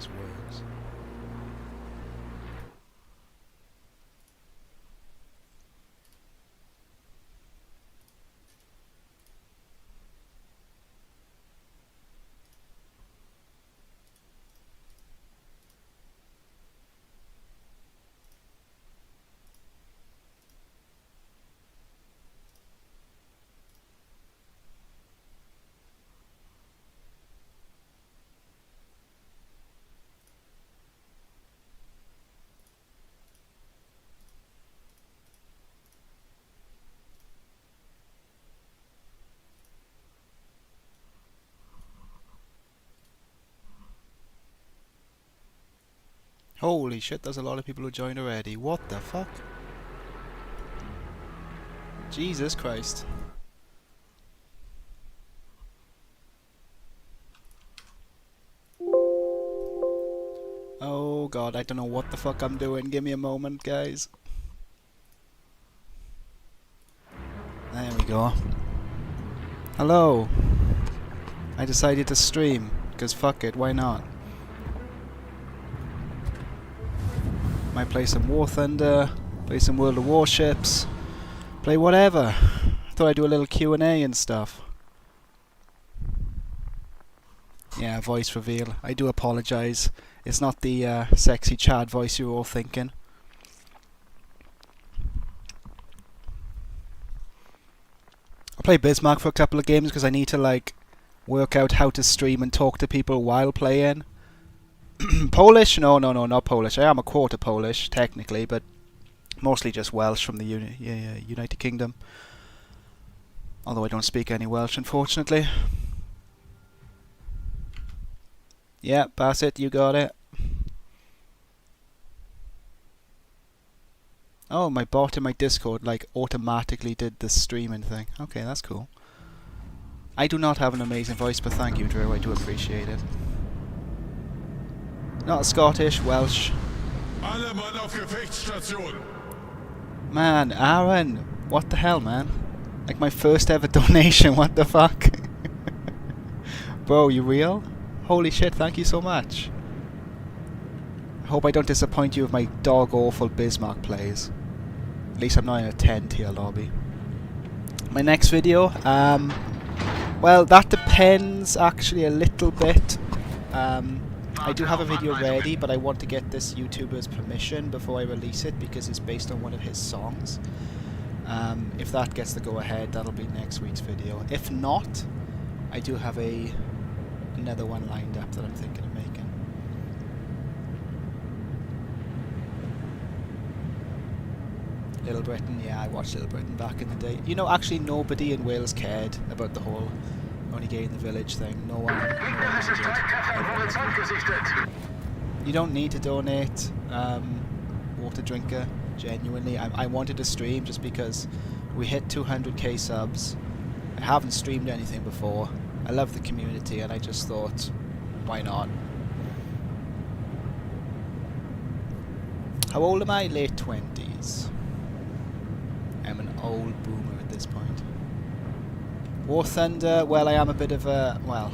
this works. Holy shit, there's a lot of people who joined already. What the fuck? Jesus Christ. Oh god, I don't know what the fuck I'm doing. Give me a moment, guys. There we go. Hello. I decided to stream, because fuck it, why not? Might play some War Thunder, play some World of Warships, play whatever. I thought I'd do a little Q&A and stuff. Yeah, voice reveal. I do apologise. It's not the sexy Chad voice you were all thinking. I play Bismarck for a couple of games because I need to like work out how to stream and talk to people while playing. Polish? No, not Polish. I am a quarter Polish, technically, but mostly just Welsh from the United Kingdom. Although I don't speak any Welsh, unfortunately. Yeah, Bassett, you got it. Oh, my bot in my Discord like automatically did the streaming thing. Okay, that's cool. I do not have an amazing voice, but thank you, Drew. I do appreciate it. Not Scottish, Welsh. Man, Aaron, what the hell, man? Like my first ever donation, what the fuck? Bro, you real? Holy shit, thank you so much. I hope I don't disappoint you with my dog-awful Bismarck plays. At least I'm not in a 10-tier lobby. My next video, well, that depends actually a little bit. I do have a video ready, but I want to get this YouTuber's permission before I release it because it's based on one of his songs. If that gets the go-ahead, that'll be next week's video. If not, I do have another one lined up that I'm thinking of making. Little Britain, yeah, I watched Little Britain back in the day. You know, actually nobody in Wales cared about the whole only gay in the village thing. No one did. You don't need to donate water drinker, genuinely. I wanted to stream just because we hit 200k subs. I haven't streamed anything before. I love the community and I just thought, why not? How old am I? Late 20s. I'm an old boomer at this point. War Thunder, well, I am a bit of a... Well,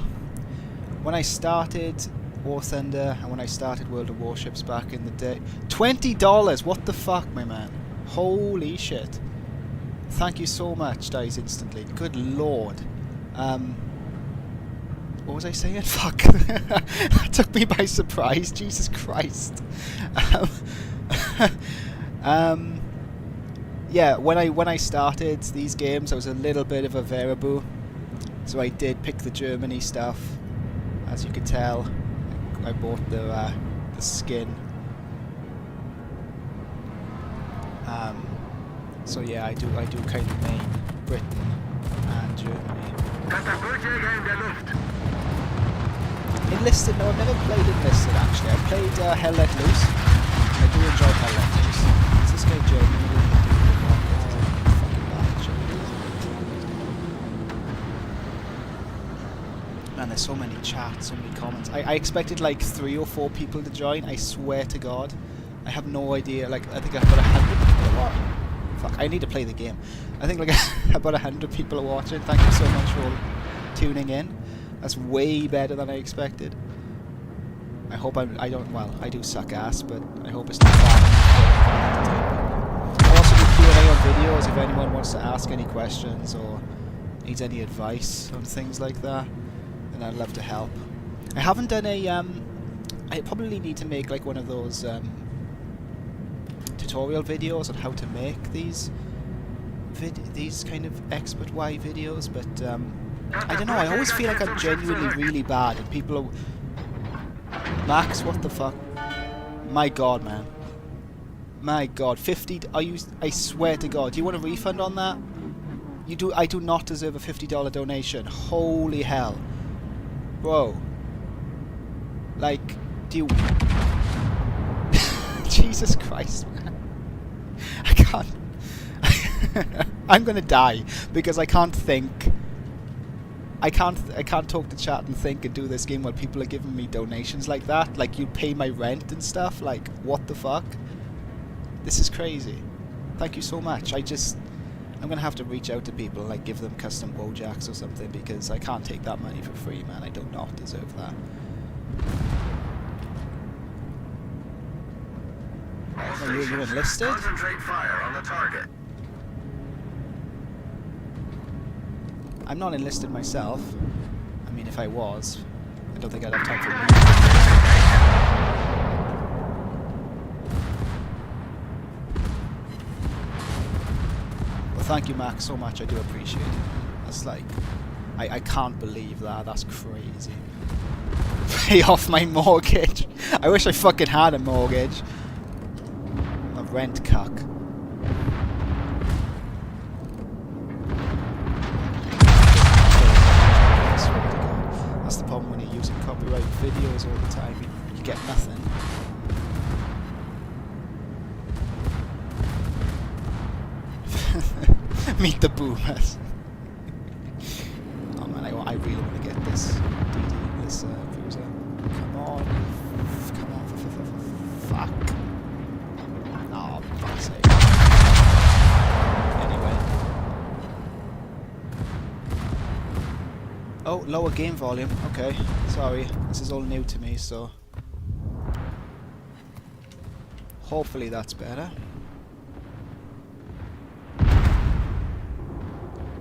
when I started War Thunder and when I started World of Warships back in the day... $20! What the fuck, my man? Holy shit. Thank you so much, dies instantly. Good lord. What was I saying? Fuck. That took me by surprise. Jesus Christ. Yeah, when I started these games, I was a little bit of a variable, so I did pick the Germany stuff. As you can tell, I bought the skin. So yeah, I do kind of main Britain and Germany. Enlisted? No, I've never played Enlisted actually. I played Hell Let Loose. I do enjoy Hell Let Loose. Is this game Germany? Man, there's so many chats, so many comments. I expected like 3 or 4 people to join, I swear to God. I have no idea, like, I think I've got 100 people watching. Fuck, I need to play the game. I think like about 100 people are watching. Thank you so much for all tuning in. That's way better than I expected. I hope I don't, well, I do suck ass, but I hope it's not bad. I'll also do Q&A on videos if anyone wants to ask any questions or needs any advice on things like that, then I'd love to help. I haven't done a, I probably need to make like one of those tutorial videos on how to make these kind of expert Y videos, but I don't know, I always feel like I'm genuinely really bad and people are... Max, what the fuck? My god, man. My god, 50... I swear to god, do you want a refund on that? You do... I do not deserve a $50 donation. Holy hell. Bro. Like, do you... Jesus Christ, man. I can't... I'm gonna die because I can't think. I can't talk to chat and think and do this game while people are giving me donations like that. Like, you pay my rent and stuff. Like, what the fuck? This is crazy. Thank you so much. I'm gonna have to reach out to people and like give them custom Wojaks or something because I can't take that money for free, man. I do not deserve that. Oh, you're enlisted? Concentrate fire on the target. I'm not enlisted myself. I mean, if I was, I don't think I'd have time for me. Well, thank you, Max, so much. I do appreciate it. That's like... I can't believe that. That's crazy. Pay off my mortgage. I wish I fucking had a mortgage. A rent cuck. That's the problem when you're using copyright videos all the time. You get nothing. Meet the boomers. Oh man, I really want to get this DD, this cruiser. Come on. Come on, fuck. Oh, fuck's sake. Anyway. Oh, lower game volume. Okay, sorry. This is all new to me, so... hopefully that's better.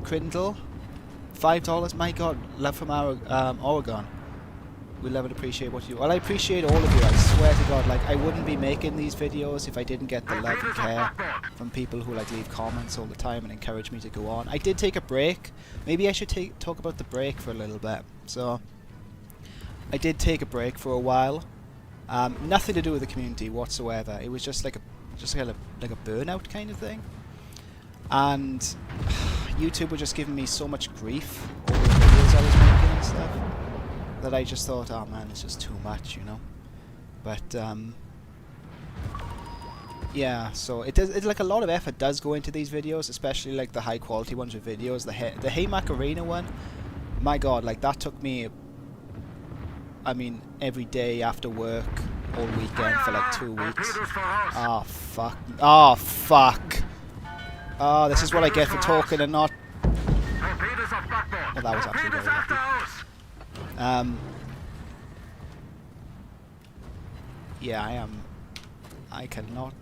Crindle. $5. My god, love from Oregon. We love and appreciate what you... well, I appreciate all of you, I swear to god. Like, I wouldn't be making these videos if I didn't get the love and care from people who like leave comments all the time and encourage me to go on. I did take a break. Maybe I should talk about the break for a little bit. So, I did take a break for a while. Nothing to do with the community whatsoever. It was just like a burnout kind of thing. And YouTube were just giving me so much grief over the videos I was making and stuff that I just thought, oh man, it's just too much, you know. But yeah, so it's like a lot of effort does go into these videos, especially like the high quality ones with videos. The Hey Macarena one, my god, like that took me, I mean, every day after work, all weekend for like 2 weeks. Oh fuck. Oh fuck. Oh, this is what I get for talking and not... well, that was actually very lucky. Yeah, I cannot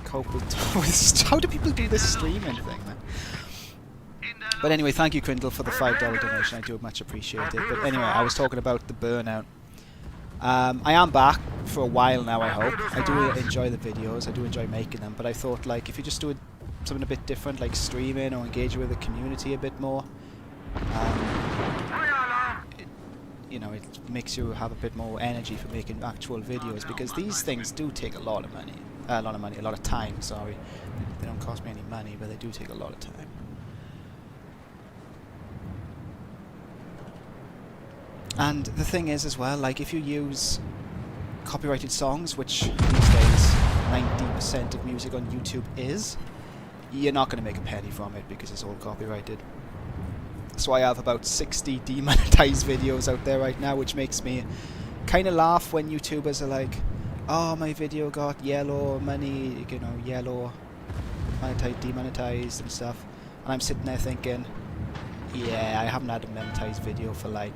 cope with how do people do this streaming thing, man? But anyway, thank you, Crindle, for the $5 donation. I do much appreciate it. But anyway, I was talking about the burnout. I am back for a while now, I hope. I do enjoy the videos. I do enjoy making them. But I thought, like, if you just do something a bit different, like streaming or engaging with the community a bit more, you know, it makes you have a bit more energy for making actual videos, because these things do take a lot of money, a lot of time, sorry. They don't cost me any money, but they do take a lot of time. And the thing is as well, like if you use copyrighted songs, which these days 90% of music on YouTube is, you're not going to make a penny from it because it's all copyrighted. So I have about 60 demonetized videos out there right now, which makes me kind of laugh when YouTubers are like, oh, my video got yellow money, you know, yellow, demonetized and stuff. And I'm sitting there thinking, yeah, I haven't had a monetized video for like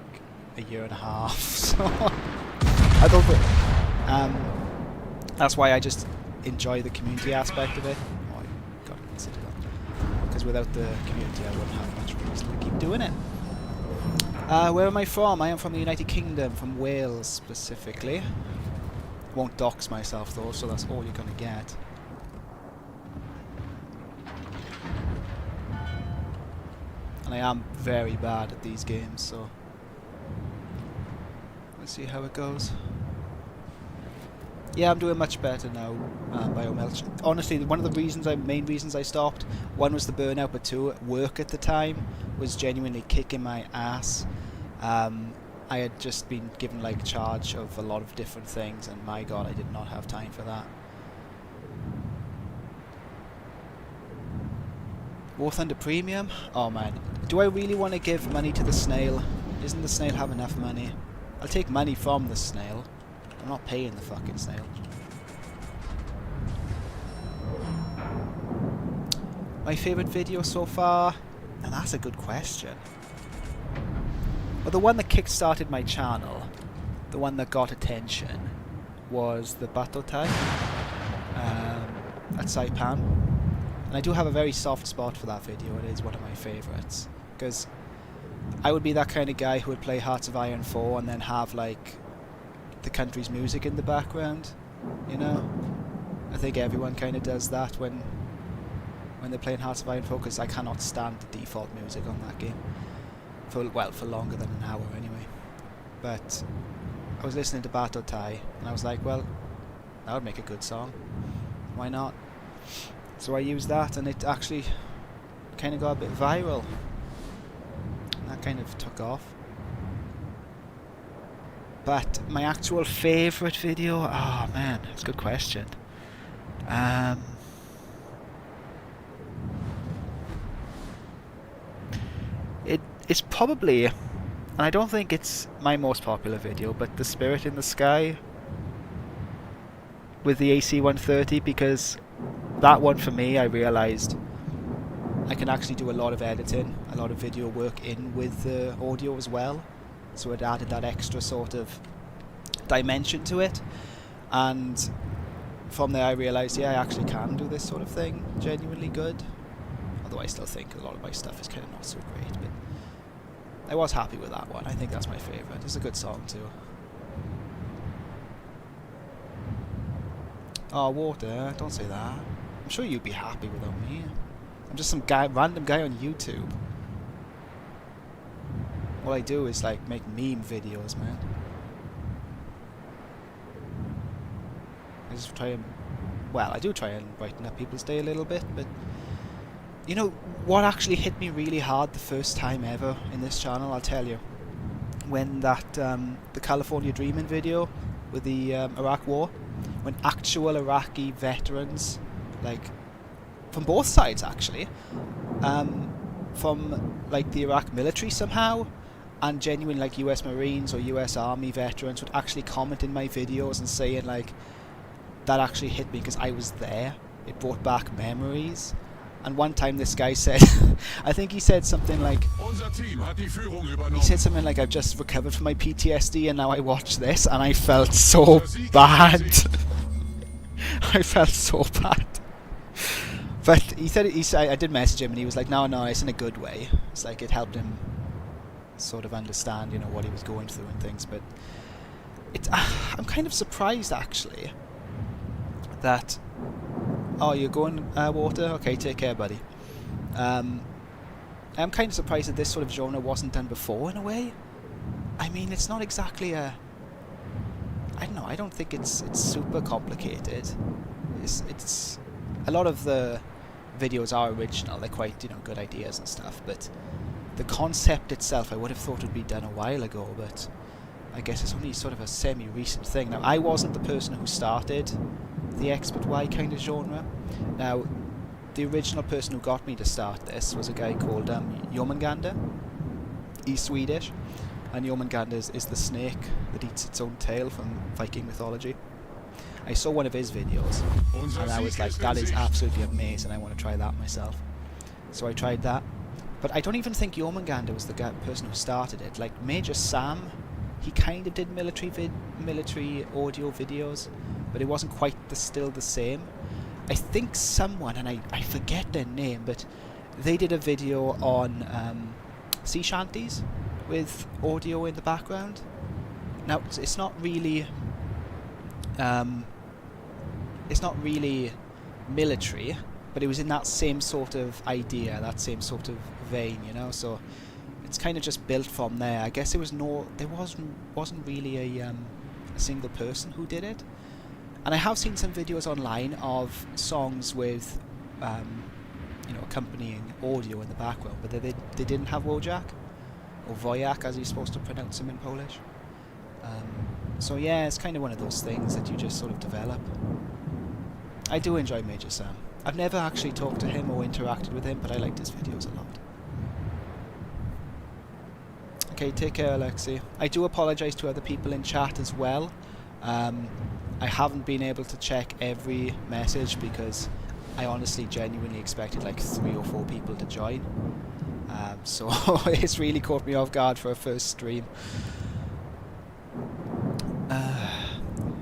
a year and a half, so I don't think... That's why I just enjoy the community aspect of it. Oh, I gotta consider that. Because without the community I wouldn't have much reason to keep doing it. Where am I from? I am from the United Kingdom, from Wales specifically. Won't dox myself though, so that's all you're gonna get. And I am very bad at these games, so let's see how it goes. Yeah, I'm doing much better now, Biomelch. Honestly, one of the main reasons I stopped, one was the burnout, but two, work at the time was genuinely kicking my ass. I had just been given like charge of a lot of different things, and my god, I did not have time for that. War Thunder Premium? Oh man, do I really want to give money to the snail? Doesn't the snail have enough money? I'll take money from the snail. I'm not paying the fucking snail. My favourite video so far? Now that's a good question. Well, the one that kick-started my channel, the one that got attention, was the Batotai at Saipan. And I do have a very soft spot for that video. It is one of my favourites. Because I would be that kind of guy who would play Hearts of Iron 4 and then have like the country's music in the background, you know? I think everyone kind of does that when they're playing Hearts of Iron 4, because I cannot stand the default music on that game. For longer than an hour anyway. But I was listening to Batotai and I was like, well, that would make a good song. Why not? So I used that and it actually kind of got a bit viral. And that kind of took off. But my actual favourite video? Oh man, that's a good question. It's probably, and I don't think it's my most popular video, but the Spirit in the Sky with the AC-130, because that one for me, I realised I can actually do a lot of editing, a lot of video work in with the audio as well. So it added that extra sort of dimension to it, and from there I realised, yeah, I actually can do this sort of thing genuinely good. Although I still think a lot of my stuff is kind of not so great, but I was happy with that one. I think that's my favourite. It's a good song too. Oh, Water, don't say that. I'm sure you'd be happy without me. I'm just some guy, random guy on YouTube. All I do is like make meme videos, man. I just try and, well, I do try and brighten up people's day a little bit, but you know what actually hit me really hard the first time ever in this channel, I'll tell you. When that, the California Dreaming video with the Iraq War, when actual Iraqi veterans, like, from both sides actually, from like the Iraq military somehow, and genuine like US Marines or US Army veterans would actually comment in my videos and saying like, that actually hit me because I was there. It brought back memories. And one time this guy said, I think he said something like, I've just recovered from my PTSD and now I watch this, and I felt so bad. I felt so bad. But he said, I did message him and he was like, no, it's in a good way. It's like it helped him sort of understand, you know, what he was going through and things. But it's, I'm kind of surprised actually that, oh, you're going, Water? Okay, take care, buddy. I'm kind of surprised that this sort of genre wasn't done before, in a way. I mean, it's not exactly a, I don't know, I don't think it's super complicated. It's a lot of the videos are original, they're quite, you know, good ideas and stuff, but the concept itself I would have thought would be done a while ago, but I guess it's only sort of a semi-recent thing. Now, I wasn't the person who started the Expert Y kind of genre. Now, the original person who got me to start this was a guy called Jormungandr. He's Swedish, and Jormungandr is the snake that eats its own tail from Viking mythology. I saw one of his videos, and I was like, that is absolutely amazing, I want to try that myself. So I tried that. But I don't even think Jormungandr was the person who started it. Like, Major Sam, he kind of did military audio videos, but it wasn't quite still the same. I think someone, and I forget their name, but they did a video on sea shanties with audio in the background. Now it's not really military, but it was in that same sort of idea, that same sort of vein, you know. So it's kind of just built from there. I guess there wasn't really a single person who did it. And I have seen some videos online of songs with you know, accompanying audio in the background, but they didn't have Wojak or Wojak, as you're supposed to pronounce them in Polish. So yeah, it's kind of one of those things that you just sort of develop. I do enjoy Major Sam. I've never actually talked to him or interacted with him, but I liked his videos a lot. Okay, take care, Alexi. I do apologise to other people in chat as well. I haven't been able to check every message because I honestly genuinely expected like 3 or 4 people to join. So it's really caught me off guard for a first stream.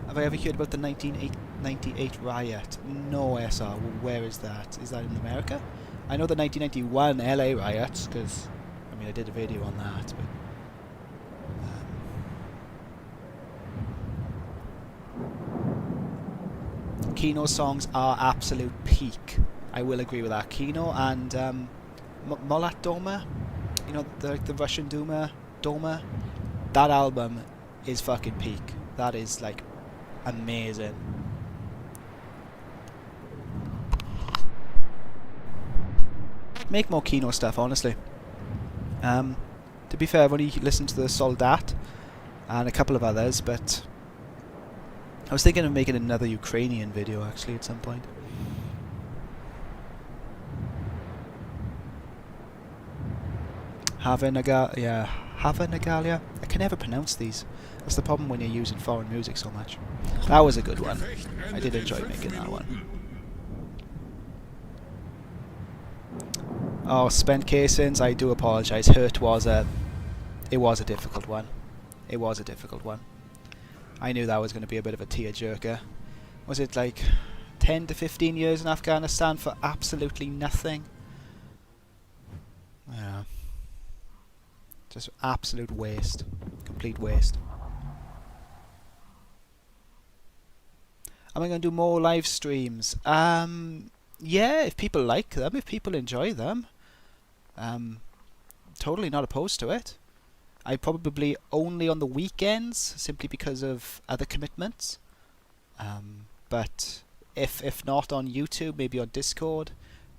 Have I ever heard about the 1998 riot? No, SR. Where is that? Is that in America? I know the 1991 LA riots, because, I mean, I did a video on that, but... Kino's songs are absolute peak. I will agree with that. Kino and Molat Doma, you know, the Russian Duma, that album is fucking peak. That is, like, amazing. Make more Kino stuff, honestly. To be fair, I've only listened to the Soldat and a couple of others, but I was thinking of making another Ukrainian video actually at some point. Nagalia. I can never pronounce these. That's the problem when you're using foreign music so much. That was a good one. I did enjoy making that one. Oh, spent casings. I do apologise. Hurt was a difficult one. It was a difficult one. I knew that was going to be a bit of a tearjerker. Was it like 10 to 15 years in Afghanistan for absolutely nothing? Yeah. Just absolute waste. Complete waste. Am I going to do more live streams? Yeah, if people like them, if people enjoy them. Totally not opposed to it. I probably only on the weekends, simply because of other commitments. But if not on YouTube, maybe on Discord.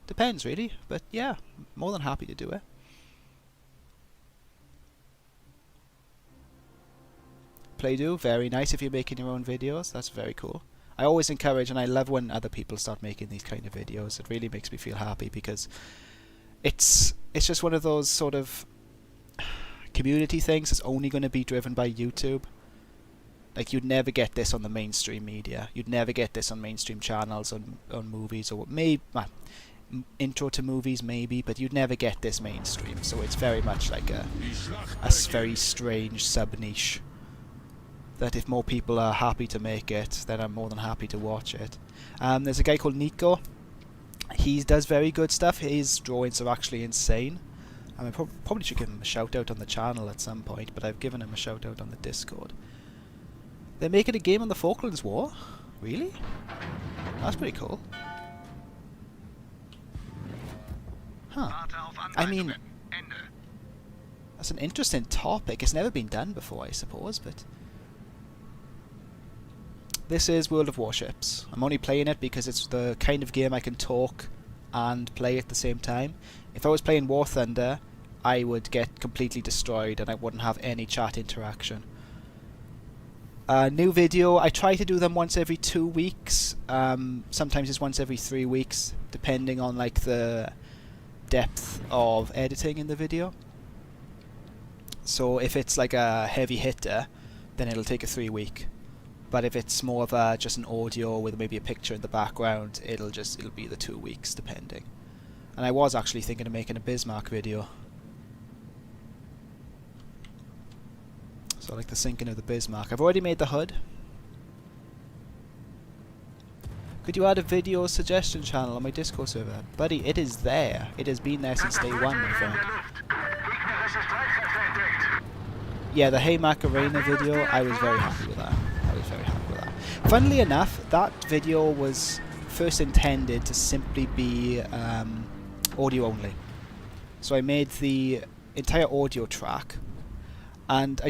Depends really, but yeah, more than happy to do it. Play-Doh, very nice if you're making your own videos. That's very cool. I always encourage, and I love when other people start making these kind of videos. It really makes me feel happy because it's just one of those sort of community things that's only going to be driven by YouTube. Like, you'd never get this on the mainstream media. You'd never get this on mainstream channels, on movies, or maybe intro to movies maybe, but you'd never get this mainstream. So it's very much like a very strange sub-niche that if more people are happy to make it, then I'm more than happy to watch it. There's a guy called Nico. He does very good stuff. His drawings are actually insane. I mean, probably should give him a shout out on the channel at some point, but I've given him a shout out on the Discord. They're making a game on the Falklands War? Really? That's pretty cool. Huh. I mean, that's an interesting topic. It's never been done before, I suppose, but... This is World of Warships. I'm only playing it because it's the kind of game I can talk and play at the same time. If I was playing War Thunder, I would get completely destroyed and I wouldn't have any chat interaction. New video, I try to do them once every 2 weeks. Sometimes it's once every 3 weeks, depending on like the depth of editing in the video. So if it's like a heavy hitter, then it'll take a 3 week. But if it's more of just an audio with maybe a picture in the background, it'll be the 2 weeks depending. And I was actually thinking of making a Bismarck video. So Got like the sinking of the Bismarck. I've already made the hood. Could you add a video suggestion channel on my Discord server? Buddy, it is there. It has been there since day one, my friend. Yeah, the Hey Macarena video, I was very happy with that. I was very happy with that. Funnily enough, that video was first intended to simply be audio only. So I made the entire audio track, and I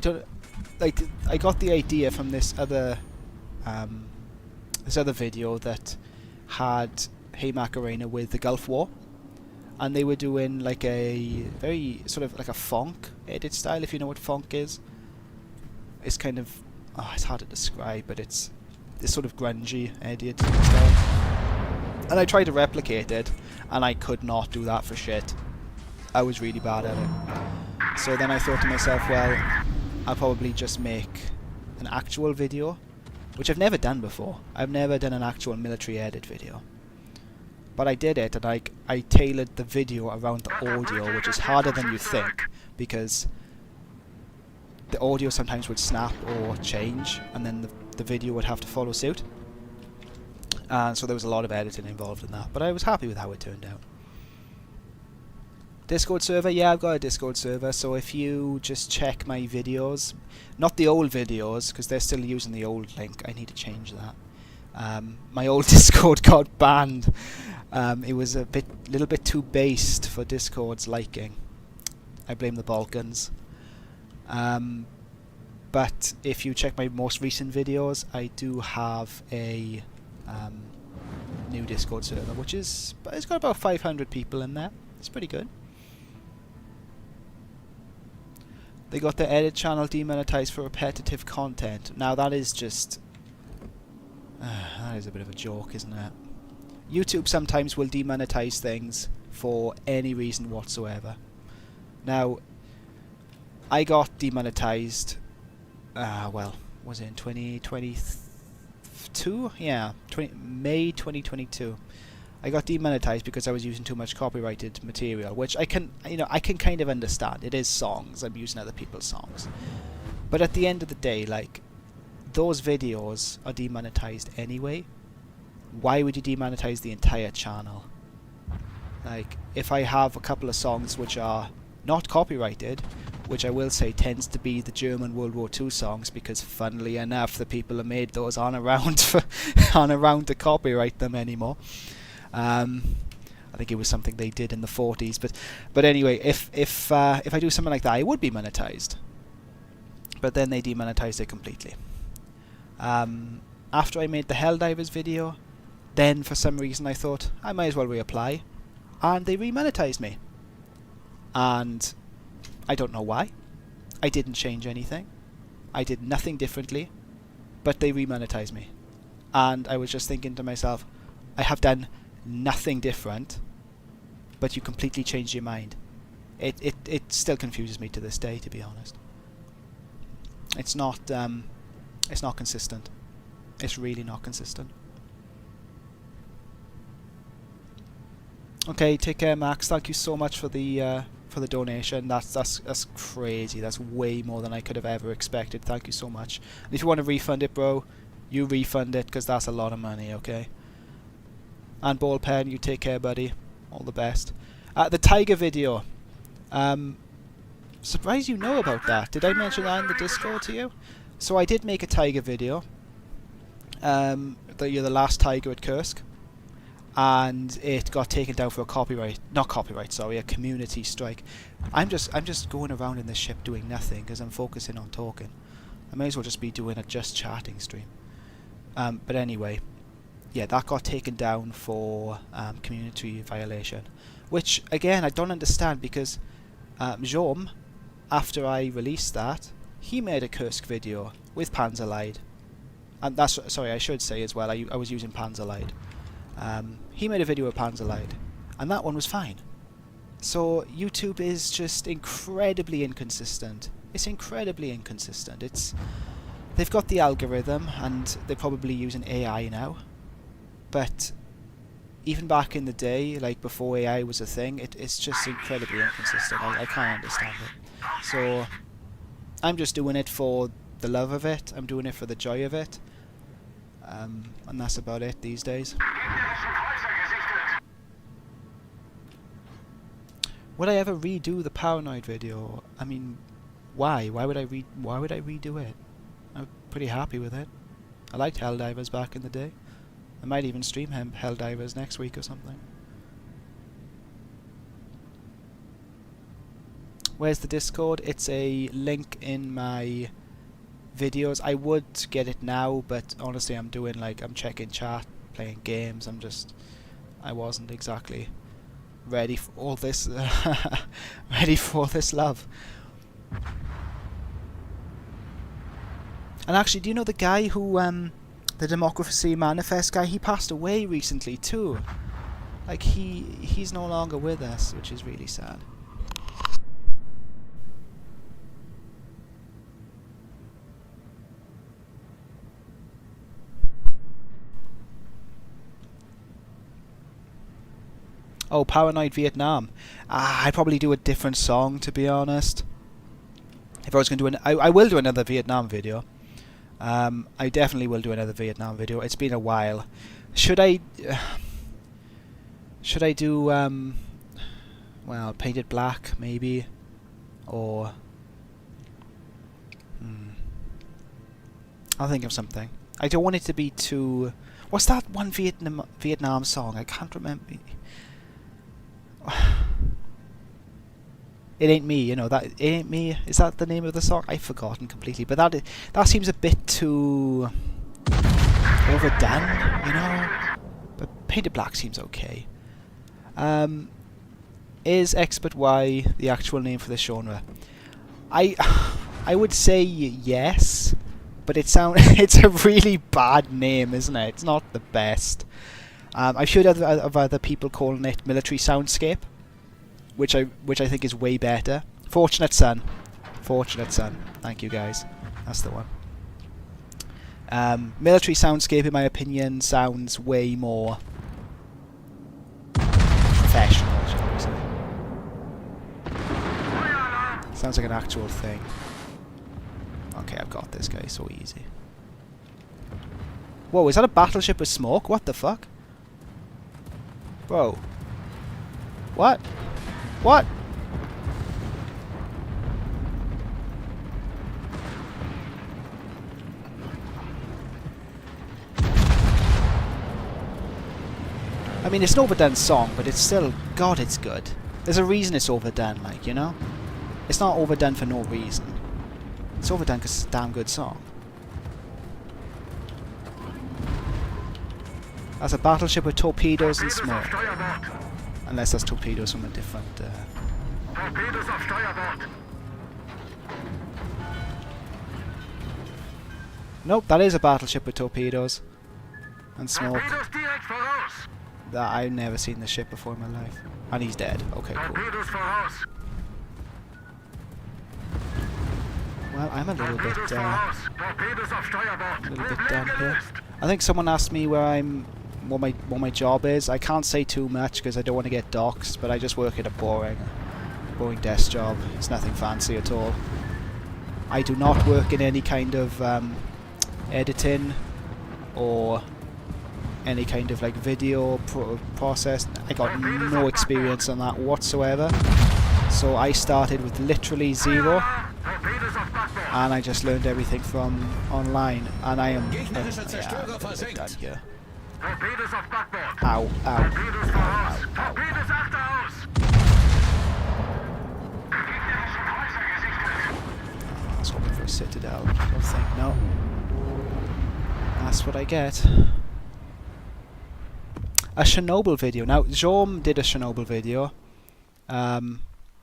got the idea from this other video that had Hey Macarena with the Gulf War, and they were doing like a very sort of like a funk edit style, if you know what funk is. It's kind of, it's hard to describe, but it's this sort of grungy edit style. And I tried to replicate it, and I could not do that for shit. I was really bad at it. So then I thought to myself, well, I'll probably just make an actual video, which I've never done before. I've never done an actual military edit video. But I did it, and I tailored the video around the audio, which is harder than you think, because the audio sometimes would snap or change, and then the video would have to follow suit. And so there was a lot of editing involved in that, but I was happy with how it turned out. Discord server? Yeah, I've got a Discord server, so if you just check my videos, not the old videos, because they're still using the old link, I need to change that. My old Discord got banned. It was a little bit too based for Discord's liking. I blame the Balkans. But if you check my most recent videos, I do have a new Discord server, it's got about 500 people in there. It's pretty good. They got the edit channel demonetized for repetitive content. Now that is just... that is a bit of a joke, isn't it? YouTube sometimes will demonetize things for any reason whatsoever. Now, I got demonetized, well, was it in 2022? Yeah, May 2022. I got demonetized because I was using too much copyrighted material, which I can kind of understand. It is songs. I'm using other people's songs. But at the end of the day, like, those videos are demonetized anyway. Why would you demonetize the entire channel? Like, if I have a couple of songs which are not copyrighted, which I will say tends to be the German World War II songs, because funnily enough the people who made those aren't around to copyright them anymore. I think it was something they did in the 40s, but anyway, if I do something like that, I would be monetized. But then they demonetized it completely. After I made the Helldivers video, then for some reason I thought I might as well reapply, and they remonetized me. And I don't know why. I didn't change anything. I did nothing differently, but they remonetized me. And I was just thinking to myself, I have done nothing different, but you completely changed your mind. It still confuses me to this day, to be honest. It's not consistent. It's really not consistent. Okay, take care, Max. Thank you so much for the donation. That's crazy. That's way more than I could have ever expected. Thank you so much. And if you want to refund it, bro, you refund it, because that's a lot of money. Okay. And Ballpen, you take care, buddy. All the best. The Tiger video. Surprised you know about that. Did I mention that in the Discord to you? So I did make a Tiger video. You're the last Tiger at Kursk. And it got taken down for a a community strike. I'm just going around in this ship doing nothing because I'm focusing on talking. I may as well just be doing a just chatting stream. But anyway, yeah, that got taken down for community violation, which again I don't understand, because Jom, after I released that, he made a Kursk video with Panzerlied, and that's, sorry, I should say as well, I was using Panzerlied. He made a video with Panzerlied, and that one was fine. So YouTube is just incredibly inconsistent. It's incredibly inconsistent. They've got the algorithm, and they're probably using AI now. But even back in the day, like before AI was a thing, it's just incredibly inconsistent. I can't understand it. So I'm just doing it for the love of it. I'm doing it for the joy of it. And that's about it these days. Would I ever redo the Paranoid video? I mean, why? Why would I redo it? I'm pretty happy with it. I liked Helldivers back in the day. I might even stream Helldivers next week or something. Where's the Discord? It's a link in my videos. I would get it now, but honestly I'm doing I'm checking chat, playing games. I wasn't exactly ready for all this ready for all this love. And actually, do you know the guy who the Democracy Manifest guy, he passed away recently too. Like he's no longer with us, which is really sad. Oh, Paranoid Vietnam. I'd probably do a different song, to be honest. If I was going to do I will do another Vietnam video. I definitely will do another Vietnam video. It's been a while. Should I do well, Painted Black maybe, or I'll think of something. I don't want it to be too. What's that one Vietnam song? I can't remember. It Ain't Me, you know, that It Ain't Me, is that the name of the song? I've forgotten completely, but that seems a bit too overdone, you know? But Painted Black seems okay. Is X but Y the actual name for this genre? I would say yes, but it's a really bad name, isn't it? It's not the best. I've heard of other people calling it Military Soundscape, which I think is way better. Fortunate Son. Thank you guys. That's the one. Military Soundscape, in my opinion, sounds way more professional, shall we say. Sounds like an actual thing. Okay, I've got this guy, so easy. Whoa, is that a battleship with smoke? What the fuck? Bro. What? What? I mean, it's an overdone song, but it's still, God, it's good. There's a reason it's overdone, like, you know? It's not overdone for no reason. It's overdone because it's a damn good song. That's a battleship with torpedoes and smoke. Unless that's torpedoes from a different... Torpedoes auf Steuerbord. Nope, that is a battleship with torpedoes and smoke. That I've never seen this ship before in my life. And he's dead. Okay, cool. Well, I'm a little bit down here. I think someone asked me what my job is. I can't say too much because I don't want to get doxxed, but I just work at a boring desk job. It's nothing fancy at all. I do not work in any kind of editing or any kind of like video process. I got no experience on that whatsoever. So I started with literally zero, and I just learned everything from online, and I am done here. Ow, ow, ow, ow, ow. I was hoping for a citadel. I don't think, no. That's what I get. A Chernobyl video. Now, Jom did a Chernobyl video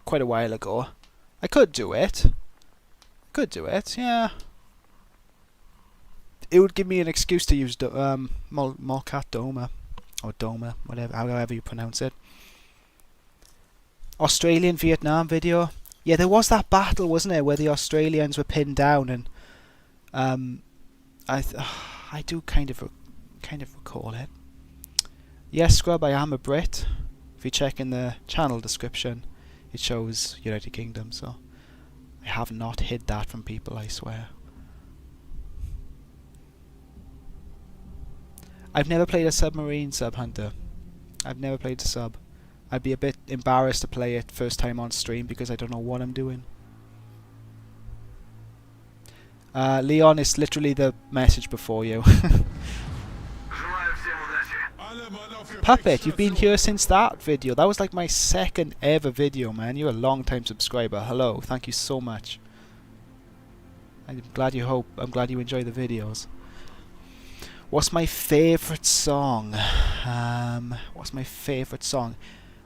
quite a while ago. I could do it. Yeah. It would give me an excuse to use Molcat Doma, or Doma, whatever, however you pronounce it. Australian Vietnam video. Yeah, there was that battle, wasn't there, where the Australians were pinned down, and I do kind of recall it. Yes, Scrub, I am a Brit. If you check in the channel description, it shows United Kingdom, so I I have not hid that from people, I swear. I've never played a submarine sub hunter. I've never played a sub. I'd be a bit embarrassed to play it first time on stream because I don't know what I'm doing. Leon, it's literally the message before you. Puppet, you've been here since that video. That was like my second ever video, man. You're a long time subscriber. Hello, thank you so much. I'm glad you enjoy the videos. What's my favourite song? What's my favourite song?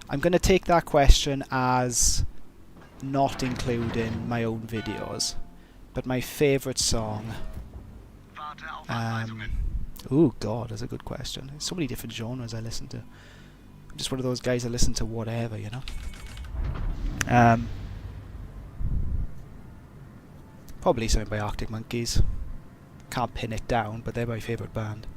I'm going to take that question as not including my own videos. But my favourite song... oh god, that's a good question. There's so many different genres I listen to. I'm just one of those guys that listen to whatever, you know? Probably something by Arctic Monkeys. Can't pin it down, but they're my favourite band.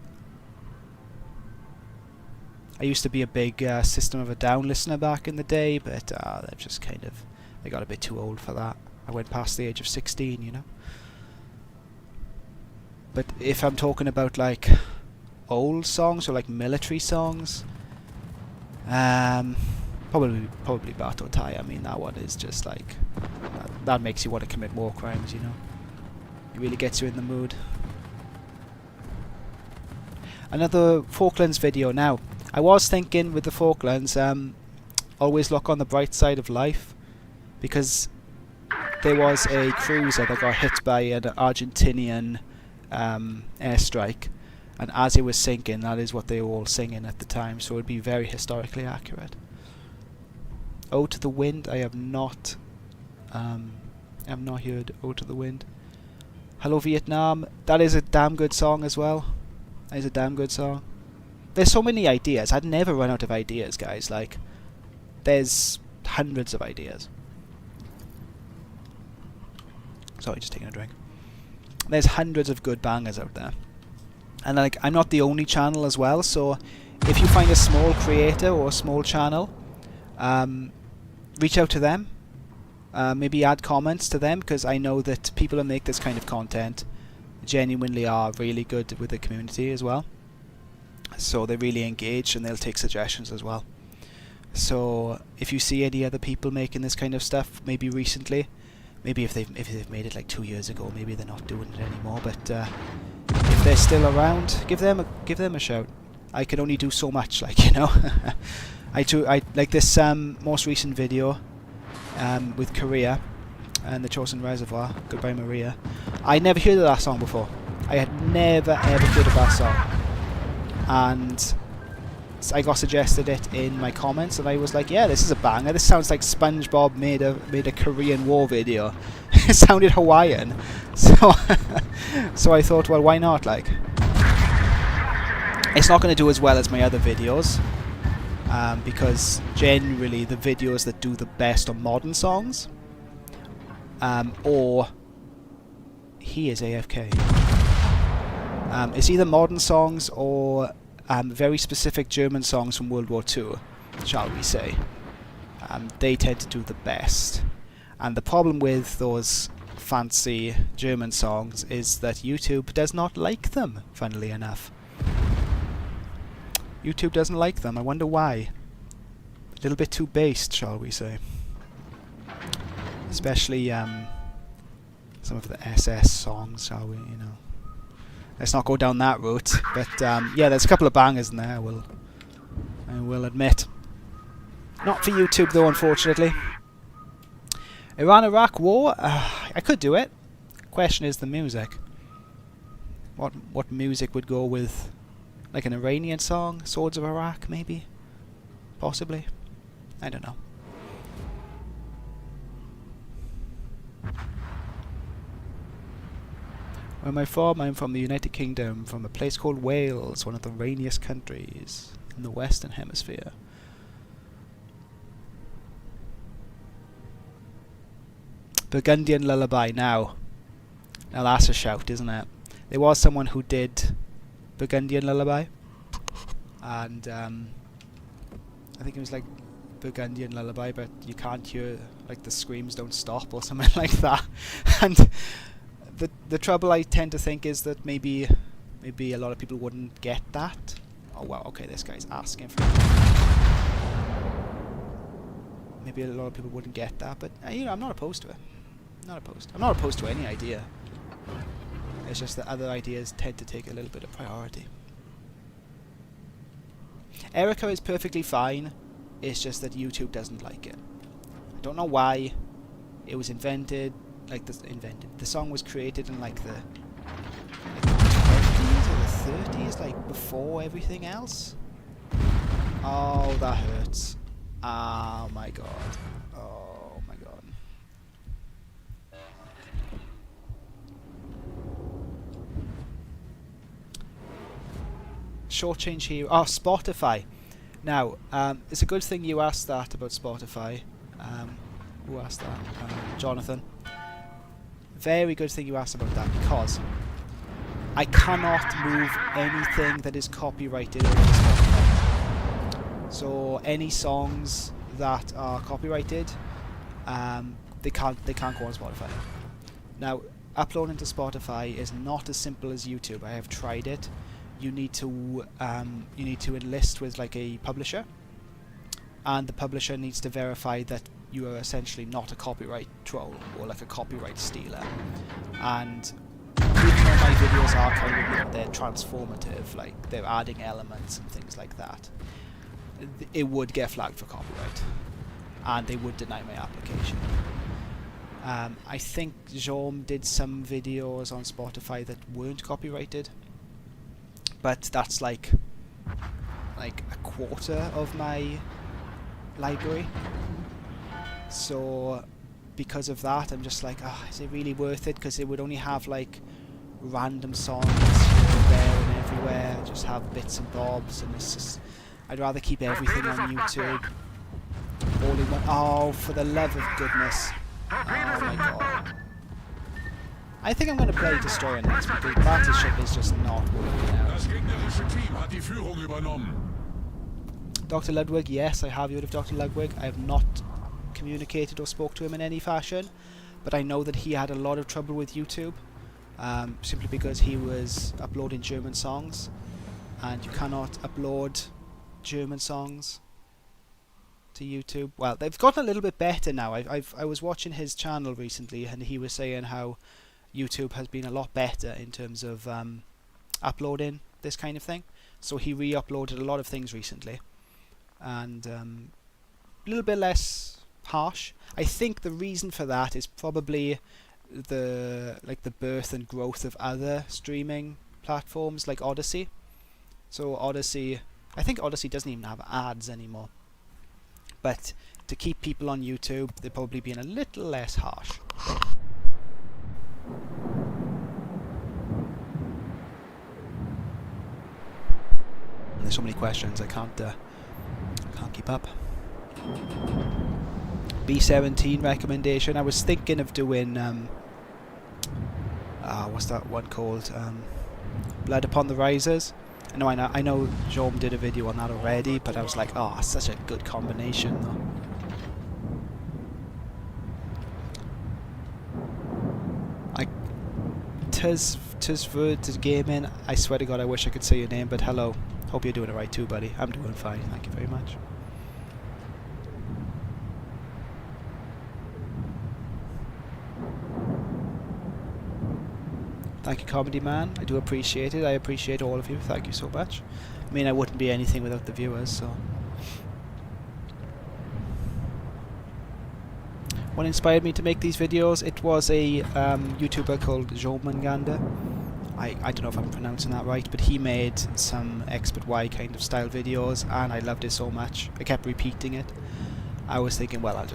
I used to be a big System of a Down listener back in the day, but they've just kind of... I got a bit too old for that. I went past the age of 16, you know? But if I'm talking about like old songs or like military songs, probably Bato Tai. I mean, that one is just like... that makes you want to commit more crimes, you know? It really gets you in the mood. Another Falklands video now. I was thinking with the Falklands, always look on the bright side of life, because there was a cruiser that got hit by an Argentinian airstrike, and as it was sinking, that is what they were all singing at the time, so it would be very historically accurate. Ode to the Wind, I have not heard Ode to the Wind. Hello Vietnam, that is a damn good song as well. That is a damn good song. There's so many ideas. I'd never run out of ideas, guys. Like, there's hundreds of ideas. Sorry, just taking a drink. There's hundreds of good bangers out there. And like, I'm not the only channel as well, so if you find a small creator or a small channel, reach out to them. Maybe add comments to them, because I know that people who make this kind of content genuinely are really good with the community as well. So they're really engaged and they'll take suggestions as well. So if you see any other people making this kind of stuff, maybe recently, maybe if they've made it like 2 years ago, maybe they're not doing it anymore. But if they're still around, give them a shout. I can only do so much, like, you know. I like this most recent video with Korea and the Chosen Reservoir, Goodbye Maria. I never heard of that song before. I had never ever heard of that song, and I got suggested it in my comments, and I was like, yeah, this is a banger. This sounds like SpongeBob made a Korean War video. It sounded Hawaiian, so so I thought, well, why not? Like, it's not going to do as well as my other videos, because generally the videos that do the best are modern songs, or he is AFK. It's either modern songs or very specific German songs from World War II, shall we say. They tend to do the best. And the problem with those fancy German songs is that YouTube does not like them, funnily enough. YouTube doesn't like them. I wonder why. A little bit too based, shall we say. Especially some of the SS songs, shall we, you know. Let's not go down that route, but yeah, there's a couple of bangers in there, I will admit. Not for YouTube though, unfortunately. Iran-Iraq War? I could do it. Question is the music. What music would go with, like, an Iranian song? Swords of Iraq, maybe? Possibly? I don't know. Where am I from? I'm from the United Kingdom, from a place called Wales, one of the rainiest countries in the Western Hemisphere. Burgundian Lullaby. Now that's a shout, isn't it? There was someone who did Burgundian Lullaby, and I think it was like Burgundian Lullaby, but you can't hear like the screams don't stop or something like that. And the trouble I tend to think is that maybe a lot of people wouldn't get that. Oh wow, okay, this guy's asking for it. Maybe a lot of people wouldn't get that, but you know, I'm not opposed to it. I'm not opposed to any idea. It's just that other ideas tend to take a little bit of priority. Erica is perfectly fine. It's just that YouTube doesn't like it. I don't know why. It was invented, the song was created in like the 20s or the 30s, like before everything else. Oh, that hurts. Oh my god. Oh my god. Shortchange here. Oh, Spotify. Now, it's a good thing you asked that about Spotify. Who asked that? Jonathan. Very good thing you asked about that, because I cannot move anything that is copyrighted over to Spotify. So any songs that are copyrighted, they can't go on Spotify. Now, uploading to Spotify is not as simple as YouTube. I have tried it. You need to enlist with like a publisher, and the publisher needs to verify that you are essentially not a copyright troll or like a copyright stealer. And even though my videos are kind of, you know, they're transformative, like they're adding elements and things like that, it would get flagged for copyright, and they would deny my application. I think Jaume did some videos on Spotify that weren't copyrighted, but that's like a quarter of my library. So because of that, I'm just like, is it really worth it? Because it would only have like random songs here and there and everywhere, just have bits and bobs, and it's just, I'd rather keep everything on YouTube all in one. Oh, for the love of goodness. Oh my god. I think I'm going to play Destroyer next, because Battleship is just not working out. Dr. Ludwig, yes, I have heard of Dr. Ludwig. I have not communicated or spoke to him in any fashion, but I know that he had a lot of trouble with YouTube, simply because he was uploading German songs, and you cannot upload German songs to YouTube. Well, they've gotten a little bit better now. I was watching his channel recently, and he was saying how YouTube has been a lot better in terms of uploading this kind of thing. So he re-uploaded a lot of things recently, and a little bit less harsh. I think the reason for that is probably the birth and growth of other streaming platforms like Odyssey. So Odyssey, I think Odyssey doesn't even have ads anymore. But to keep people on YouTube, they're probably being a little less harsh. There's so many questions, I can't keep up. B17 recommendation. I was thinking of doing what's that one called? Blood Upon the Risers. I know Jaume did a video on that already, but I was like, oh, such a good combination though. Tis Gamin. I swear to God, I wish I could say your name, but hello. Hope you're doing it right too, buddy. I'm doing fine. Thank you very much. Thank you, Comedy Man. I do appreciate it. I appreciate all of you. Thank you so much. I mean, I wouldn't be anything without the viewers, so. What inspired me to make these videos? It was a YouTuber called Jomanganda. I don't know if I'm pronouncing that right, but he made some Expert Y kind of style videos, and I loved it so much. I kept repeating it. I was thinking, well, I'll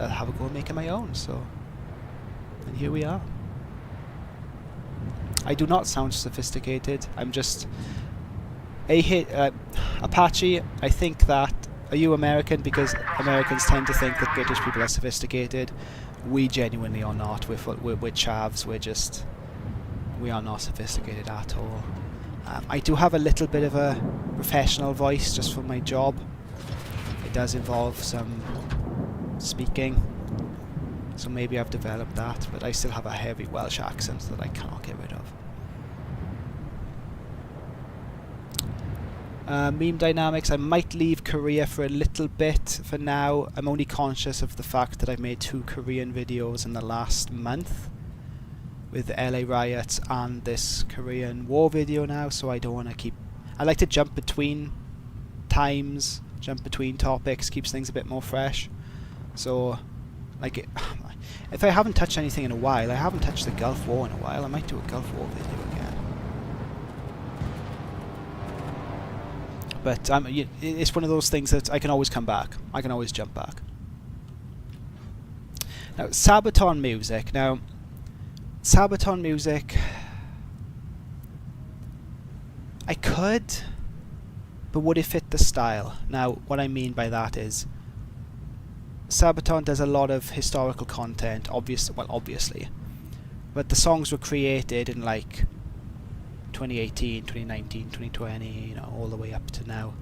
have a go at making my own. So, and here we are. I do not sound sophisticated. I'm just Apache. I think that, are you American? Because Americans tend to think that British people are sophisticated. We genuinely are not. We're chavs. We are not sophisticated at all. I do have a little bit of a professional voice just for my job. It does involve some speaking, So maybe I've developed that, but I still have a heavy Welsh accent that I cannot get rid of. Meme dynamics, I might leave Korea for a little bit for now. I'm only conscious of the fact that I've made 2 Korean videos in the last month, with the LA riots and this Korean war video now, so I don't want to keep... I like to jump between times, jump between topics, keeps things a bit more fresh. So, like, if I haven't touched anything in a while, I haven't touched the Gulf War in a while, I might do a Gulf War video again. But it's one of those things that I can always come back. I can always jump back. Now, Sabaton music. Now, Sabaton music... I could, but would it fit the style? Now, what I mean by that is... Sabaton does a lot of historical content, obviously. But the songs were created in, like... 2018, 2019, 2020, you know, all the way up to now.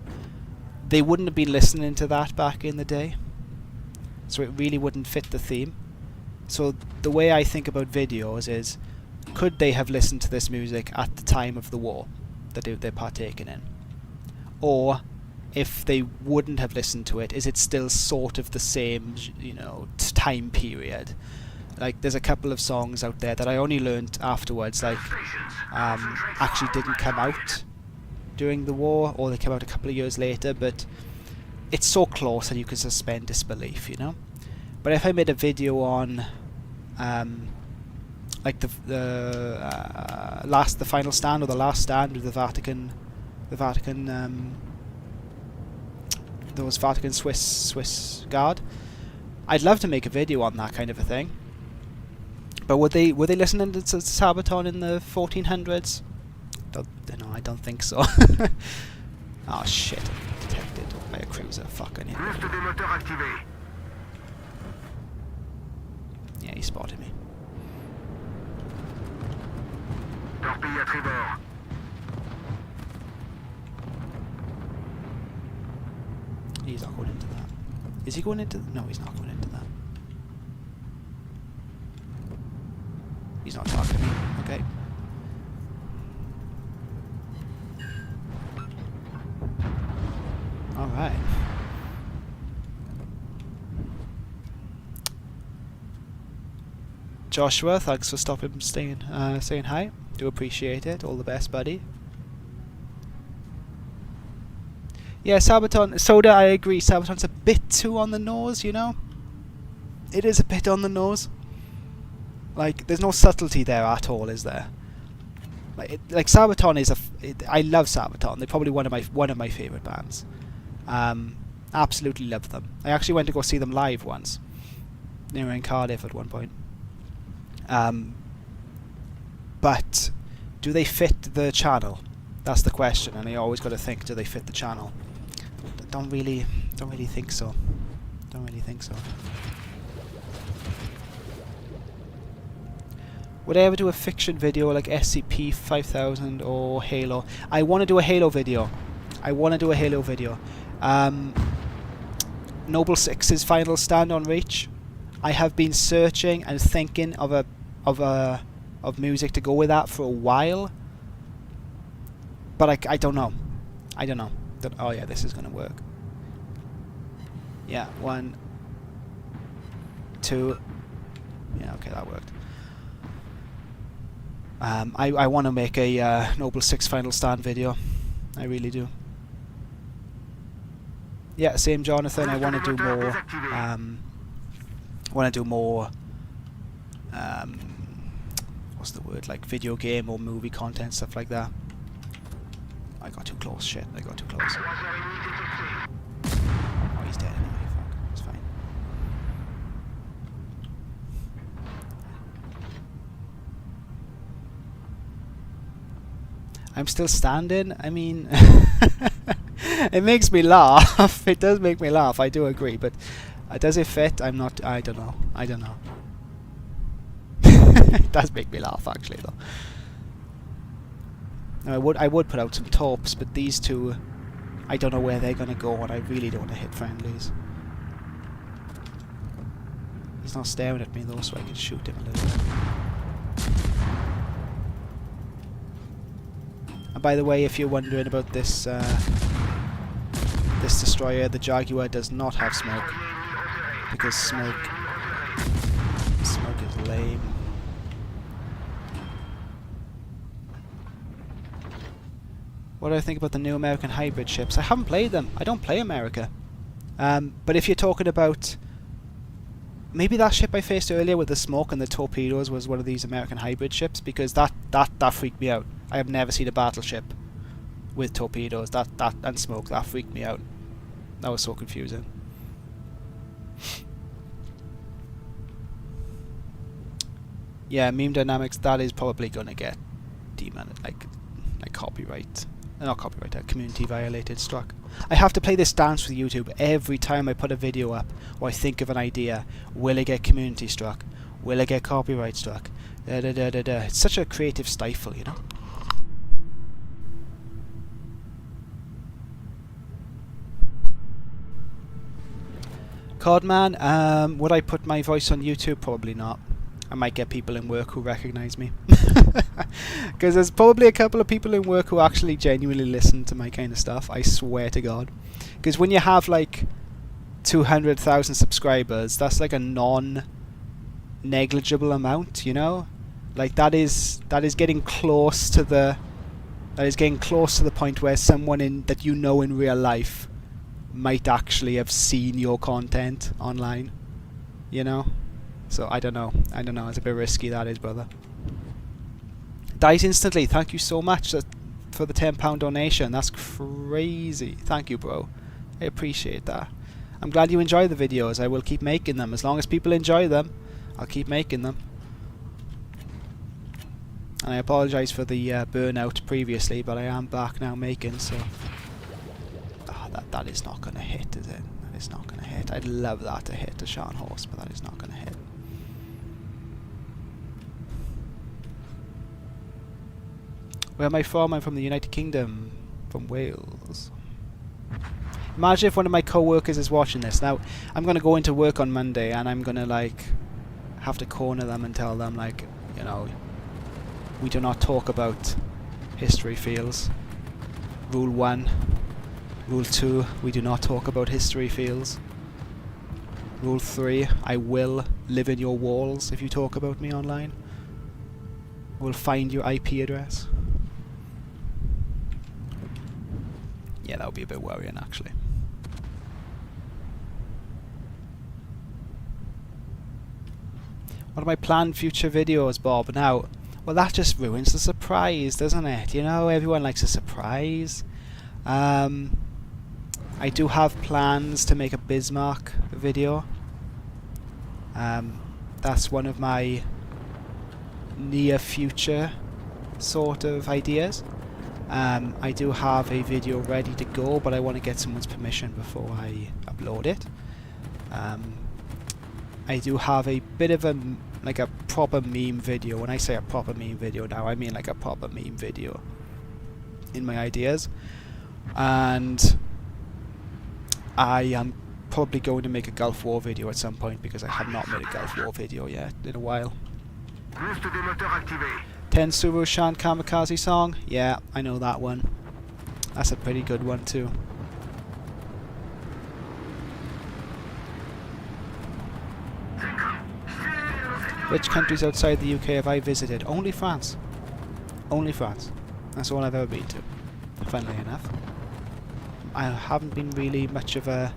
They wouldn't have been listening to that back in the day, so it really wouldn't fit the theme. So the way I think about videos is, could they have listened to this music at the time of the war that they're partaking in? Or, if they wouldn't have listened to it, is it still sort of the same, you know, time period? Like, there's a couple of songs out there that I only learnt afterwards, like, actually didn't come out during the war, or they came out a couple of years later, but it's so close that you can suspend disbelief, you know? But if I made a video on, like, the final stand, or the last stand with the Vatican, those Vatican Swiss Guard, I'd love to make a video on that kind of a thing. But were they listening to Sabaton in the 1400s? I don't think so. Oh shit! Detected by a cruiser. Fucking hell. Yeah, he spotted me. He's not going into that. Is he going into? No, he's not going into that. He's not talking to me. Okay. Alright. Joshua, thanks for stopping saying hi. Do appreciate it. All the best, buddy. Yeah, Sabaton, Soda, I agree. Sabaton's a bit too on the nose, you know? It is a bit on the nose. Like, there's no subtlety there at all, is there? Like Sabaton is I love Sabaton. They're probably one of my favorite bands. Absolutely love them. I actually went to go see them live once. They were in Cardiff at one point. But do they fit the channel? That's the question, and you always got to think: do they fit the channel? Don't really think so. Don't really think so. Would I ever do a fiction video like SCP-5000 or Halo? I want to do a Halo video. Noble Six's final stand on Reach. I have been searching and thinking of music to go with that for a while, but I don't know. Oh yeah, this is gonna work. Yeah, 1, 2. Yeah, okay, that worked. I want to make a Noble Six Final Stand video. I really do. Yeah, same Jonathan. I want to do more. What's the word? Like video game or movie content, stuff like that. I got too close. Shit, I got too close. Oh, he's dead anyway. Fuck, it's fine. I'm still standing. I mean, it makes me laugh. It does make me laugh. I do agree, but does it fit? I'm not. I don't know. It does make me laugh, actually, though. Now, I would put out some torps, but these two, I don't know where they're gonna go, and I really don't want to hit friendlies. He's not staring at me though, so I can shoot him a little bit. And by the way, if you're wondering about this this destroyer, the Jaguar does not have smoke, because smoke is lame. What do I think about the new American hybrid ships? I haven't played them. I don't play America. But if you're talking about... Maybe that ship I faced earlier with the smoke and the torpedoes was one of these American hybrid ships, because that freaked me out. I have never seen a battleship with torpedoes and smoke. That freaked me out. That was so confusing. Yeah, meme dynamics, that is probably gonna get like copyright. Not copyright, community violated struck. I have to play this dance with YouTube every time I put a video up or I think of an idea. Will it get community struck? Will it get copyright struck? Da da da da da. It's such a creative stifle, you know? Codman, would I put my voice on YouTube? Probably not. I might get people in work who recognise me. Because there's probably a couple of people in work who actually genuinely listen to my kind of stuff, I swear to God. Because when you have like 200,000 subscribers, that's like a non-negligible amount, you know? Like that is getting close to the point where someone that you know in real life might actually have seen your content online, you know? So I don't know, it's a bit risky, that is, brother. Dies instantly, thank you so much for the £10 donation, that's crazy. Thank you, bro, I appreciate that. I'm glad you enjoy the videos, I will keep making them. As long as people enjoy them, I'll keep making them. And I apologise for the burnout previously, but I am back now making, so... Oh, that is not going to hit, is it? That is not going to hit. I'd love that to hit a Shan horse, but that is not going to hit. Where am I from? I'm from the United Kingdom. From Wales. Imagine if one of my co-workers is watching this. Now, I'm going to go into work on Monday and I'm going to, like, have to corner them and tell them, like, you know, we do not talk about HistoryFeels. Rule 1. Rule 2, we do not talk about HistoryFeels. Rule 3, I will live in your walls if you talk about me online. I will find your IP address. Yeah, that would be a bit worrying, actually. What are my planned future videos, Bob? Now, well, that just ruins the surprise, doesn't it? You know, everyone likes a surprise. I do have plans to make a Bismarck video. That's one of my near future sort of ideas. I do have a video ready to go, but I want to get someone's permission before I upload it. I do have a bit of a proper meme video. When I say a proper meme video now, I mean like a proper meme video in my ideas. And I am probably going to make a Gulf War video at some point, because I have not made a Gulf War video yet in a while. 10 Suru Shan Kamikaze song? Yeah, I know that one. That's a pretty good one too. Which countries outside the UK have I visited? Only France. Only France. That's all I've ever been to, funnily enough. I haven't been really much of a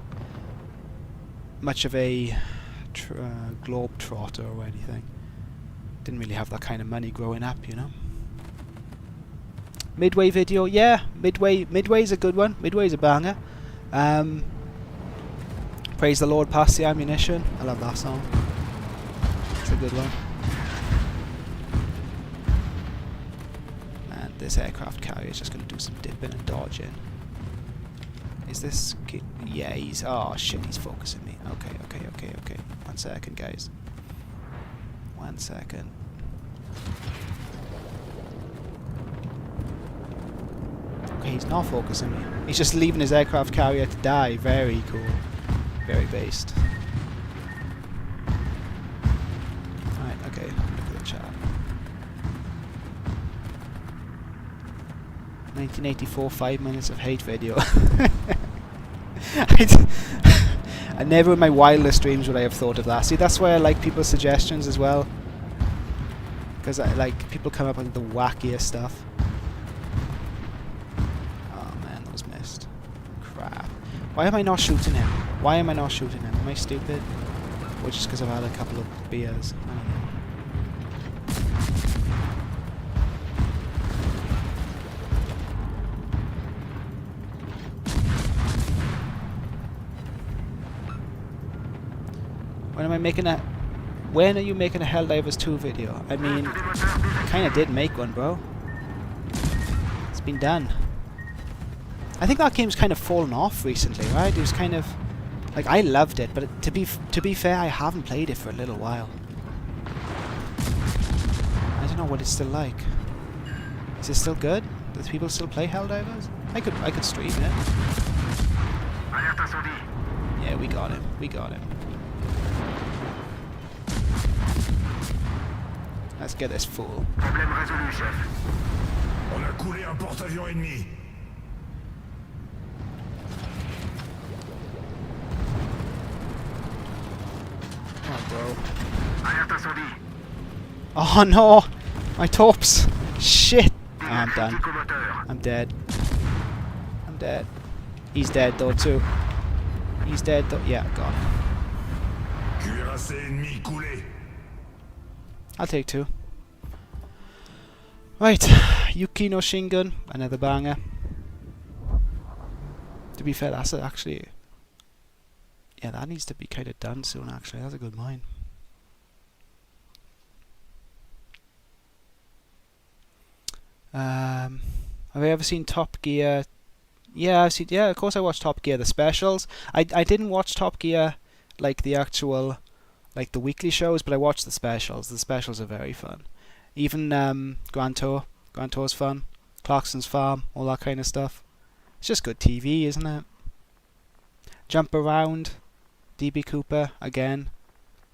globe trotter or anything. Didn't really have that kind of money growing up, you know. Midway video, yeah, Midway's a good one. Midway's a banger. Praise the Lord, pass the ammunition. I love that song. It's a good one. And this aircraft carrier is just going to do some dipping and dodging. Is this... Yeah, he's... Oh, shit, he's focusing me. Okay. 1 second, guys. 1 second. Okay, he's not focusing me. He's just leaving his aircraft carrier to die. Very cool. Very based. 1984, 5 minutes of hate video. I never in my wildest dreams would I have thought of that. See, that's why I like people's suggestions as well. Because I like people come up with the wackiest stuff. Oh man, that was missed. Crap. Why am I not shooting him? Why am I not shooting him? Am I stupid? Or just because I've had a couple of beers? I don't know. When are you making a Helldivers 2 video? I mean, I kinda did make one, bro. It's been done. I think that game's kind of fallen off recently, right? It was kind of... like, I loved it, but to be fair, I haven't played it for a little while. I don't know what it's still like. Is it still good? Do people still play Helldivers? I could stream it. Yeah, we got him. We got him. Let's get this fool. Problème résolu, chef. On a coulé un porte-avions ennemi. Oh, bro. Alerte incendie. Oh no! My torps! Shit! Oh, I'm done. Critique au moteur. I'm dead. I'm dead. He's dead though too. He's dead though. Yeah, got him. Cuirassé ennemi coulé. I'll take 2. Right, Yuki no Shingun, another banger. To be fair, that's actually... yeah, that needs to be kind of done soon actually, that's a good mine. Have I ever seen Top Gear? Yeah, I've seen... yeah, of course I watched Top Gear, the specials. I didn't watch Top Gear, like the actual... like the weekly shows, but I watch the specials. The specials are very fun. Even Grand Tour's fun. Clarkson's Farm, all that kind of stuff. It's just good TV, isn't it? Jump Around, DB Cooper, again.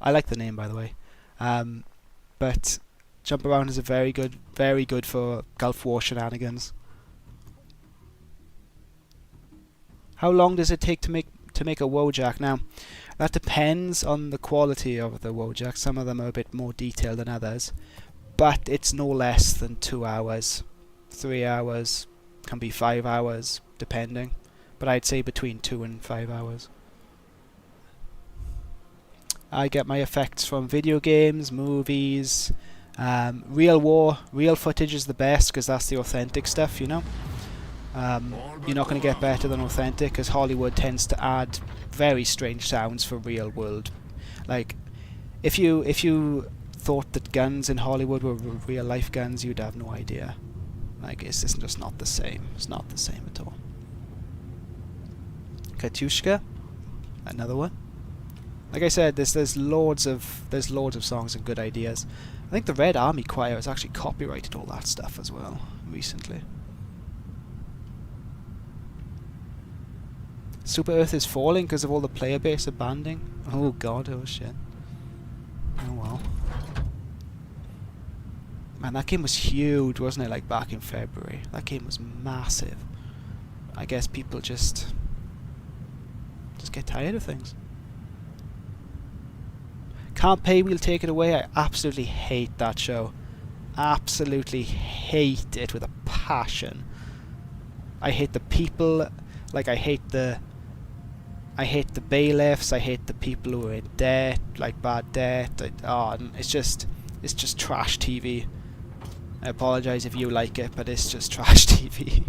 I like the name, by the way. But Jump Around is a very good for Gulf War shenanigans. How long does it take to make a Wojak? Now, that depends on the quality of the Wojak. Some of them are a bit more detailed than others, but it's no less than 2 hours, 3 hours, can be 5 hours, depending. But I'd say between 2 and 5 hours. I get my effects from video games, movies, real war. Real footage is the best because that's the authentic stuff, you know. You're not going to get better than authentic because Hollywood tends to add very strange sounds for real world. Like, if you thought that guns in Hollywood were real life guns, you'd have no idea. Like, it's just not the same. It's not the same at all. Katyushka, another one. Like I said, there's loads of songs and good ideas. I think the Red Army Choir has actually copyrighted all that stuff as well recently. Super Earth is falling because of all the player base abandoning. Oh god, oh shit. Oh well. Man, that game was huge, wasn't it? Like back in February. That game was massive. I guess people just get tired of things. Can't Pay, We'll Take It Away. I absolutely hate that show. Absolutely hate it with a passion. I hate the people. Like, I hate the bailiffs. I hate the people who are in debt, like bad debt. It's just trash TV. I apologize if you like it, but it's just trash TV.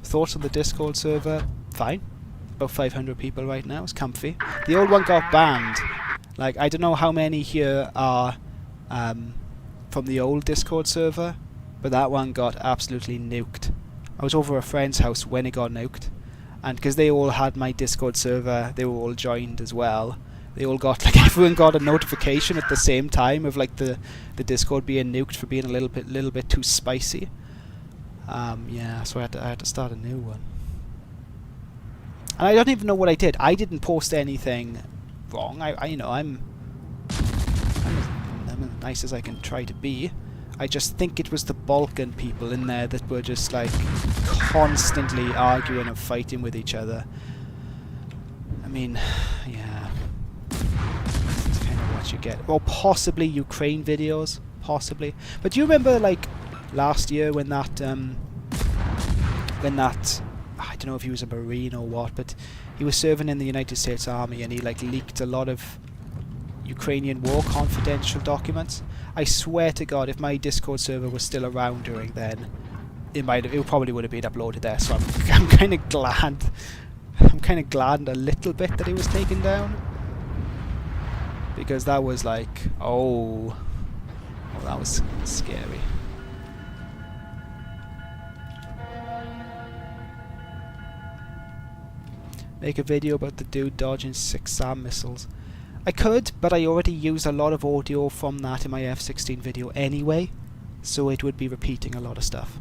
Thoughts on the Discord server? Fine. About 500 people right now. It's comfy. The old one got banned. Like, I don't know how many here are from the old Discord server, but that one got absolutely nuked. I was over a friend's house when it got nuked, and because they all had my Discord server, they were all joined as well. They all got, like, everyone got a notification at the same time of like the Discord being nuked for being a little bit too spicy. Yeah, so I had to start a new one. And I don't even know what I did. I didn't post anything wrong. I'm as nice as I can try to be. I just think it was the Balkan people in there that were just like constantly arguing and fighting with each other. I mean, yeah, that's kind of what you get. Or possibly Ukraine videos, possibly. But do you remember like last year when that I don't know if he was a Marine or what, but he was serving in the United States Army and he like leaked a lot of Ukrainian war confidential documents. I swear to God, if my Discord server was still around during then, it probably would have been uploaded there. So I'm kind of glad. I'm kind of glad a little bit that it was taken down, because that was like, oh, that was scary. Make a video about the dude dodging 6 SAM missiles. I could, but I already used a lot of audio from that in my F-16 video anyway, so it would be repeating a lot of stuff.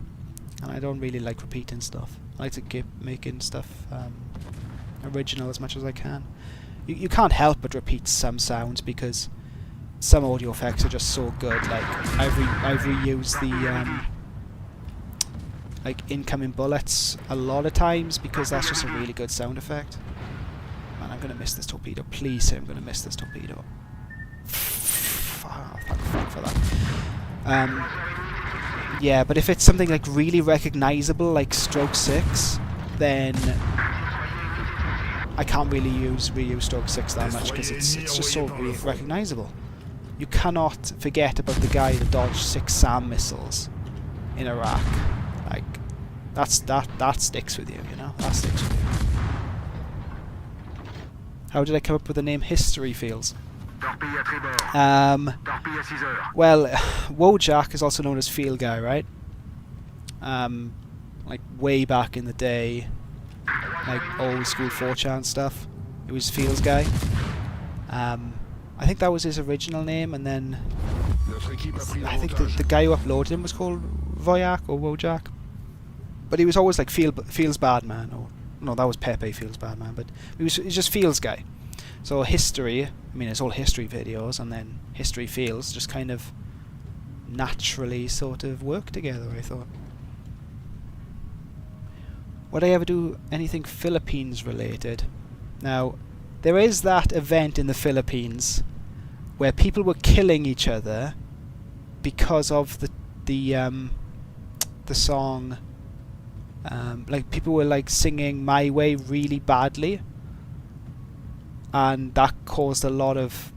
And I don't really like repeating stuff. I like to keep making stuff original as much as I can. You can't help but repeat some sounds because some audio effects are just so good. Like I've reused the like incoming bullets a lot of times because that's just a really good sound effect. Man, I'm gonna miss this torpedo. Please say I'm gonna miss this torpedo. Fuck for that. Yeah, but if it's something like really recognizable, like Stroke 6, then I can't really reuse Stroke 6 that much because it's just so recognizable. You cannot forget about the guy that dodged 6 SAM missiles in Iraq. Like that sticks with you, you know. That sticks with you. How did I come up with the name HistoryFeels? Well, Wojak is also known as Field Guy, right? Like way back in the day, like old school 4chan stuff. It was Fields Guy. I think that was his original name, and then I think the guy who uploaded him was called Voyak or Wojak. But he was always like Feels Bad Man, or no, that was Pepe Feels Bad Man, but he's just Feels Guy. So history, I mean, it's all history videos, and then History Feels just kind of naturally sort of work together, I thought. Would I ever do anything Philippines related? Now, there is that event in the Philippines where people were killing each other because of the song. Like people were like singing My Way really badly, and that caused a lot of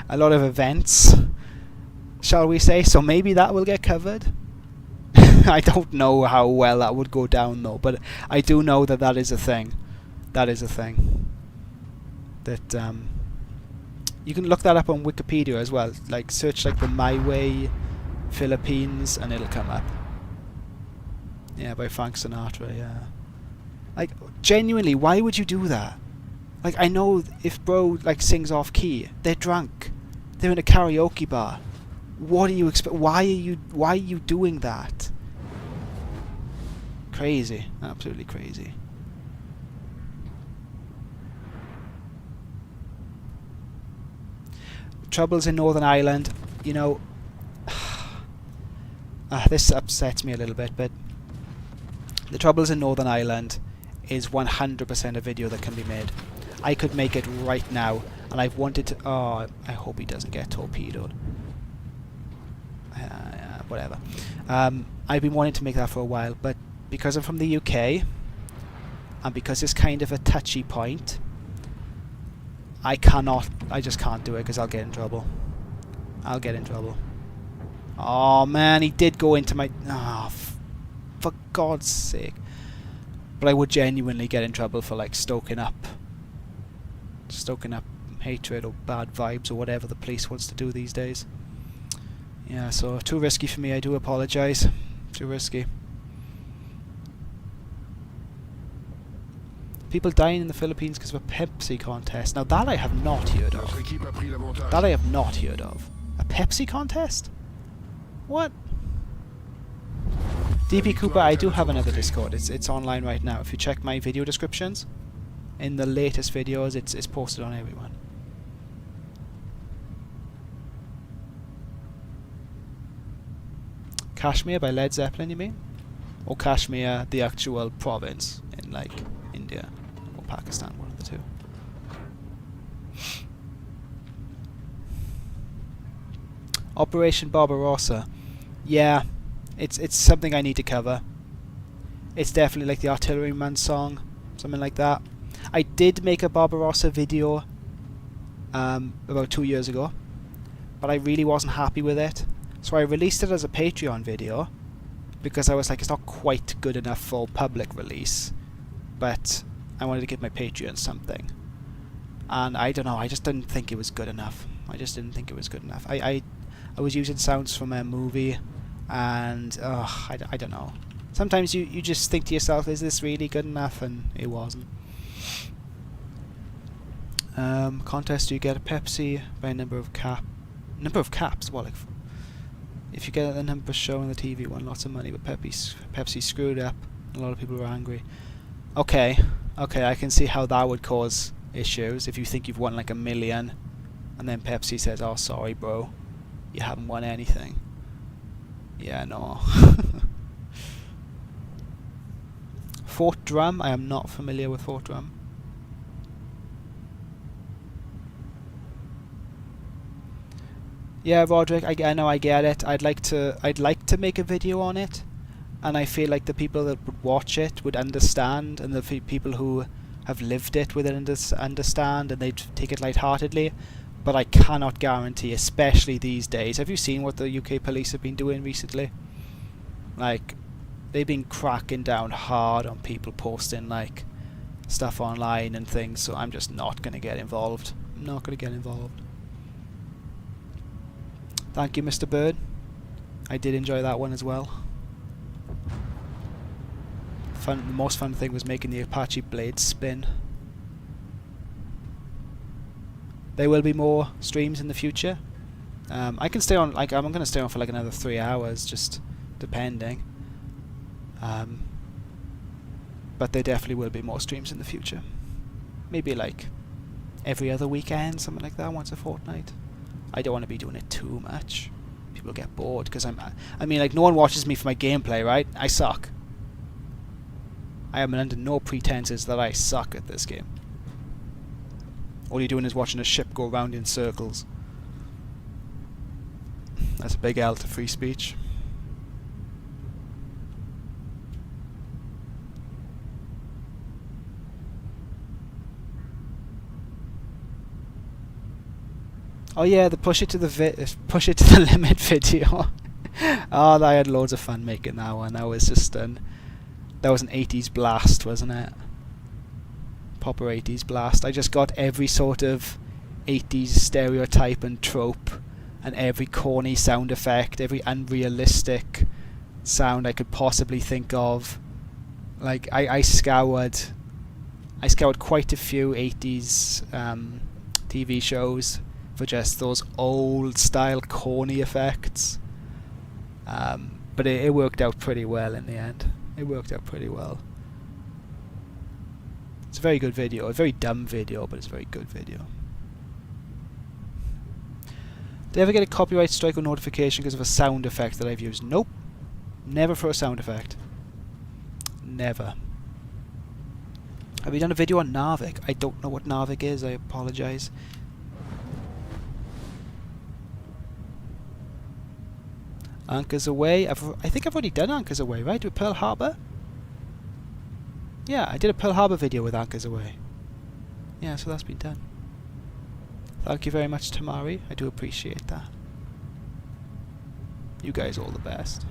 events, shall we say. So maybe that will get covered. I don't know how well that would go down though, but I do know that that is a thing. That is a thing. That you can look that up on Wikipedia as well. Like search like the My Way Philippines and it'll come up. Yeah, by Frank Sinatra, yeah. Like, genuinely, why would you do that? Like, I know if bro, like, sings off key, they're drunk. They're in a karaoke bar. What do you expect? Why are you doing that? Crazy. Absolutely crazy. Troubles in Northern Ireland, you know... this upsets me a little bit, but... The Troubles in Northern Ireland is 100% a video that can be made. I could make it right now, and I've wanted to... Oh, I hope he doesn't get torpedoed. Whatever. I've been wanting to make that for a while, but because I'm from the UK, and because it's kind of a touchy point, I just can't do it because I'll get in trouble. I'll get in trouble. Oh man, he did go into my... Oh, for God's sake. But I would genuinely get in trouble for like stoking up hatred or bad vibes or whatever the police wants to do these days. Yeah, so too risky for me, I do apologise. Too risky. People dying in the Philippines because of a Pepsi contest. Now that I have not heard of. That I have not heard of. A Pepsi contest? What? DP Cooper, I do have another Discord. It's online right now. If you check my video descriptions, in the latest videos, it's posted on everyone. Kashmir by Led Zeppelin, you mean? Or Kashmir, the actual province in like India or Pakistan, one of the two. Operation Barbarossa. Yeah, it's something I need to cover. It's definitely like the Artilleryman song, something like that. I did make a Barbarossa video about 2 years ago, but I really wasn't happy with it. So I released it as a Patreon video because I was like, it's not quite good enough for public release, but I wanted to give my Patreon something. And I don't know, I just didn't think it was good enough. I just didn't think it was good enough. I was using sounds from a movie, and I don't know. Sometimes you just think to yourself, is this really good enough? And it wasn't. Contest, you get a Pepsi by a number of caps. Well, like, if you get the number shown on the TV, you won lots of money, but Pepsi screwed up. A lot of people were angry. Okay, I can see how that would cause issues if you think you've won like $1 million, and then Pepsi says, "Oh, sorry, bro, you haven't won anything." Yeah, no. Fort Drum. I am not familiar with Fort Drum. Yeah, Roderick, I know, I get it. I'd like to make a video on it, and I feel like the people that would watch it would understand, and the people who have lived it would understand, and they'd take it lightheartedly. But I cannot guarantee, especially these days. Have you seen what the UK police have been doing recently? Like, they've been cracking down hard on people posting like stuff online and things, so I'm just not going to get involved. I'm not going to get involved. Thank you, Mr. Bird. I did enjoy that one as well. The most fun thing was making the Apache blade spin. There will be more streams in the future. I can stay on, like, I'm going to stay on for like another 3 hours, just depending. But there definitely will be more streams in the future. Maybe like every other weekend, something like that, once a fortnight. I don't want to be doing it too much. People get bored, because I mean, like, no one watches me for my gameplay, right? I suck. I am under no pretenses that I suck at this game. All you're doing is watching a ship go around in circles. That's a big L to free speech. Oh yeah, the push it to the limit video. Oh, I had loads of fun making that one. That was just that was an 80s blast, wasn't it? Proper 80s blast. I just got every sort of 80s stereotype and trope, and every corny sound effect, every unrealistic sound I could possibly think of. Like, I scoured quite a few 80s TV shows for just those old style corny effects. But it worked out pretty well in the end. It worked out pretty well. It's a very good video, a very dumb video, but it's a very good video. Did I ever get a copyright strike or notification because of a sound effect that I've used? Nope. Never for a sound effect. Never. Have you done a video on Narvik? I don't know what Narvik is, I apologise. Anchors Away. I think I've already done Anchors Away, right? With Pearl Harbor? Yeah, I did a Pearl Harbor video with Anchors Away. Yeah, so that's been done. Thank you very much, Tamari. I do appreciate that. You guys all the best.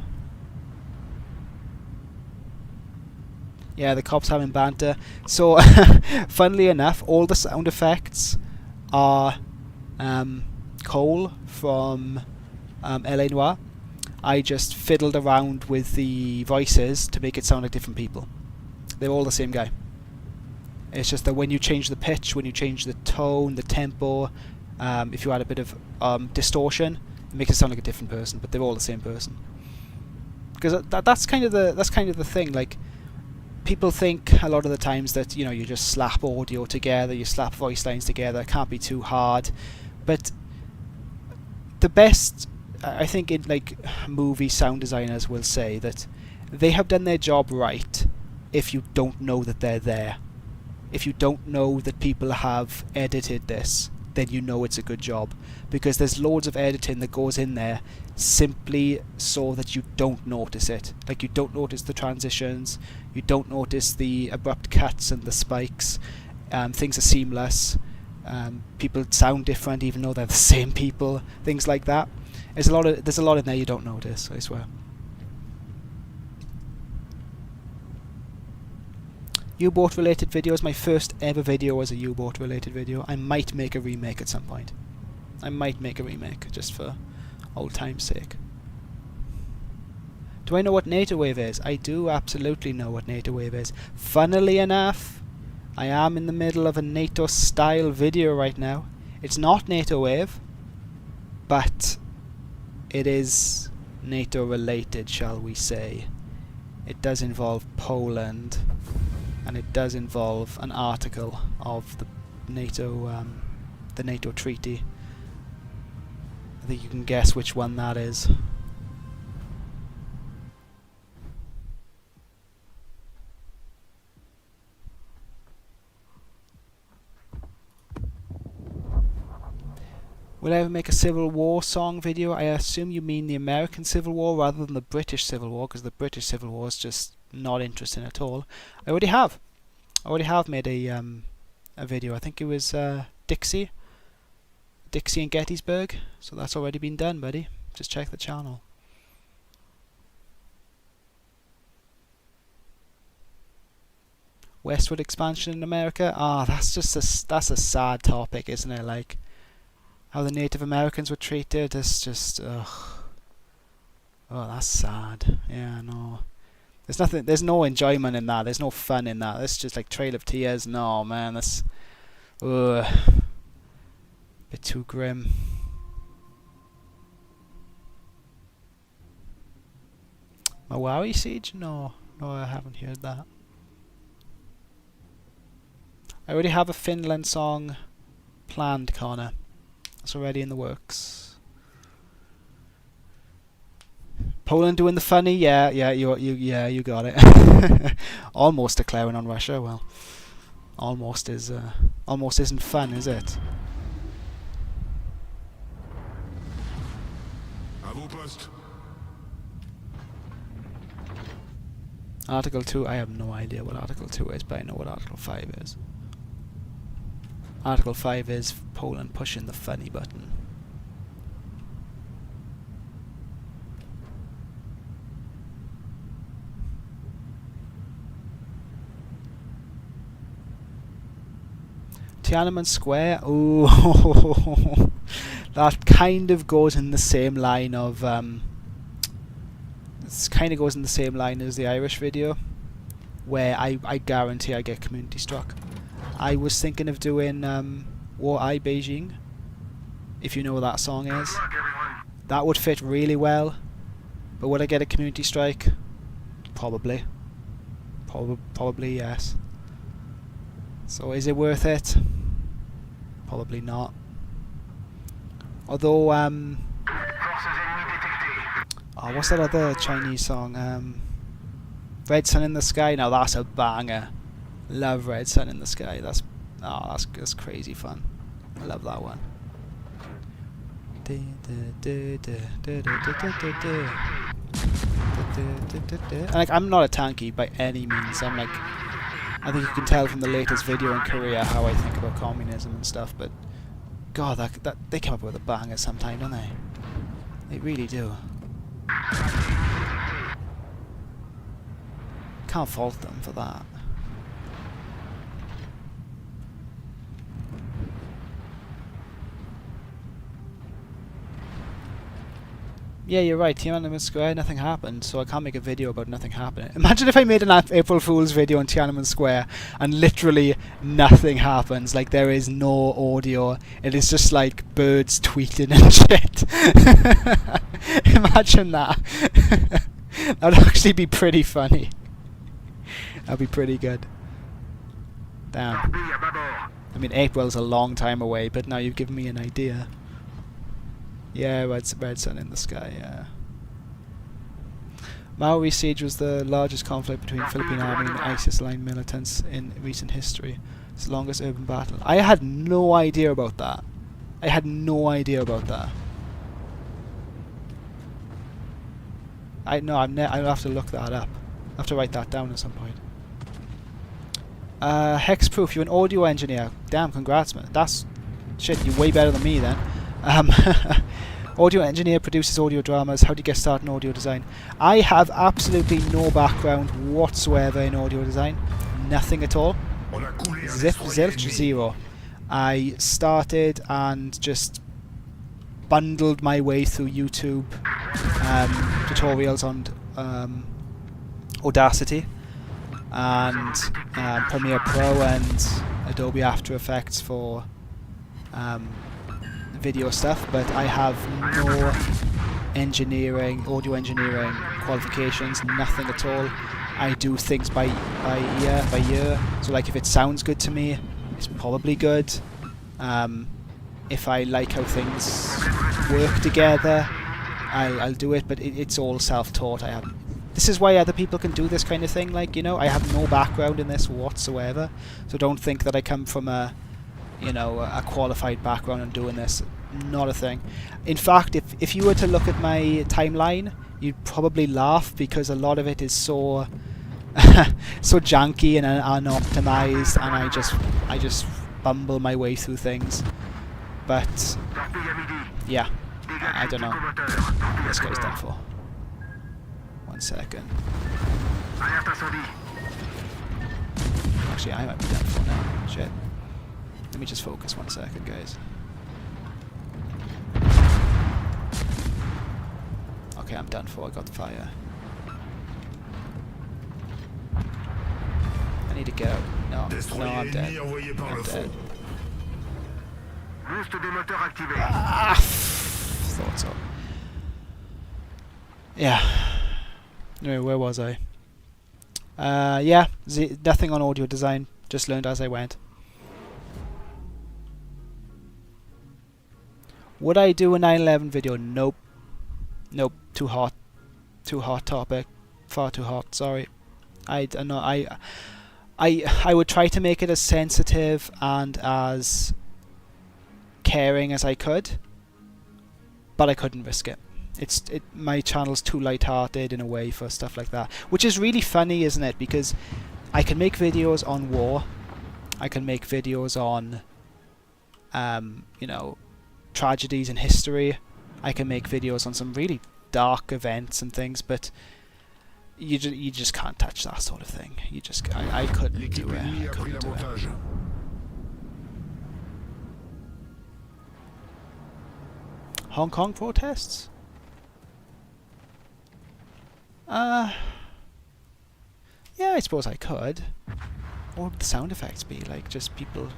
Yeah, the cops having banter. So, funnily enough, all the sound effects are Cole from LA Noire. I just fiddled around with the voices to make it sound like different people. They're all the same guy. It's just that when you change the pitch, when you change the tone, the tempo, if you add a bit of distortion, it makes it sound like a different person, but they're all the same person. Because that's kind of the thing. Like, people think a lot of the times that, you know, you just slap audio together, you slap voice lines together, it can't be too hard. But the best I think in like movie sound designers will say that they have done their job right if you don't know that they're there. If you don't know that people have edited this, then you know it's a good job, because there's loads of editing that goes in there simply so that you don't notice it. Like, you don't notice the transitions, you don't notice the abrupt cuts and the spikes. Things are seamless. People sound different even though they're the same people. Things like that. There's a lot in there you don't notice, I swear. U-boat related videos. My first ever video was a U-boat related video. I might make a remake at some point. I might make a remake just for old time's sake. Do I know what NATO wave is? I do absolutely know what NATO wave is. Funnily enough, I am in the middle of a NATO style video right now. It's not NATO wave, but it is NATO related, shall we say. It does involve Poland, and it does involve an article of the NATO treaty. I think you can guess which one that is. Will I ever make a Civil War song video? I assume you mean the American Civil War rather than the British Civil War, because the British Civil War is just not interesting at all. I already have made a video. I think it was Dixie and Gettysburg. So that's already been done, buddy. Just check the channel. Westward expansion in America. That's a sad topic, isn't it? Like, how the Native Americans were treated. It's just, ugh. Oh, that's sad. Yeah, no. There's no enjoyment in that. There's no fun in that. It's just like Trail of Tears. No, man, that's bit too grim. Maori Siege? No, I haven't heard that. I already have a Finland song planned, Connor. It's already in the works. Poland doing the funny, yeah, you got it. Almost declaring on Russia. Well, almost isn't fun, is it? À vos postes. Article 2, I have no idea what Article 2 is, but I know what Article 5 is. Article 5 is Poland pushing the funny button. Tiananmen Square, ooh, that kind of goes in the same line of, it kind of goes in the same line as the Irish video, where I guarantee I get community struck. I was thinking of doing War I Beijing, if you know what that song is. That would fit really well, but would I get a community strike? Probably. Probably yes. So is it worth it? Probably not. Although, what's that other Chinese song? Red Sun in the Sky. Now that's a banger. Love Red Sun in the Sky. That's crazy fun. I love that one. And like, I'm not a tanky by any means. I'm like, I think you can tell from the latest video in Korea how I think about communism and stuff, but God, that they come up with a banger sometime, don't they? They really do. Can't fault them for that. Yeah, you're right, Tiananmen Square, nothing happened, so I can't make a video about nothing happening. Imagine if I made an April Fool's video on Tiananmen Square and literally nothing happens, like there is no audio, it is just like birds tweeting and shit. Imagine that. That would actually be pretty funny. That'd be pretty good. Damn. I mean, April's a long time away, but now you've given me an idea. Yeah, red sun in the sky, yeah. Maori siege was the largest conflict between Philippine army and ISIS-aligned militants in recent history. It's the longest urban battle. I had no idea about that. I had no idea about that. I'll have to look that up. I'll have to write that down at some point. Hexproof, you're an audio engineer. Damn, congrats, man. That's... Shit, you're way better than me then. Audio engineer produces audio dramas. How do you get started in audio design? I have absolutely no background whatsoever in audio design. Nothing at all. Zilch, zero. I started and just bundled my way through YouTube tutorials on Audacity and Premiere Pro and Adobe After Effects for video stuff, but I have no audio engineering qualifications, nothing at all. I do things by ear. So like if it sounds good to me, it's probably good. If I like how things work together, I'll do it, but it's all self-taught. This is why other people can do this kind of thing, like, you know, I have no background in this whatsoever, so don't think that I come from a qualified background on doing this. Not a thing. In fact, if you were to look at my timeline, you'd probably laugh, because a lot of it is so so janky and unoptimized, and I just bumble my way through things. But yeah, I don't know. This guy's done for. 1 second. Actually, I might be done for now. Shit. Let me just focus 1 second, guys. Okay, I'm done for. I got the fire. I need to go. No, I'm dead. I'm dead. Thought so. Yeah. Anyway, where was I? Yeah, nothing on audio design. Just learned as I went. Would I do a 9/11 video? Nope. Nope. Too hot. Too hot topic. Far too hot. Sorry. I would try to make it as sensitive and as caring as I could, but I couldn't risk it. My channel's too light-hearted in a way for stuff like that, which is really funny, isn't it? Because I can make videos on war, I can make videos on tragedies in history, I can make videos on some really dark events and things, but you just can't touch that sort of thing. I couldn't do it. I couldn't do it. Hong Kong protests? Yeah, I suppose I could. What would the sound effects be? Like, just people...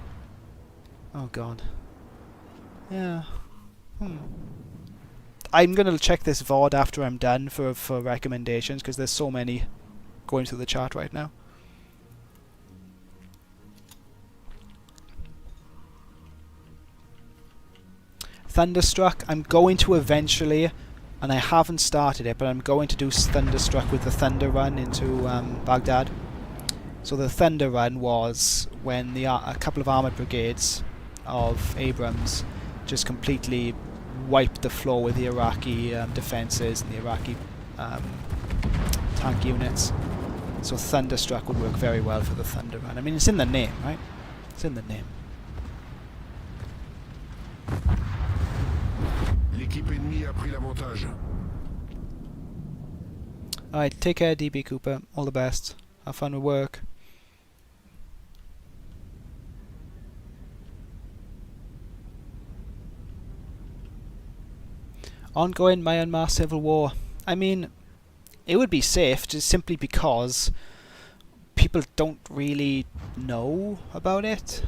Oh god. Yeah. I'm gonna check this VOD after I'm done for recommendations, because there's so many going through the chat right now. Thunderstruck, I'm going to eventually, and I haven't started it, but I'm going to do Thunderstruck with the Thunder Run into Baghdad. So the Thunder Run was when a couple of armoured brigades of Abrams just completely wiped the floor with the Iraqi defences and the Iraqi tank units. So Thunderstruck would work very well for the Thunder Run. I mean, it's in the name, right? It's in the name. L'équipe ennemie a pris l'avantage. Alright, take care, DB Cooper. All the best. Have fun with work. Ongoing Myanmar civil war. I mean, it would be safe just simply because people don't really know about it,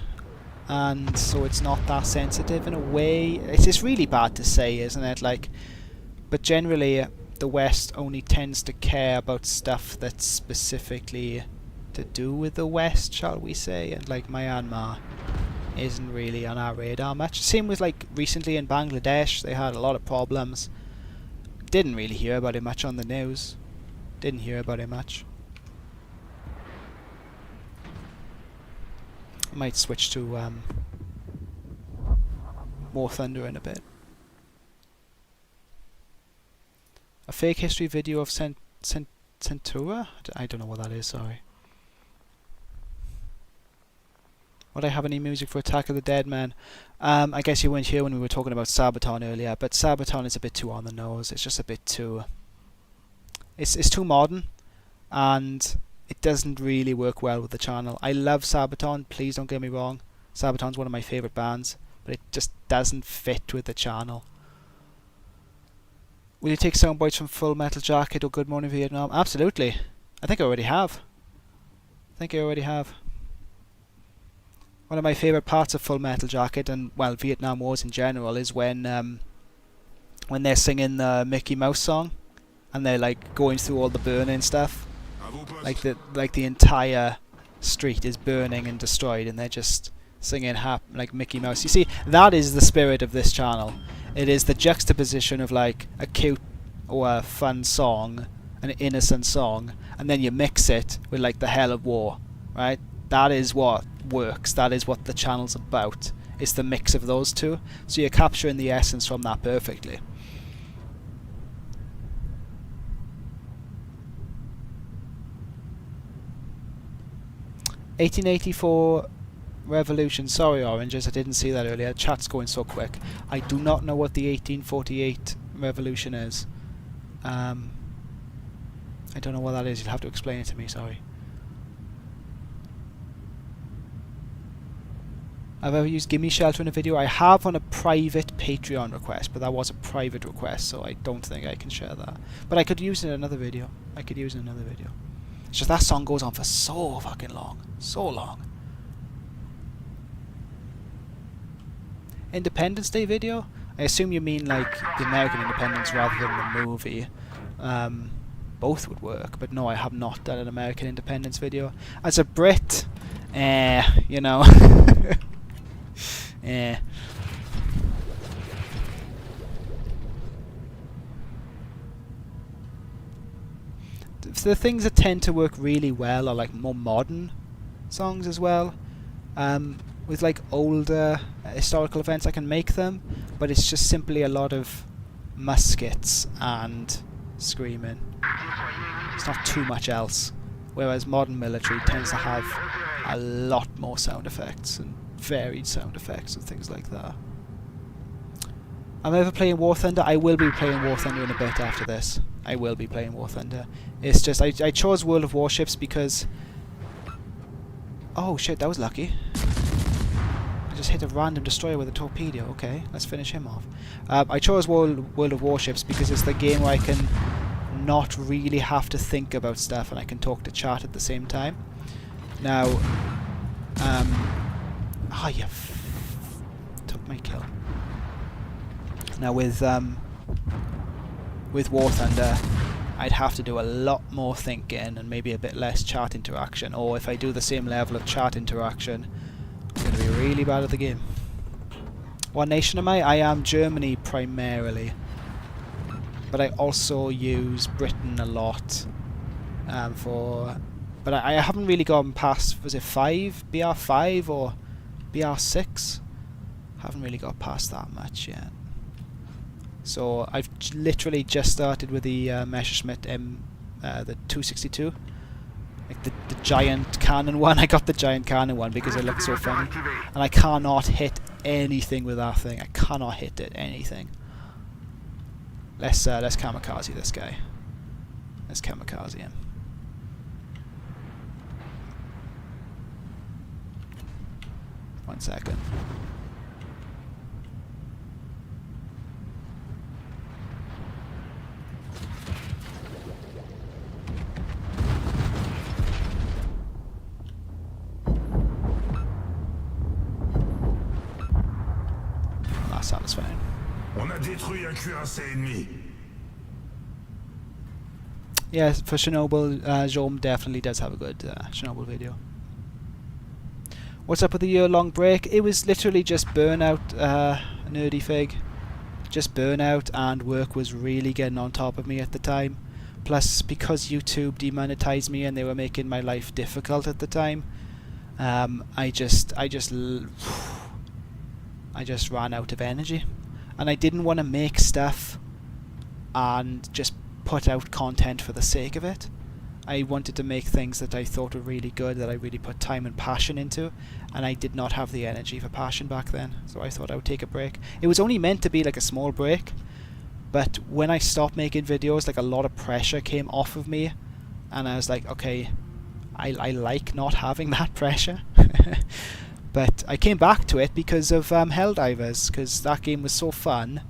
and so it's not that sensitive in a way. It's just really bad to say, isn't it? Like, but generally the West only tends to care about stuff that's specifically to do with the West, shall we say, and like Myanmar isn't really on our radar much. Same with like recently in Bangladesh, they had a lot of problems. Didn't really hear about it much on the news. Didn't hear about it much. I might switch to War Thunder in a bit. A fake history video of Centura? I don't know what that is, sorry. Would I have any music for Attack of the Dead Man? I guess you weren't here when we were talking about Sabaton earlier, but Sabaton is a bit too on the nose. It's just a bit too... It's too modern, and it doesn't really work well with the channel. I love Sabaton, please don't get me wrong. Sabaton's one of my favourite bands, but it just doesn't fit with the channel. Will you take soundbites from Full Metal Jacket or Good Morning Vietnam? Absolutely. I think I already have. One of my favourite parts of Full Metal Jacket, and well, Vietnam Wars in general, is when they're singing the Mickey Mouse song, and they're like going through all the burning stuff. Like the entire street is burning and destroyed, and they're just singing like Mickey Mouse. You see, that is the spirit of this channel. It is the juxtaposition of like a cute or a fun song, an innocent song, and then you mix it with like the hell of war, right? That is what works. That is what the channel's about. It's the mix of those two. So you're capturing the essence from that perfectly. "1884 Revolution." Sorry, Oranges, I didn't see that earlier. Chat's going so quick. I do not know what the 1848 Revolution is. I don't know what that is. You'll have to explain it to me. Sorry. I've ever used Gimme Shelter in a video. I have on a private Patreon request, but that was a private request, so I don't think I can share that. But I could use it in another video. It's just that song goes on for so fucking long. So long. Independence Day video? I assume you mean like the American independence rather than the movie. Both would work, but no, I have not done an American independence video. As a Brit, you know... The things that tend to work really well are like more modern songs as well. With like older historical events I can make them, but it's just simply a lot of muskets and screaming. It's not too much else. Whereas modern military tends to have a lot more sound effects and varied sound effects and things like that. Am I ever playing War Thunder? I will be playing War Thunder in a bit after this. I will be playing War Thunder. It's just, I chose World of Warships because... Oh shit, that was lucky. I just hit a random destroyer with a torpedo. Okay, let's finish him off. I chose World of Warships because it's the game where I can not really have to think about stuff and I can talk to chat at the same time. Now, oh, you took my kill. Now with War Thunder, I'd have to do a lot more thinking and maybe a bit less chat interaction, or if I do the same level of chat interaction, I'm going to be really bad at the game. What nation am I? I am Germany primarily, but I also use Britain a lot but I haven't really gone past, was it 5? BR5 or BR6? Haven't really got past that much yet. So I've literally just started with the Messerschmitt the 262, like the giant cannon one. I got the giant cannon one because it looked so funny, and I cannot hit anything with that thing. I cannot hit it anything. Let's kamikaze this guy. Let's kamikaze him. One second. That's satisfying. On a détruit un QnA ennemi. Yeah, for Chernobyl, Jom definitely does have a good Chernobyl video. What's up with the year-long break? It was literally just burnout, nerdy fig. Just burnout, and work was really getting on top of me at the time. Plus, because YouTube demonetized me and they were making my life difficult at the time, I just ran out of energy, and I didn't want to make stuff and just put out content for the sake of it. I wanted to make things that I thought were really good, that I really put time and passion into, and I did not have the energy for passion back then, so I thought I would take a break. It was only meant to be like a small break, but when I stopped making videos, like, a lot of pressure came off of me, and I was like, okay, I like not having that pressure. But I came back to it because of Helldivers, because that game was so fun,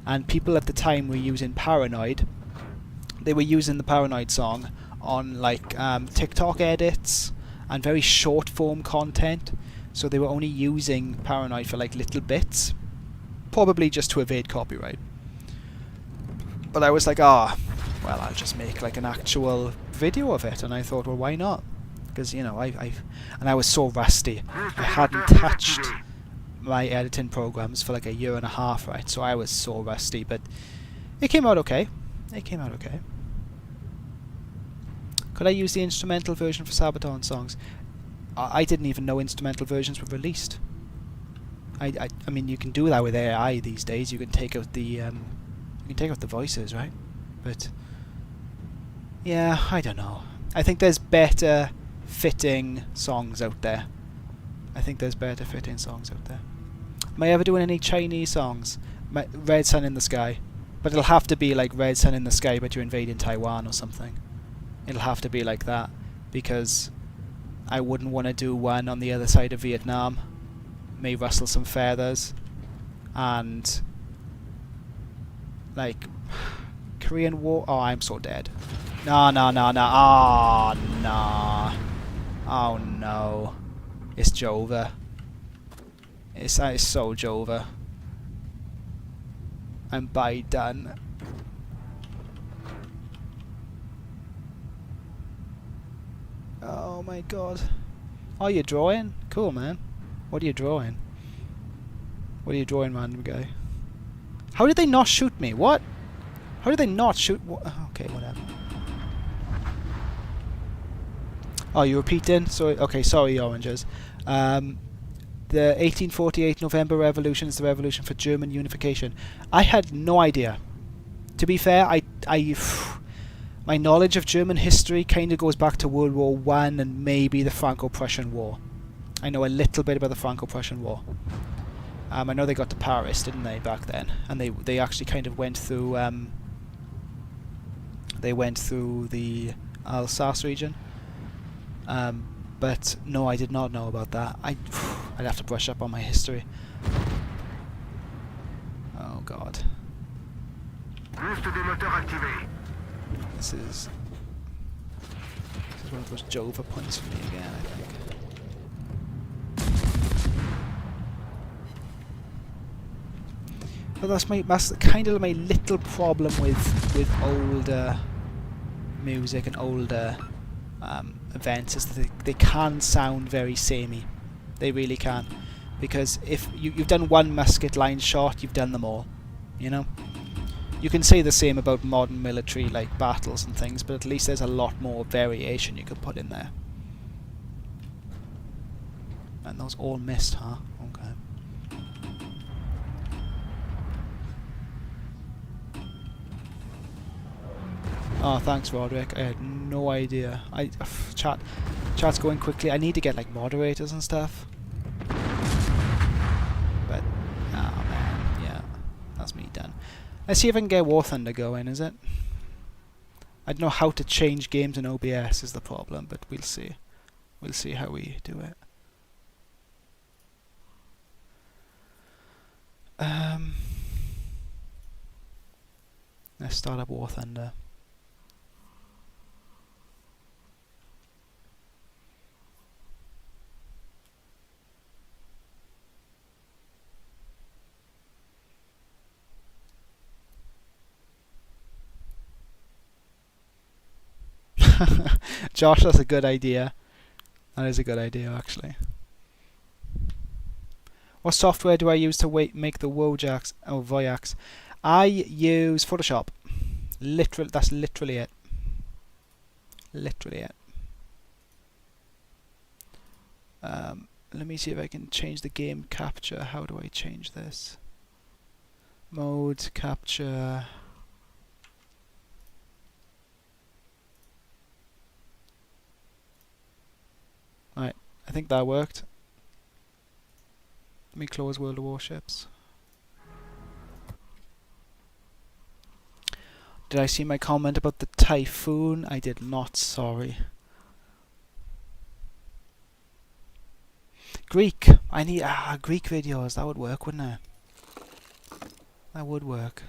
and people at the time were using Paranoid. They were using the Paranoid song on like TikTok edits and very short form content, so they were only using Paranoid for like little bits, probably just to evade copyright. But I was like, well, I'll just make like an actual video of it, and I thought, well, why not? Because, you know, I was so rusty. I hadn't touched my editing programs for like a year and a half, right? So I was so rusty, but it came out okay. It came out okay. Could I use the instrumental version for Sabaton songs? I didn't even know instrumental versions were released. I mean, you can do that with AI these days. You can take out the voices, right? But yeah, I don't know. I think there's better fitting songs out there. Am I ever doing any Chinese songs? Red Sun in the Sky. But it'll have to be like Red Sun in the Sky, but you're invading Taiwan or something. It'll have to be like that, because I wouldn't want to do one on the other side of Vietnam. May rustle some feathers. And like Korean War. Oh, I'm so dead. No. Oh, no. Oh, no. It's Jova. It's so Jova. I'm done. Oh my god. Oh, you're drawing? Cool, man. What are you drawing? What are you drawing, random guy? How did they not shoot me? What? How did they not shoot? Okay, whatever. Oh, you're repeating? So, okay, sorry, oranges. The 1848 November Revolution is the revolution for German unification. I had no idea. To be fair, my knowledge of German history kind of goes back to World War I and maybe the Franco-Prussian War. I know a little bit about the Franco-Prussian War. I know they got to Paris, didn't they, back then? And they actually kind of went through the Alsace region. But no, I did not know about that. I'd have to brush up on my history. Oh god. This is one of those Jova points for me again, I think. But that's kind of my little problem with older music and older events, is that they can sound very samey. They really can, because if you've done one musket line shot, you've done them all. You know, you can say the same about modern military like battles and things, but at least there's a lot more variation you can put in there. And those all missed, huh? Okay. Oh, thanks, Roderick. I had no idea. Chat's going quickly. I need to get like moderators and stuff. But oh man, yeah, that's me done. Let's see if I can get War Thunder going. Is it? I don't know how to change games in OBS is the problem, but we'll see. We'll see how we do it. Let's start up War Thunder. Josh, that's a good idea. That is a good idea, actually. What software do I use to make the Wojaks or Voyaks? I use Photoshop. That's literally it. Literally it. Let me see if I can change the game capture. How do I change this? Mode capture. Right, I think that worked. Let me close World of Warships. Did I see my comment about the typhoon? I did not, sorry. Greek. I need Greek videos. That would work, wouldn't it? That would work.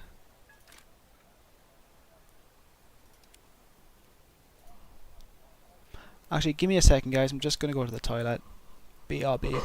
Actually, give me a second, guys. I'm just going to go to the toilet. BRB.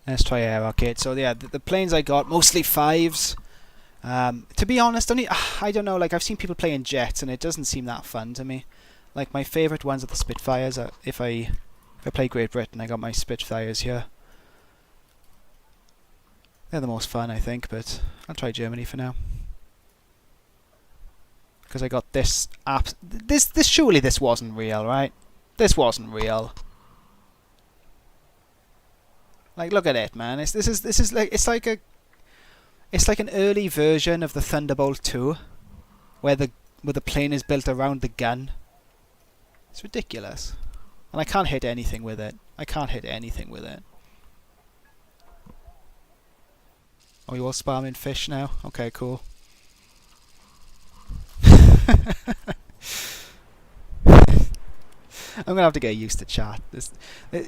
Let's try Air Arcade. So yeah, the planes I got, mostly 5s. To be honest, I don't know, like I've seen people playing jets and it doesn't seem that fun to me. Like my favourite ones are the Spitfires. If I play Great Britain, I got my Spitfires here. They're the most fun, I think, but I'll try Germany for now. Because I got this app. Surely this wasn't real, right? This wasn't real. Like, look at it, man. This is like it's like an early version of the Thunderbolt 2, where the plane is built around the gun. It's ridiculous, and I can't hit anything with it. I can't hit anything with it. Are we all spamming fish now? Okay, cool. I'm gonna have to get used to chat.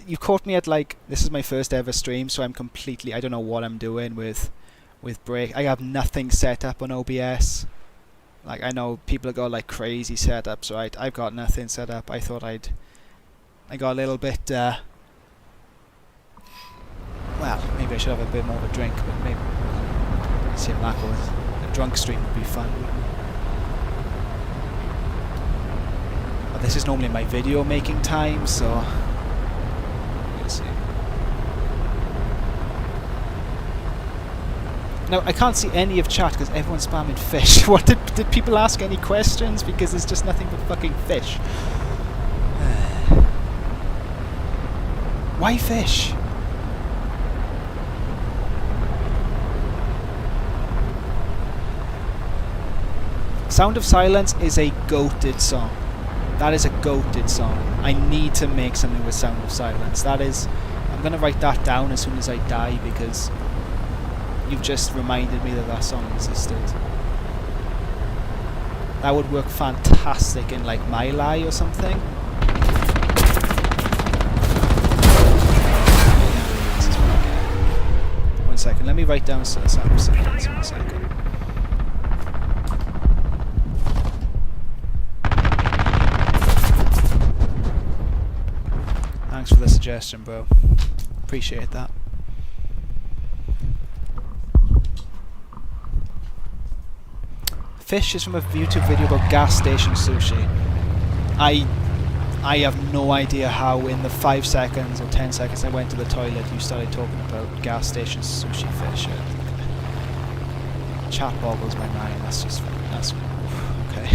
You caught me at like, this is my first ever stream, so I'm completely, I don't know what I'm doing with break. I have nothing set up on OBS. Like, I know people have got like crazy setups, right? I've got nothing set up. I thought I got a little bit well, maybe I should have a bit more of a drink, but maybe see how that goes. A drunk stream would be fun, wouldn't it? This is normally my video making time, so we'll see. Now I can't see any of chat because everyone's spamming fish. What did people ask any questions? Because there's just nothing but fucking fish. Why fish? Sound of Silence is a goated song. That is a goated song. I need to make something with Sound of Silence. That is... I'm going to write that down as soon as I die because you've just reminded me that that song existed. That would work fantastic in like My Lai or something. One second, let me write down Sound of Silence. 1 second. Thanks for the suggestion, bro. Appreciate that. Fish is from a YouTube video about gas station sushi. I have no idea how in the 5 seconds or 10 seconds I went to the toilet you started talking about gas station sushi fish. Chat boggles my mind. That's okay.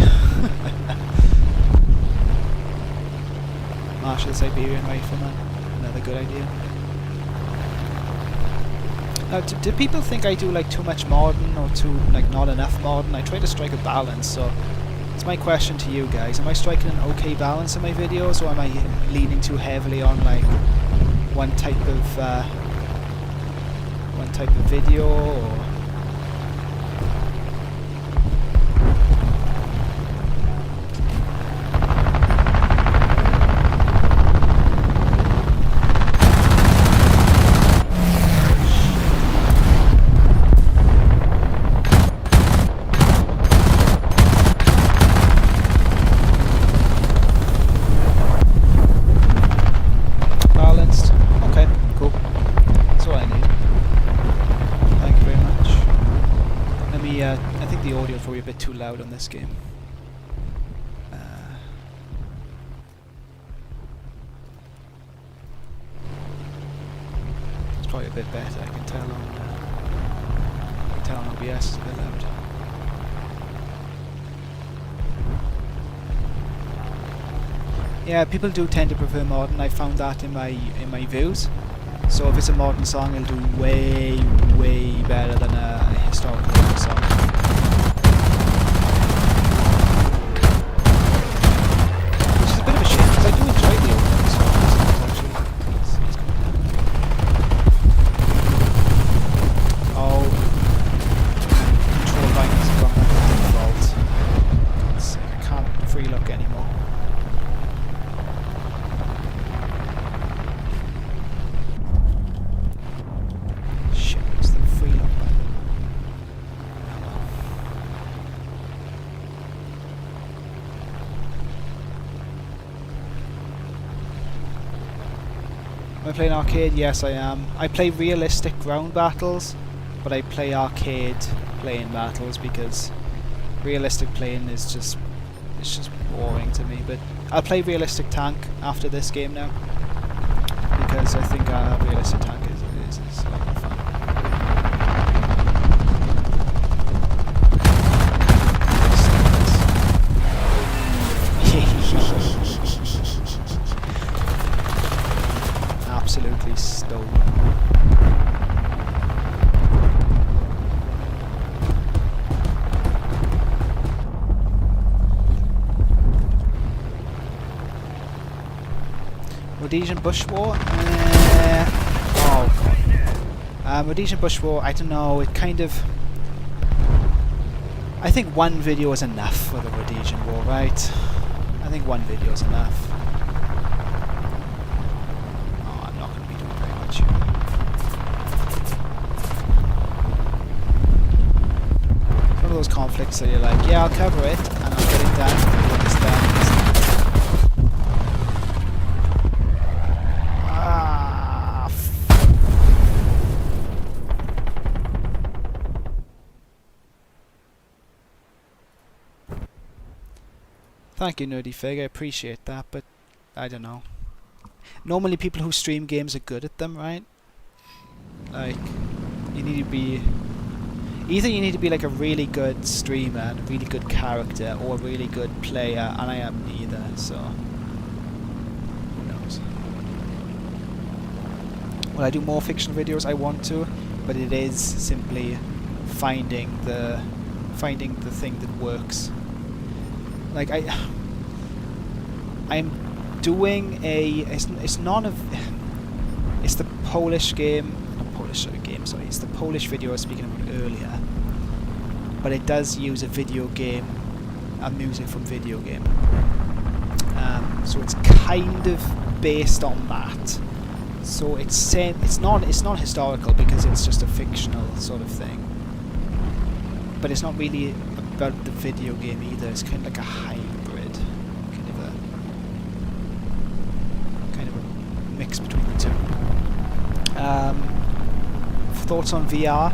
Marshall Siberian Rifleman, another good idea. Now, do people think I do like too much modern or too like not enough modern? I try to strike a balance, so it's my question to you guys. Am I striking an okay balance in my videos, or am I leaning too heavily on like one type of video? Or a bit too loud on this game. It's probably a bit better. I can tell on OBS it's a bit loud. Yeah, people do tend to prefer modern. I found that in my views. So if it's a modern song, it'll do way better than a historical song. Am I playing arcade? Yes, I am. I play realistic ground battles, but I play arcade playing battles because realistic playing is just boring to me. But I'll play realistic tank after this game now because I think realistic tank is a lot of fun. Absolutely stolen. Rhodesian Bush War? Rhodesian Bush War, I don't know, it kind of... I think one video is enough for the Rhodesian War, right? I think one video is enough. Those conflicts that you're like, yeah, I'll cover it, and I'll get it done, and when it's done, Thank you, Nerdy Fig, I appreciate that, but I don't know. Normally people who stream games are good at them, right? Like, you need to be... Either you need to be like a really good streamer and a really good character, or a really good player, and I am neither, so who knows. Will I do more fiction videos? I want to, but it is simply finding the thing that works. Like I'm doing a it's the Polish game. Sorry, it's the Polish video I was speaking about earlier, but it does use a video game and music from video game, so it's kind of based on that. So it's not historical because it's just a fictional sort of thing, but it's not really about the video game either. It's kind of like a hybrid, kind of a mix between the two. Thoughts on VR?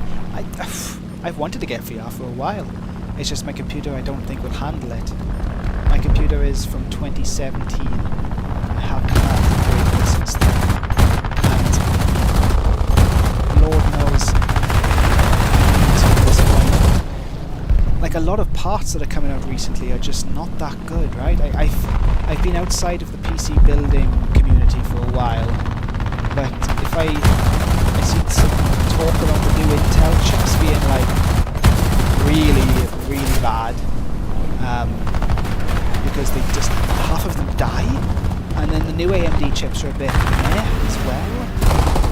I've wanted to get VR for a while. It's just my computer I don't think will handle it. My computer is from 2017 haven't had greatly since then. And Lord knows, it's disappointing. Like, a lot of parts that are coming out recently are just not that good, right? I've been outside of the PC building community for a while, but if I see some talk around the new Intel chips being like really, really bad, because they just, half of them die, and then the new AMD chips are a bit meh as well,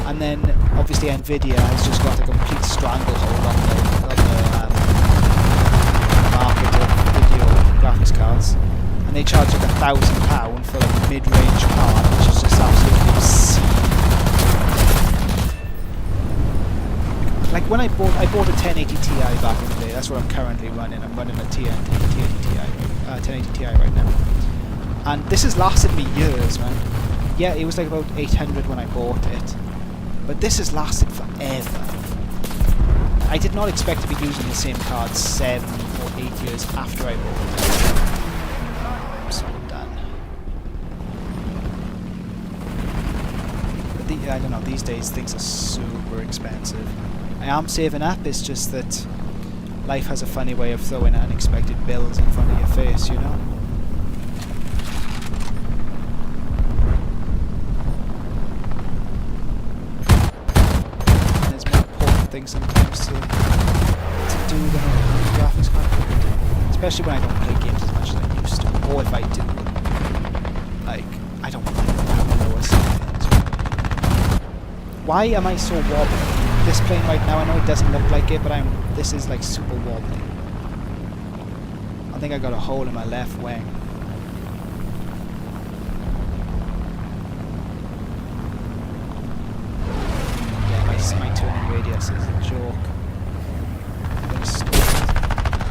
and then obviously Nvidia has just got a complete stranglehold on the market of video graphics cards, and they charge like £1,000 for like a mid-range card, which is just absolutely obscene. Like when I bought a 1080 Ti back in the day. That's what I'm currently running. I'm running a 1080 Ti right now, and this has lasted me years, man. Yeah, it was like about 800 when I bought it, but this has lasted forever. I did not expect to be using the same card 7 or 8 years after I bought it. I'm so done. But I don't know, these days things are super expensive. I am saving up, it's just that life has a funny way of throwing unexpected bills in front of your face, you know? And there's more important things sometimes to do than a graphics card. Especially when I don't play games as much as I used to. Or if I do, like, I don't like how lower settings. Why am I so wobbly? This plane right now, I know it doesn't look like it, but this is like super wobbly. I think I got a hole in my left wing. Yeah, my turning radius is a joke. I'm gonna stop it.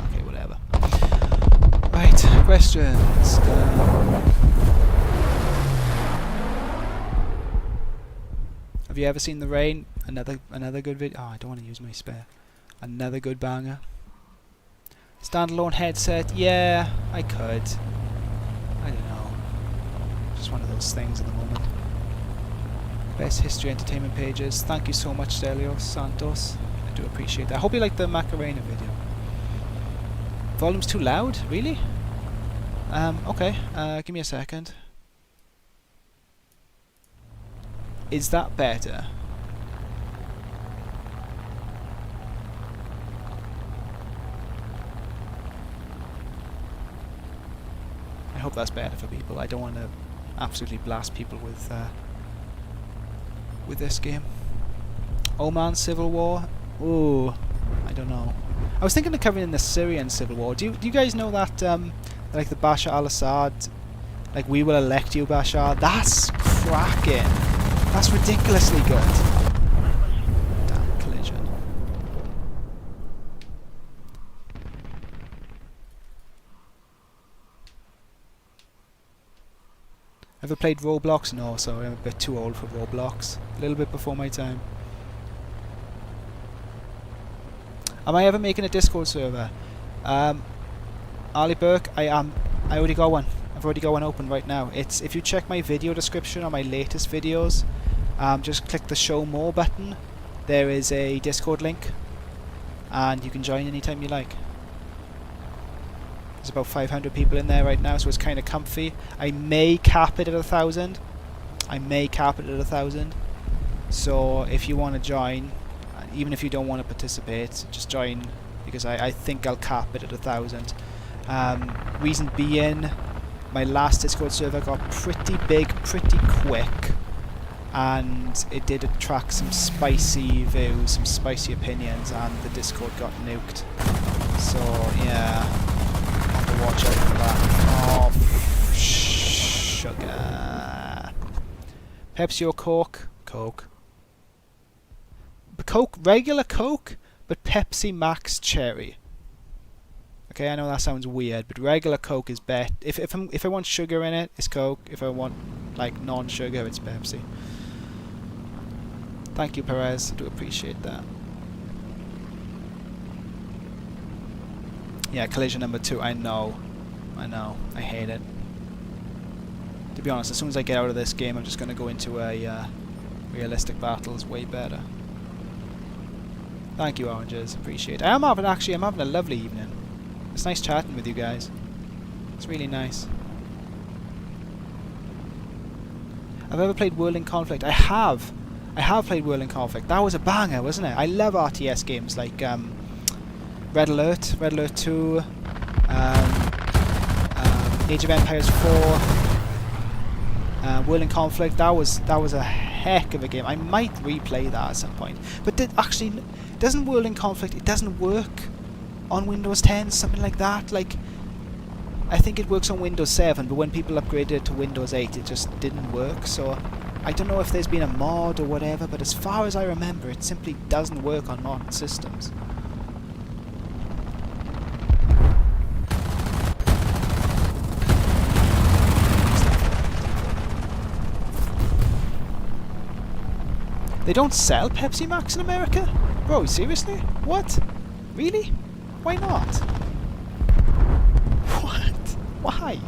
Okay, whatever. Right, questions. Have you ever seen The Rain? Another good video. Oh, I don't want to use my spare. Another good banger. Standalone headset. Yeah, I could. I don't know. Just one of those things at the moment. Best history entertainment pages. Thank you so much, Delio Santos. I do appreciate that. I hope you like the Macarena video. Volume's too loud? Really? Okay. Give me a second. Is that better? I hope that's better for people. I don't want to absolutely blast people with this game. Oman Civil War? Ooh, I don't know. I was thinking of covering the Syrian Civil War. Do you guys know that like the Bashar al-Assad, like, we will elect you, Bashar? That's cracking. That's ridiculously good. Damn collision. Ever played Roblox? No, sorry, I'm a bit too old for Roblox. A little bit before my time. Am I ever making a Discord server? Ali Burke, I already got one. I've already got one open right now. It's, if you check my video description on my latest videos, just click the show more button. There is a Discord link, and you can join anytime you like. There's about 500 people in there right now, so it's kind of comfy. I may cap it at 1,000. I may cap it at 1,000. So if you want to join, even if you don't want to participate, just join, because I think I'll cap it at 1,000. Reason being, my last Discord server got pretty big pretty quick, and it did attract some spicy views, some spicy opinions, and the Discord got nuked. So yeah, have to watch out for that. Oh, sugar. Pepsi or Coke? Coke. Coke, regular Coke, but Pepsi Max Cherry. Okay, I know that sounds weird, but regular Coke is better. If I want sugar in it, it's Coke. If I want like non-sugar, it's Pepsi. Thank you, Perez. I do appreciate that. Yeah, collision number 2. I know. I hate it. To be honest, as soon as I get out of this game, I'm just going to go into a realistic battle. It's way better. Thank you, Oranges. Appreciate it. I'm having a lovely evening. It's nice chatting with you guys. It's really nice. I've ever played World in Conflict. I have. I have played World in Conflict. That was a banger, wasn't it? I love RTS games like Red Alert, Red Alert 2, Age of Empires 4, World in Conflict. That was a heck of a game. I might replay that at some point. But doesn't World in Conflict, it doesn't work on Windows 10, something like that? Like, I think it works on Windows 7, but when people upgraded it to Windows 8, it just didn't work. So I don't know if there's been a mod or whatever, but as far as I remember, it simply doesn't work on modern systems. They don't sell Pepsi Max in America? Bro, seriously? What? Really? Why not? What? Why?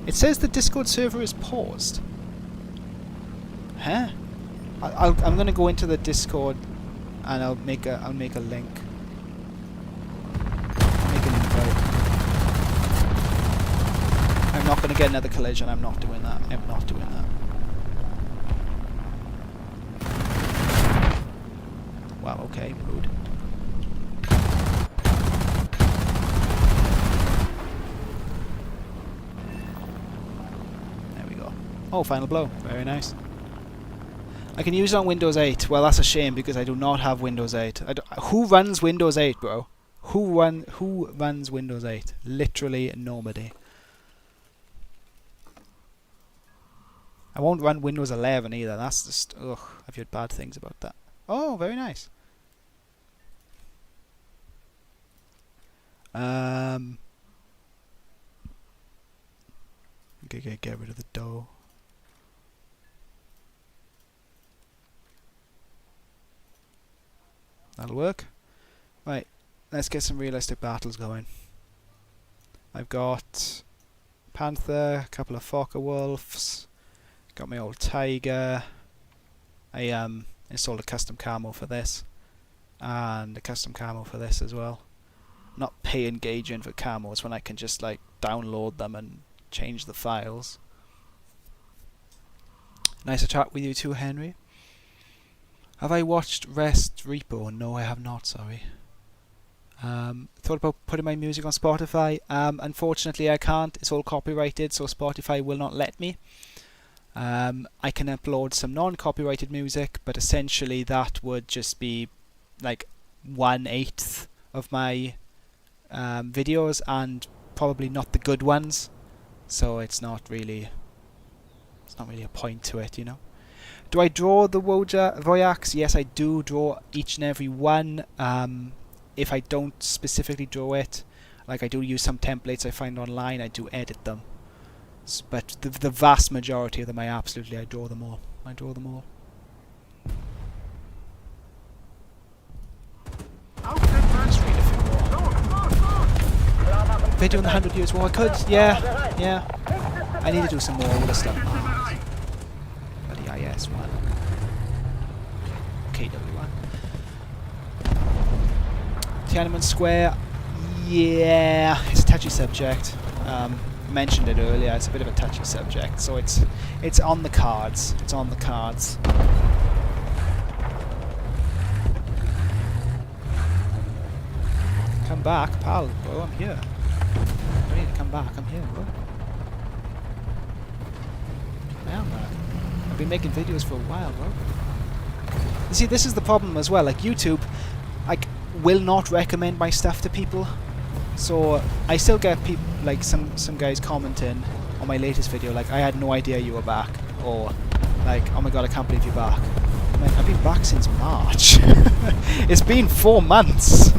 It says the Discord server is paused. Huh? I'm gonna go into the Discord and I'll make a link. Make an invite. I'm not gonna get another collision. I'm not doing that. I'm not doing that. Wow, okay, rude. There we go. Oh, final blow. Very nice. I can use it on Windows 8. Well, that's a shame because I do not have Windows 8. Who runs Windows 8, bro? Who runs Windows 8? Literally nobody. I won't run Windows 11 either. That's just... ugh, I've heard bad things about that. Oh, very nice. Okay, get rid of the dough. That'll work. Right, let's get some realistic battles going. I've got Panther, a couple of Fokker Wolves, got my old Tiger. I installed a custom camo for this, and a custom camo for this as well. Not pay engaging for camos when I can just like download them and change the files. Nice to chat with you too, Henry. Have I watched Rest Repo? No, I have not, sorry. Thought about putting my music on Spotify. Unfortunately, I can't. It's all copyrighted, so Spotify will not let me. I can upload some non-copyrighted music, but essentially that would just be like 1/8 of my videos, and probably not the good ones. So it's not really a point to it, you know. Do I draw the Voyaks? Yes, I do draw each and every one. If I don't specifically draw it, like I do use some templates I find online, I do edit them. But the vast majority of them, I draw them all. I draw them all. Just read a few more. Video in the 100 Years War. I could, yeah. I need to do some more older stuff. Bloody IS-1. KW-1. Tiananmen Square. Yeah, it's a touchy subject. Mentioned it earlier. It's a bit of a touchy subject, so it's on the cards. It's on the cards. Come back, pal, bro. I'm here. I need to come back. I'm here, bro. I am back. I've been making videos for a while, bro. You see, this is the problem as well. Like YouTube, like, will not recommend my stuff to people. So I still get people, like some guys commenting on my latest video, like, I had no idea you were back, or like, oh my god, I can't believe you're back. Man, I've been back since March. It's been 4 months.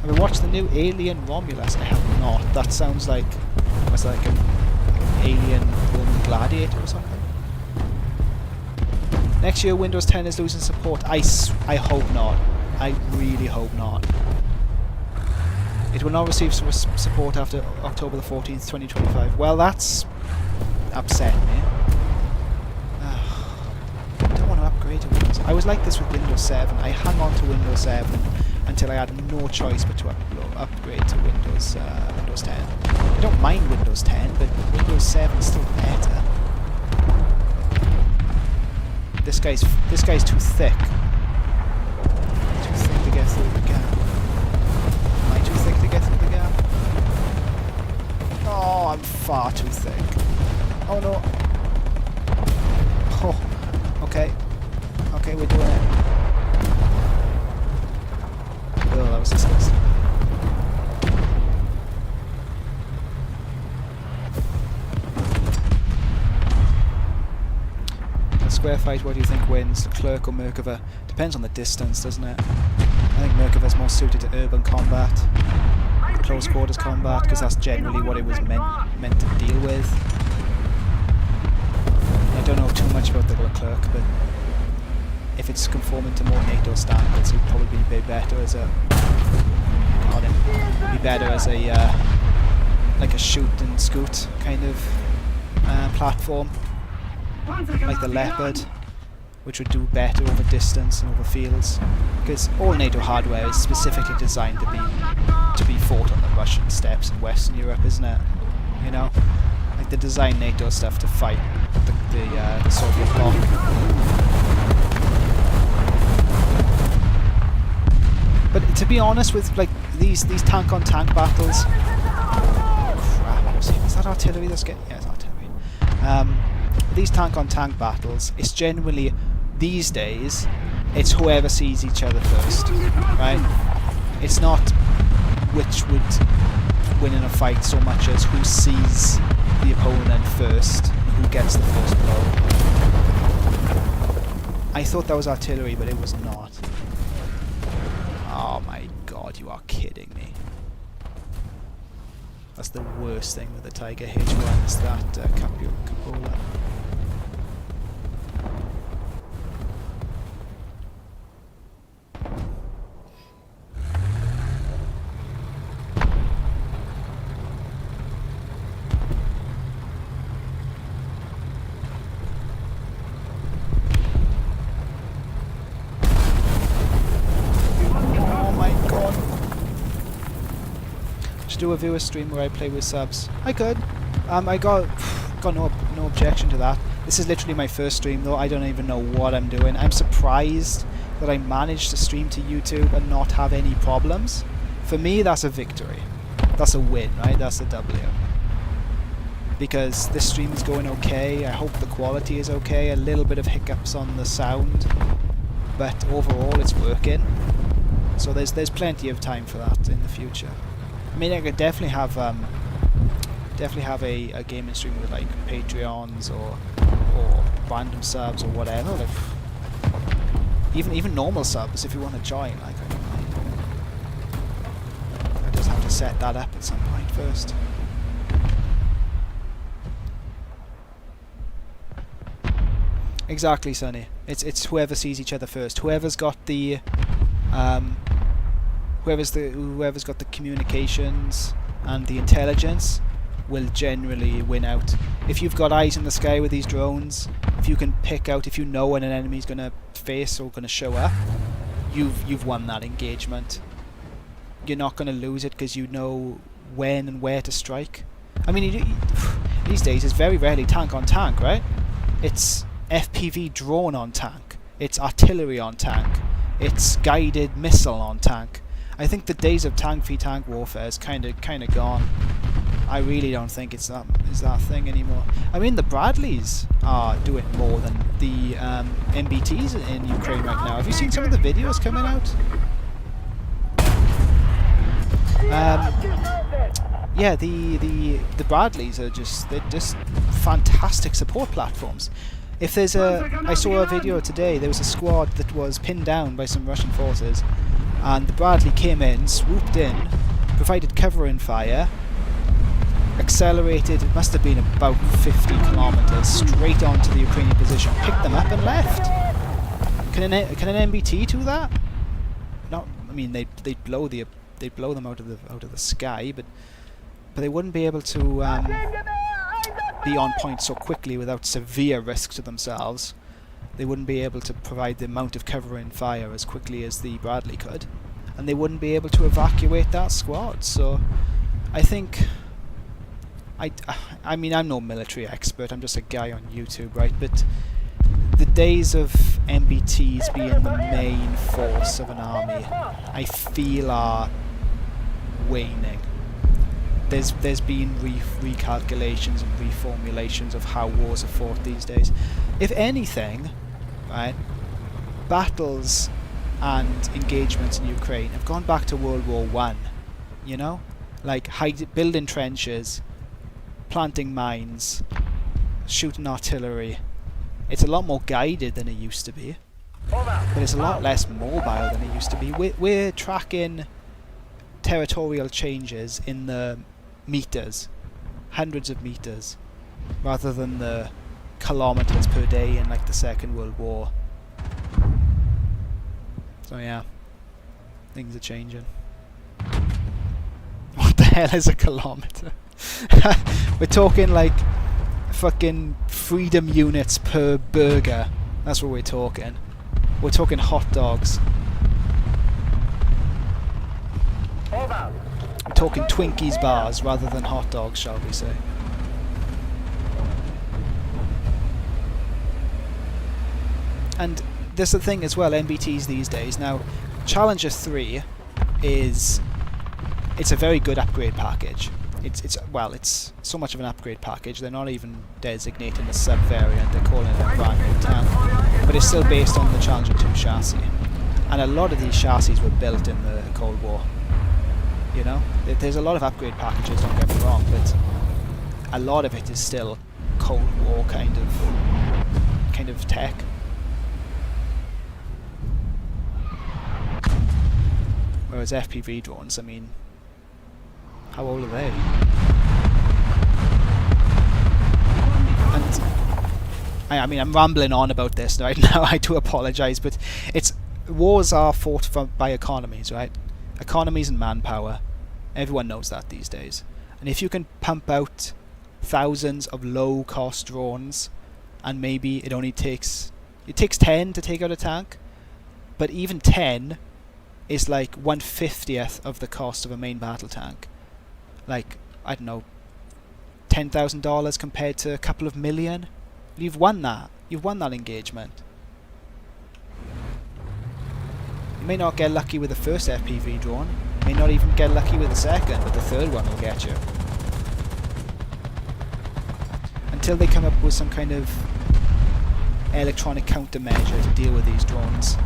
Have you watched the new Alien Romulus? I have not. That sounds like it's like an alien Roman gladiator or something. Next year Windows 10 is losing support. I hope not. I really hope not. It will not receive support after October the 14th, 2025. Well, that's upset me. I don't want to upgrade to Windows. I was like this with Windows 7. I hung on to Windows 7 until I had no choice but to upgrade to Windows 10. I don't mind Windows 10, but Windows 7 is still better. This guy's too thick. Too thick to get through the gap. Am I too thick to get through the gap? Oh, I'm far too thick. Oh no. Oh, okay. Okay, we're doing it. Oh, that was disgusting. A square fight, what do you think wins? Clerk or Merkava? Depends on the distance, doesn't it? I think Merkava's more suited to urban combat, close quarters combat, because that's generally what it was meant to deal with. I don't know too much about the Clerk, but if it's conforming to more NATO standards, it would probably be better as a like a shoot and scoot kind of platform, like the Leopard, which would do better over distance and over fields, because all NATO hardware is specifically designed to be fought on the Russian steppes in Western Europe, isn't it? You know, like they design NATO stuff to fight the Soviet bloc. But to be honest, with like these tank on tank battles, crap! Is that artillery that's getting? Yeah, it's artillery. These tank on tank battles, it's generally these days, it's whoever sees each other first, right? It's not which would win in a fight so much as who sees the opponent first, who gets the first blow. I thought that was artillery, but it was not. Oh my god, you are kidding me. That's the worst thing with the Tiger H1, is that cupola. Do a viewer stream where I play with subs. I could. I got no objection to that. This is literally my first stream though. I don't even know what I'm doing. I'm surprised that I managed to stream to YouTube and not have any problems. For me, that's a victory. That's a win, right? That's a W. Because this stream is going okay. I hope the quality is okay. A little bit of hiccups on the sound, but overall it's working. So there's plenty of time for that in the future. I mean, I could definitely have a gaming stream with like Patreons or random subs or whatever. Like even normal subs if you want to join. Like I don't mind. I just have to set that up at some point first. Exactly, Sonny. It's whoever sees each other first. Whoever's got the whoever's got the communications and the intelligence will generally win out. If you've got eyes in the sky with these drones, if you can pick out, if you know when an enemy's gonna face or gonna show up, you've won that engagement. You're not gonna lose it because you know when and where to strike. I mean, these days it's very rarely tank on tank, right? It's FPV drone on tank. It's artillery on tank. It's guided missile on tank. I think the days of tank v tank warfare is kind of gone. I really don't think it's that thing anymore. I mean, the Bradleys are doing more than the MBTs in Ukraine right now. Have you seen some of the videos coming out? Yeah, the Bradleys are they're just fantastic support platforms. If there's I saw a video today. There was a squad that was pinned down by some Russian forces, and the Bradley came in, swooped in, provided cover and fire, accelerated, it must have been about 50 kilometers straight onto the Ukrainian position, picked them up and left. Can an MBT do that? No, I mean they'd blow the they'd blow them out of the sky, but they wouldn't be able to be on point so quickly without severe risk to themselves. They wouldn't be able to provide the amount of covering fire as quickly as the Bradley could, and they wouldn't be able to evacuate that squad. So I think, I mean, I'm no military expert, I'm just a guy on YouTube, right? But the days of MBTs being the main force of an army, I feel are waning. There's been recalculations and reformulations of how wars are fought these days. If anything, right, battles and engagements in Ukraine have gone back to World War I, you know? Like building trenches, planting mines, shooting artillery. It's a lot more guided than it used to be, but it's a lot less mobile than it used to be. We're tracking territorial changes in the meters, hundreds of meters, rather than the kilometers per day in like the Second World War. So yeah, things are changing. What the hell is a kilometer? We're talking like fucking freedom units per burger. That's what we're talking. We're talking hot dogs. We're talking Twinkies bars rather than hot dogs, shall we say. And there's the thing as well, MBTs these days. Now, Challenger 3 is... it's a very good upgrade package. It's so much of an upgrade package, they're not even designating a sub-variant, they're calling it a brand new tank. But it's still based on the Challenger 2 chassis. And a lot of these chassis were built in the Cold War. You know? There's a lot of upgrade packages, don't get me wrong, but a lot of it is still Cold War kind of tech. Whereas FPV drones, I mean, how old are they? And I mean, I'm rambling on about this right now. I do apologise, but wars are fought by economies, right? Economies and manpower. Everyone knows that these days. And if you can pump out thousands of low-cost drones, and maybe it takes 10 to take out a tank, but even 10 is like 1/50th of the cost of a main battle tank. Like, I don't know, $10,000 compared to a couple of million. You've won that. You've won that engagement. You may not get lucky with the first FPV drone. You may not even get lucky with the second, but the third one will get you. Until they come up with some kind of electronic countermeasure to deal with these drones,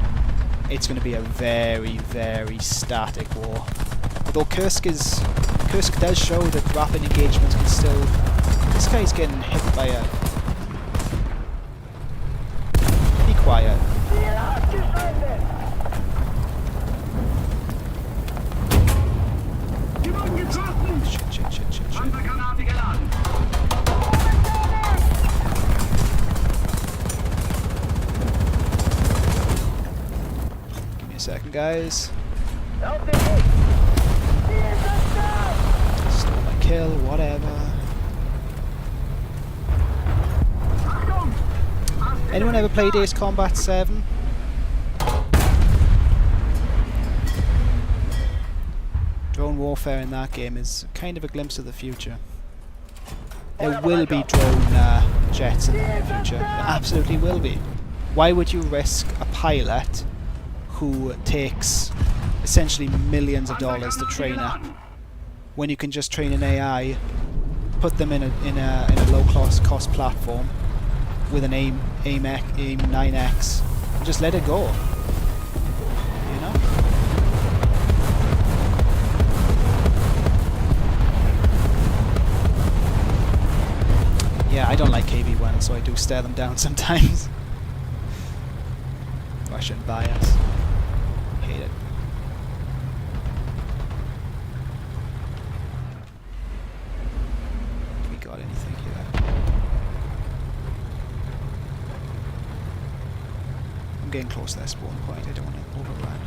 it's going to be a very, very static war. Although Kursk does show that rapid engagements can still... This guy's getting hit by a... Be quiet. Shit. Give me a second, guys. Stole my kill, whatever. Anyone ever played Ace Combat 7? Drone warfare in that game is kind of a glimpse of the future. There will be drone jets in the future. There absolutely will be. Why would you risk a pilot who takes essentially millions of dollars to train up when you can just train an AI, put them in a low cost platform with an AIM 9X and just let it go? You know? Yeah, I don't like KV-1, so I do stare them down sometimes. Russian bias. Hate it. We got anything here? I'm getting close to that spawn point. I don't want to overrun.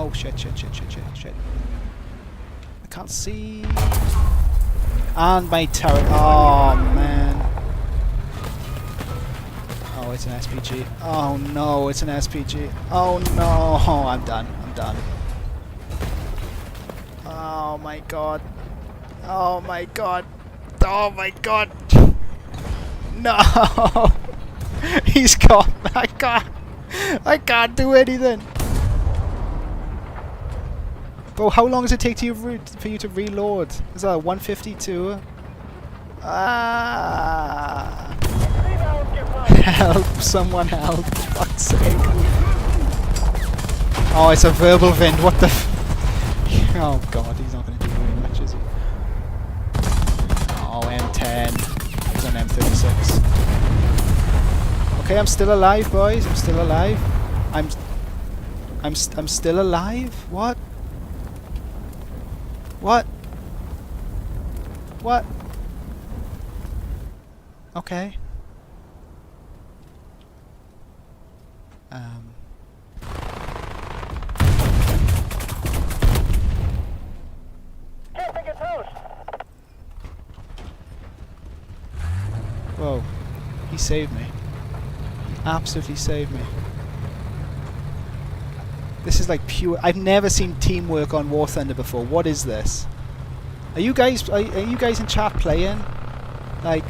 Oh shit, shit, shit, shit, shit, shit. I can't see. And my turret. Oh man. Oh, it's an SPG. Oh no, it's an SPG. Oh no, I'm done. I'm done. Oh my god. Oh my god. Oh my god. No. He's got. I can't do anything. Bro, how long does it take to for you to reload? Is that 152? Ah. Help, someone help, for fuck's sake. Oh, it's a verbal vind, what the oh god, he's not going to do very much, is he? Oh, M10. He's on M36. Okay, I'm still alive, boys, I'm still alive. I'm still alive? What? What? What? Okay. Whoa. He saved me. He absolutely saved me. This is like pure... I've never seen teamwork on War Thunder before. What is this? Are you guys in chat playing? Like,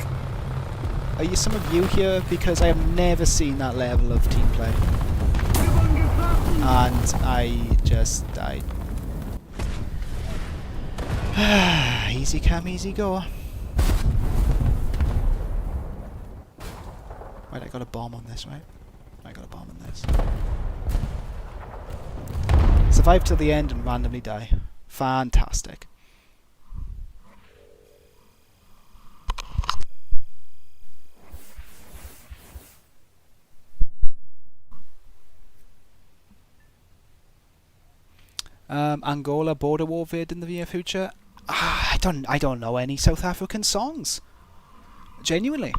are you some of you here? Because I have never seen that level of team play. And I just died. Easy come, easy go. Right, I got a bomb on this, right? I got a bomb on this. Survive till the end and randomly die. Fantastic. Angola border war vid in the near future. I don't know any South African songs. Genuinely.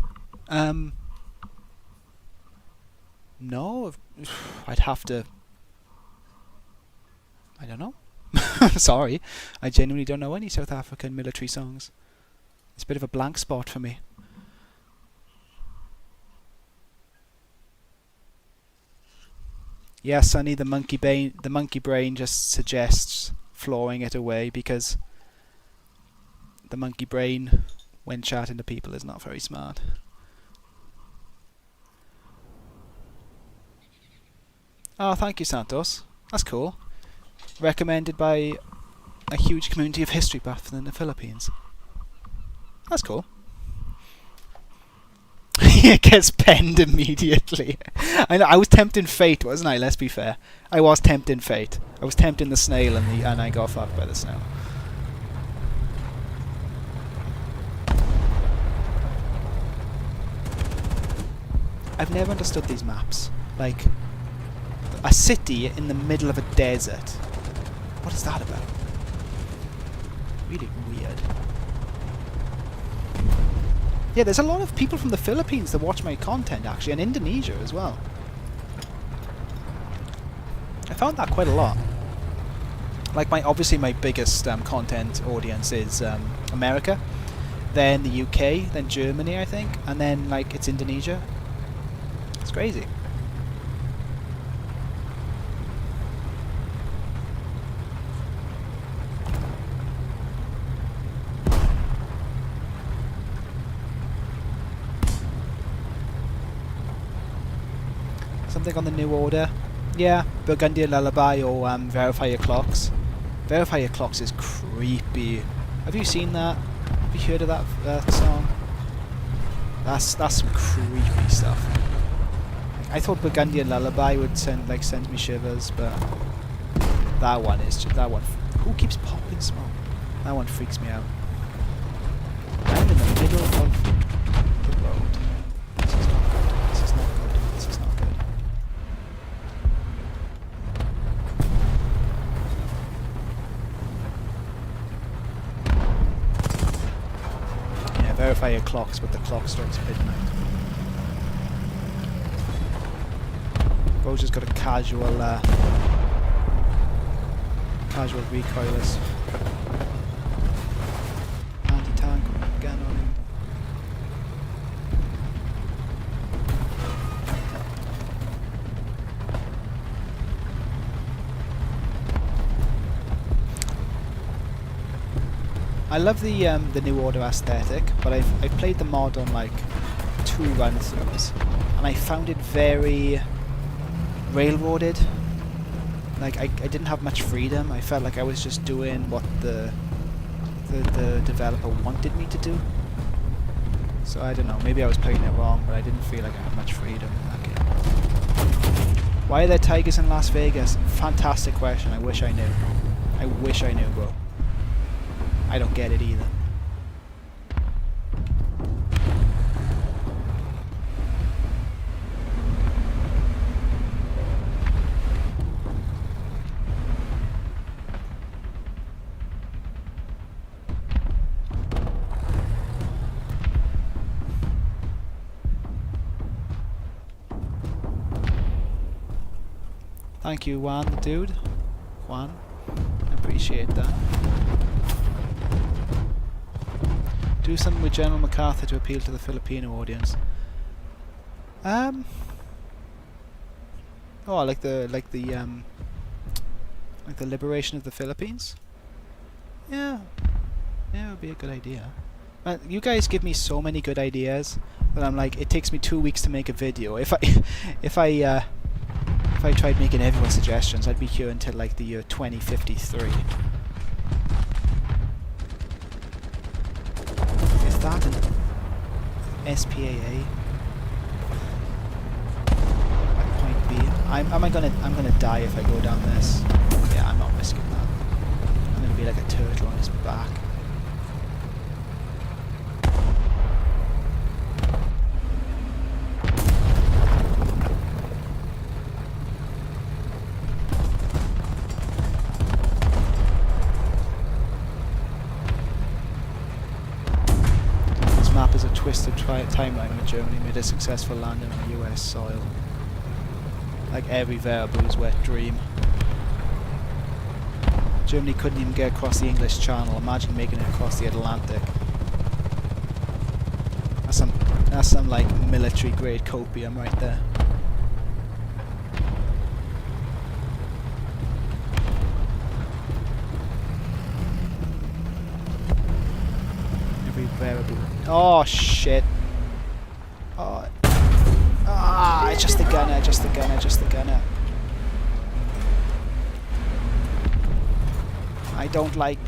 No, I'd have to. I don't know. Sorry, I genuinely don't know any South African military songs. It's a bit of a blank spot for me. Yeah, Sonny, the monkey brain just suggests flooring it away because the monkey brain, when chatting to people, is not very smart. Oh, thank you, Santos. That's cool. Recommended by a huge community of history buffs in the Philippines. That's cool. It gets penned immediately. I know, I was tempting fate, wasn't I? Let's be fair. I was tempting fate. I was tempting the snail and I got fucked by the snail. I've never understood these maps. Like, a city in the middle of a desert. What is that about? Really weird. Yeah, there's a lot of people from the Philippines that watch my content, actually, and Indonesia as well. I found that quite a lot. Like, obviously my biggest content audience is America, then the UK, then Germany, I think, and then, like, it's Indonesia. It's crazy. Something on the New Order. Yeah, Burgundian Lullaby or Verify Your Clocks. Verify Your Clocks is creepy. Have you seen that? Have you heard of that song? That's some creepy stuff. I thought Burgundian Lullaby would send me shivers, but that one is just, that one. Who keeps popping smoke? That one freaks me out. I'm in the middle of the road. This is not good. This is not good. This is not good. Yeah, verify your clocks, but the clock strikes midnight. Bro's just got a casual Casual recoilless. Anti-tank again on him. I love the New Order aesthetic, but I've played the mod on like 2 run-throughs, and I found it very railroaded. Like I didn't have much freedom. I felt like I was just doing what the developer wanted me to do. So I don't know, maybe I was playing it wrong, but I didn't feel like I had much freedom in that game. Why are there tigers in Las Vegas? Fantastic question. I wish I knew. I wish I knew, bro. I don't get it either. Thank you, Juan, the dude. Juan, I appreciate that. Do something with General MacArthur to appeal to the Filipino audience. Oh, like the liberation of the Philippines. Yeah, yeah, it would be a good idea. You guys give me so many good ideas that I'm like, it takes me 2 weeks to make a video. If I tried making everyone's suggestions, I'd be here until like the year 2053. Is that an SPAA? At point B. I'm gonna die if I go down this. Yeah, I'm not risking that. I'm gonna be like a turtle on his back. Twisted timeline where Germany made a successful landing on US soil. Like every variable is wet dream. Germany couldn't even get across the English Channel. Imagine making it across the Atlantic. That's some like military grade copium right there. Every variable. Oh shit. Oh. Ah, just the gunner, just the gunner, just the gunner. I don't like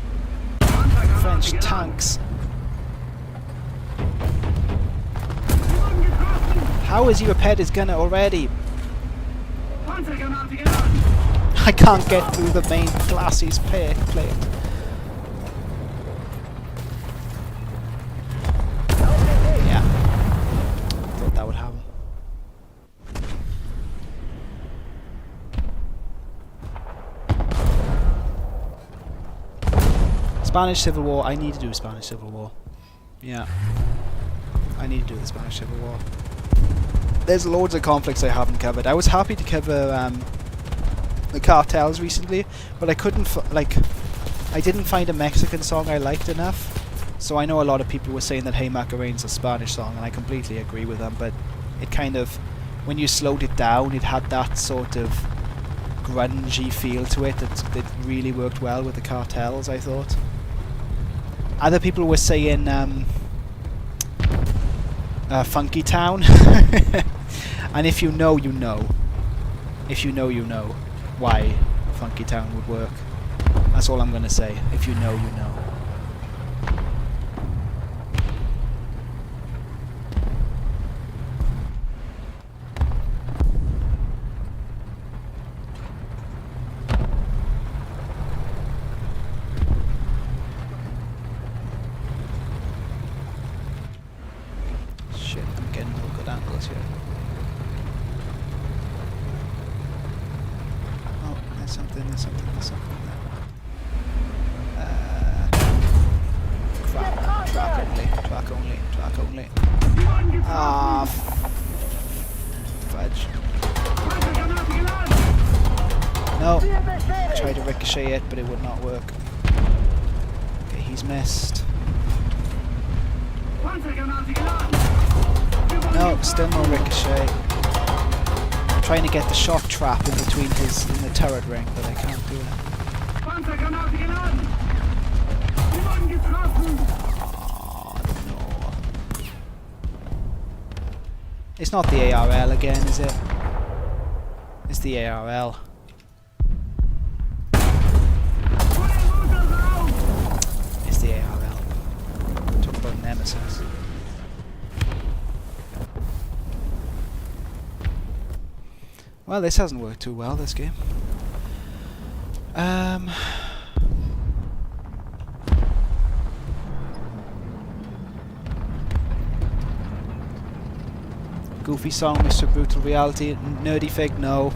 French tanks. How has he repaired his gunner already? I can't get through the main glassy plate. That would happen. Spanish Civil War. I need to do Spanish Civil War. Yeah. I need to do the Spanish Civil War. There's loads of conflicts I haven't covered. I was happy to cover the cartels recently, but I couldn't I didn't find a Mexican song I liked enough. So I know a lot of people were saying that Hey Macarena's a Spanish song, and I completely agree with them, but it kind of, when you slowed it down, it had that sort of grungy feel to it that really worked well with the cartels, I thought. Other people were saying Funky Town, and if you know, you know. If you know, you know why Funky Town would work. That's all I'm going to say. If you know, you know. tried to ricochet it, but it would not work. Okay, he's missed. No, still no ricochet. I'm trying to get the shock trap in between his in the turret ring, but I can't do it. Oh, no. It's not the ARL again, is it? It's the ARL. It's the ARL. Talk about Nemesis. Well, this hasn't worked too well, this game. Goofy song, Mr. Brutal Reality. Nerdy Fig, no.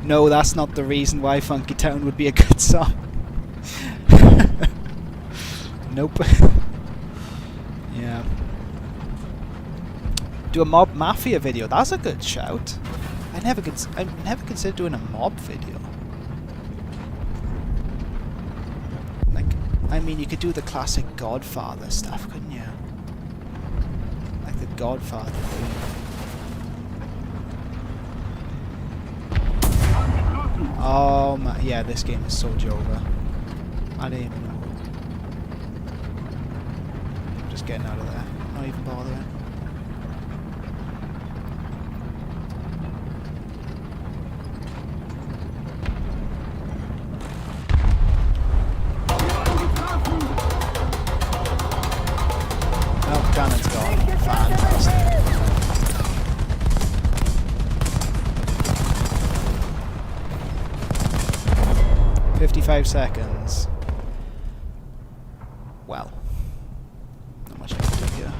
No, that's not the reason why Funky Town would be a good song. Nope. Yeah. Do a Mob Mafia video. That's a good shout. I never considered doing a mob video. Like, I mean, you could do the classic Godfather stuff, couldn't you? Like the Godfather thing. Oh my, yeah, this game is so Jova. I don't even know. I'm just getting out of there. Not even bothering. Oh, cannon's gone. Fantastic. 55 seconds. Well, not much I can do here.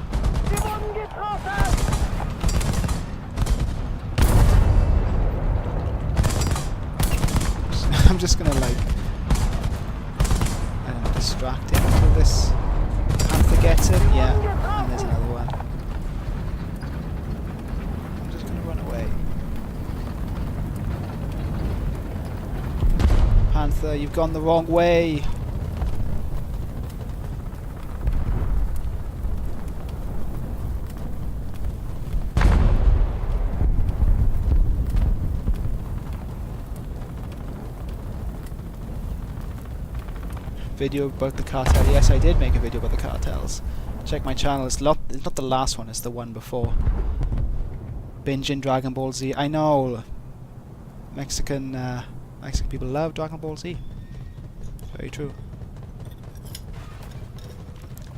I'm just gonna like, I don't know, distract him until this Panther gets it. Yeah, and there's another one. I'm just gonna run away. Panther, you've gone the wrong way. Video about the cartel. Yes, I did make a video about the cartels. Check my channel. It's not the last one, it's the one before. Binging Dragon Ball Z. I know. Mexican people love Dragon Ball Z. Very true.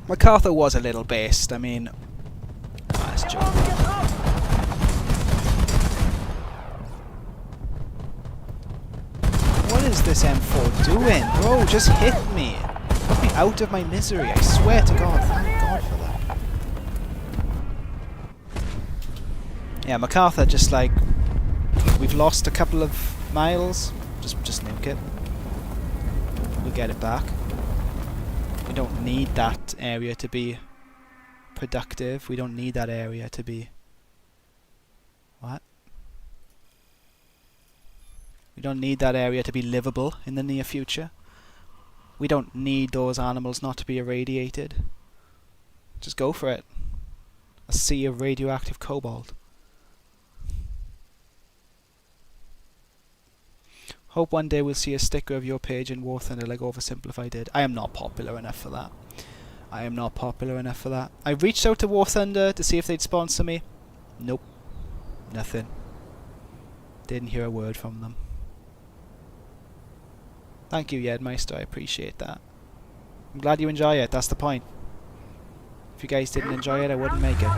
MacArthur was a little based. I mean, that's joke. What is this M4 doing? Bro, just hit me. Put me out of my misery. I swear to God. Thank God for that. Yeah, MacArthur just like, we've lost a couple of miles. Just nuke it. We'll get it back. We don't need that area to be productive. We don't need that area to be... What? We don't need that area to be livable in the near future. We don't need those animals not to be irradiated. Just go for it. A sea of radioactive cobalt. Hope one day we'll see a sticker of your page in War Thunder like Oversimplify did. I am not popular enough for that. I am not popular enough for that. I reached out to War Thunder to see if they'd sponsor me. Nope. Nothing. Didn't hear a word from them. Thank you, Yedmeister. I appreciate that. I'm glad you enjoy it. That's the point. If you guys didn't enjoy it, I wouldn't make it.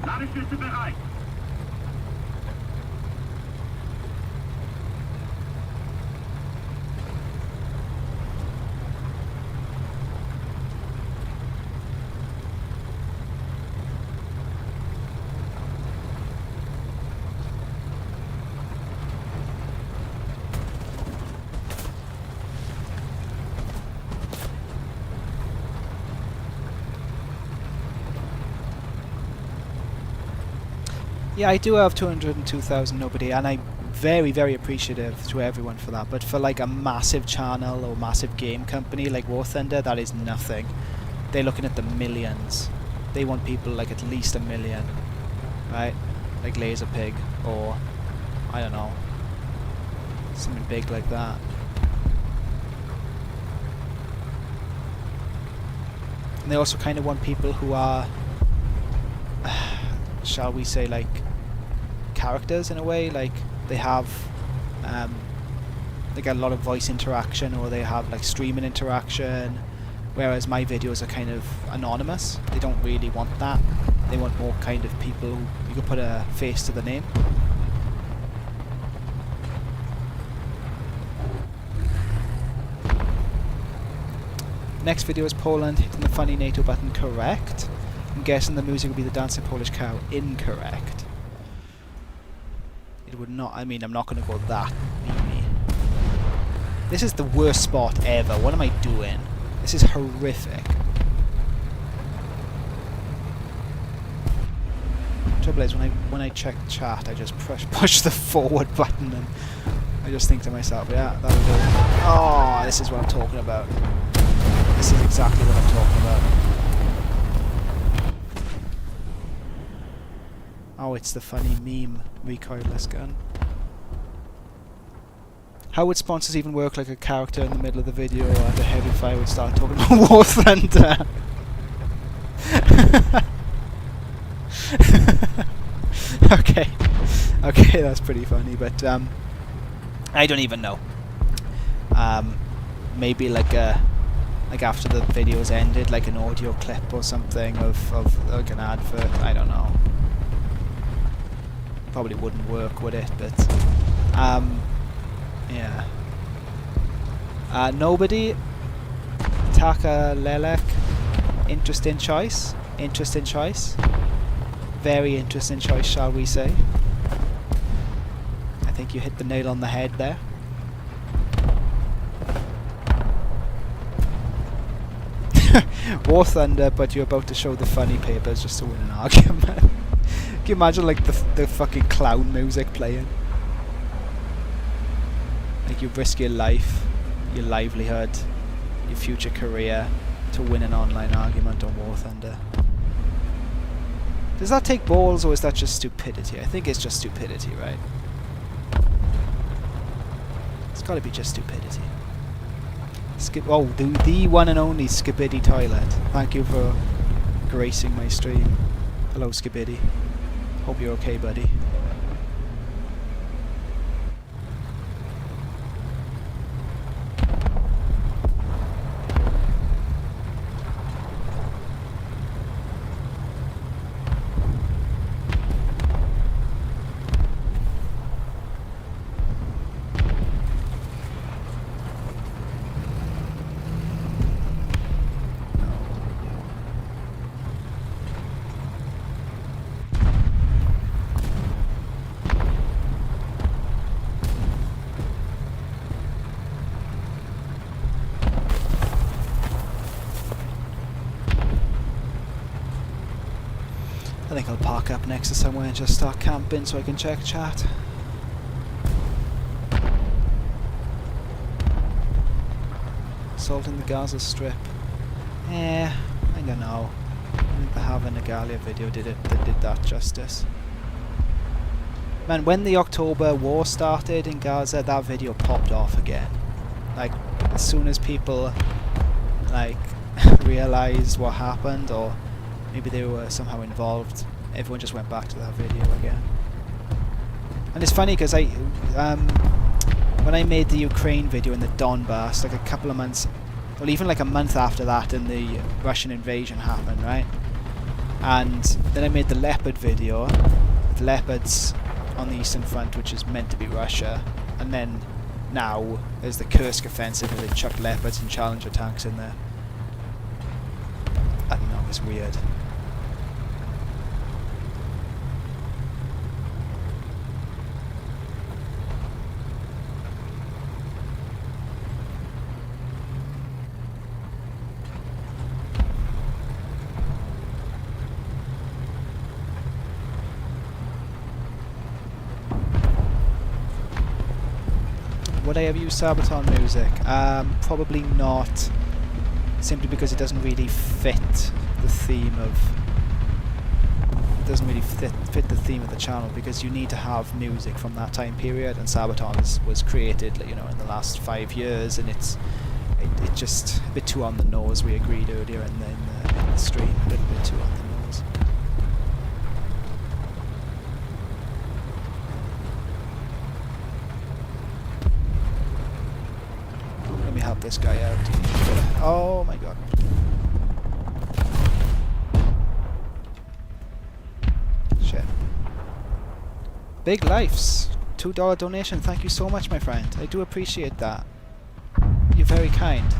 Ladestütze bereit. Yeah, I do have 202,000 nobody, and I'm very, very appreciative to everyone for that. But for like a massive channel or massive game company like War Thunder, that is nothing. They're looking at the millions. They want people like at least 1 million, right? Like Laser Pig, or I don't know, something big like that. And they also kind of want people who are, shall we say, like characters in a way. Like they have, they get a lot of voice interaction, or they have like streaming interaction. Whereas my videos are kind of anonymous. They don't really want that. They want more kind of people who you can put a face to the name. Next video is Poland hitting the funny NATO button correct. I'm guessing the music will be the dancing Polish cow. Incorrect. It would not. I mean, I'm not going to go that memey. This is the worst spot ever. What am I doing? This is horrific. Trouble is, when I check chat, I just push the forward button, and I just think to myself, yeah, that'll do. Oh, this is what I'm talking about. This is exactly what I'm talking about. Oh, it's the funny meme recoilless gun. How would sponsors even work like a character in the middle of the video, or the heavy fire would start talking about War Thunder? Okay. Okay, that's pretty funny, but I don't even know. Maybe like after the video's ended, like an audio clip or something of like an advert, I don't know. Probably wouldn't work, would it? But yeah. Nobody. Taka Lelek. Interesting choice. Interesting choice. Very interesting choice, shall we say. I think you hit the nail on the head there. War Thunder, but you're about to show the funny papers just to win an argument. Can you imagine like the fucking clown music playing? Like you risk your life, your livelihood, your future career to win an online argument on War Thunder. Does that take balls, or is that just stupidity? I think it's just stupidity, right? It's gotta be just stupidity. Oh, the one and only Skibidi Toilet. Thank you for gracing my stream. Hello, Skibidi. Hope you're okay, buddy. I think I'll park up next to somewhere and just start camping so I can check chat. Assaulting the Gaza Strip. I don't know. I think the Havana Nagalia video did that justice. Man, when the October war started in Gaza, that video popped off again. Like, as soon as people, like, realised what happened, or maybe they were somehow involved, everyone just went back to that video again. And it's funny because when I made the Ukraine video in the Donbass, like a couple of months, well, even like a month after that, and the Russian invasion happened, right? And then I made the Leopard video, the Leopards on the Eastern Front, which is meant to be Russia, and then now there's the Kursk offensive where they chucked Leopards and Challenger tanks in there. I don't know, it's weird. Would I ever use Sabaton music? Probably not. Simply because it doesn't really fit the theme of... It doesn't really fit the theme of the channel, because you need to have music from that time period, and Sabaton was created, you know, in the last 5 years, and it just a bit too on the nose. We agreed earlier in the stream, a little bit too on the nose. Let me help this guy out. Oh my god. Shit. Big Lifes. $2 donation. Thank you so much, my friend. I do appreciate that. You're very kind.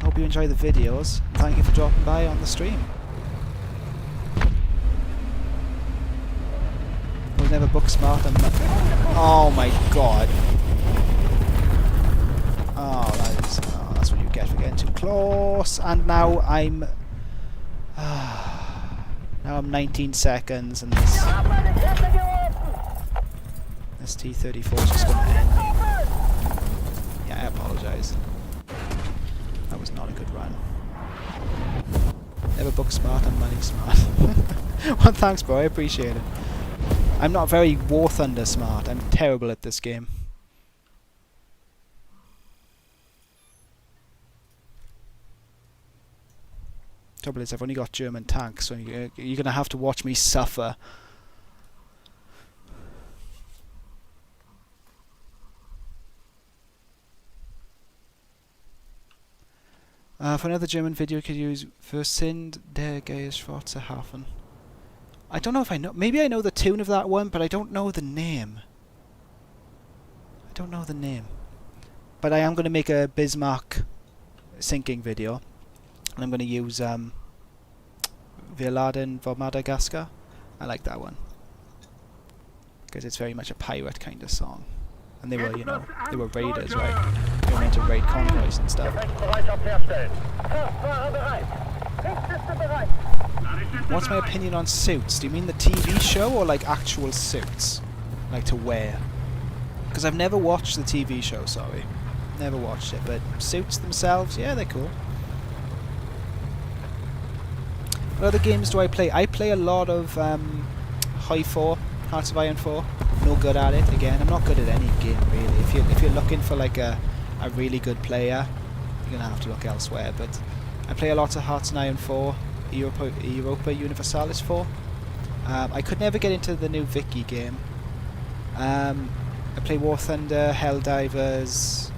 I hope you enjoy the videos. Thank you for dropping by on the stream. I was never book smart and... Oh my god. Oh, that's what you get for getting too close. And now I'm... now I'm 19 seconds and this T-34 is just going to end me. Yeah, I apologise. That was not a good run. Never book smart and money smart. Well, thanks bro, I appreciate it. I'm not very War Thunder smart. I'm terrible at this game. Trouble is, I've only got German tanks, so you're going to have to watch me suffer. For another German video, you could use "Wir sind der Schwarze I don't know if I know. Maybe I know the tune of that one, but I don't know the name. I don't know the name. But I am going to make a Bismarck sinking video. And I'm going to use Wir laden vor Madagascar. I like that one. Because it's very much a pirate kind of song. And they were, you know, they were raiders, right? They were meant to raid convoys and stuff. What's my opinion on Suits? Do you mean the TV show or like actual suits? Like to wear? Because I've never watched the TV show, sorry. Never watched it, but Suits themselves, yeah, they're cool. What other games do I play? I play a lot of High 4, Hearts of Iron 4. No good at it, again. I'm not good at any game, really. If you're looking for like a really good player, you're going to have to look elsewhere. But I play a lot of Hearts of Iron 4, Europa Universalis 4. I could never get into the new Vicky game. I play War Thunder, Helldivers,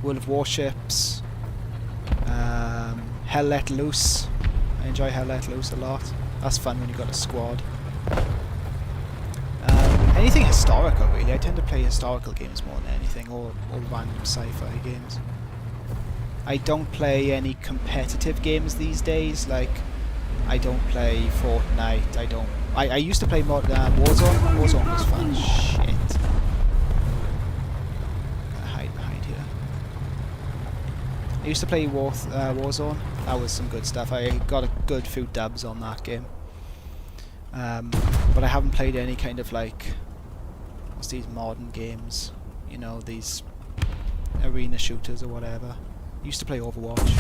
World of Warships, Hell Let Loose. I enjoy Hell Let Loose a lot. That's fun when you've got a squad. Anything historical, really. I tend to play historical games more than anything, or random sci-fi games. I don't play any competitive games these days. Like, I don't play Fortnite. I used to play Warzone. Warzone was fun. Shit. Gotta hide behind here. I used to play Warzone. That was some good stuff. I got a good few dubs on that game. But I haven't played any kind of like, what's these modern games? You know, these arena shooters or whatever. Used to play Overwatch.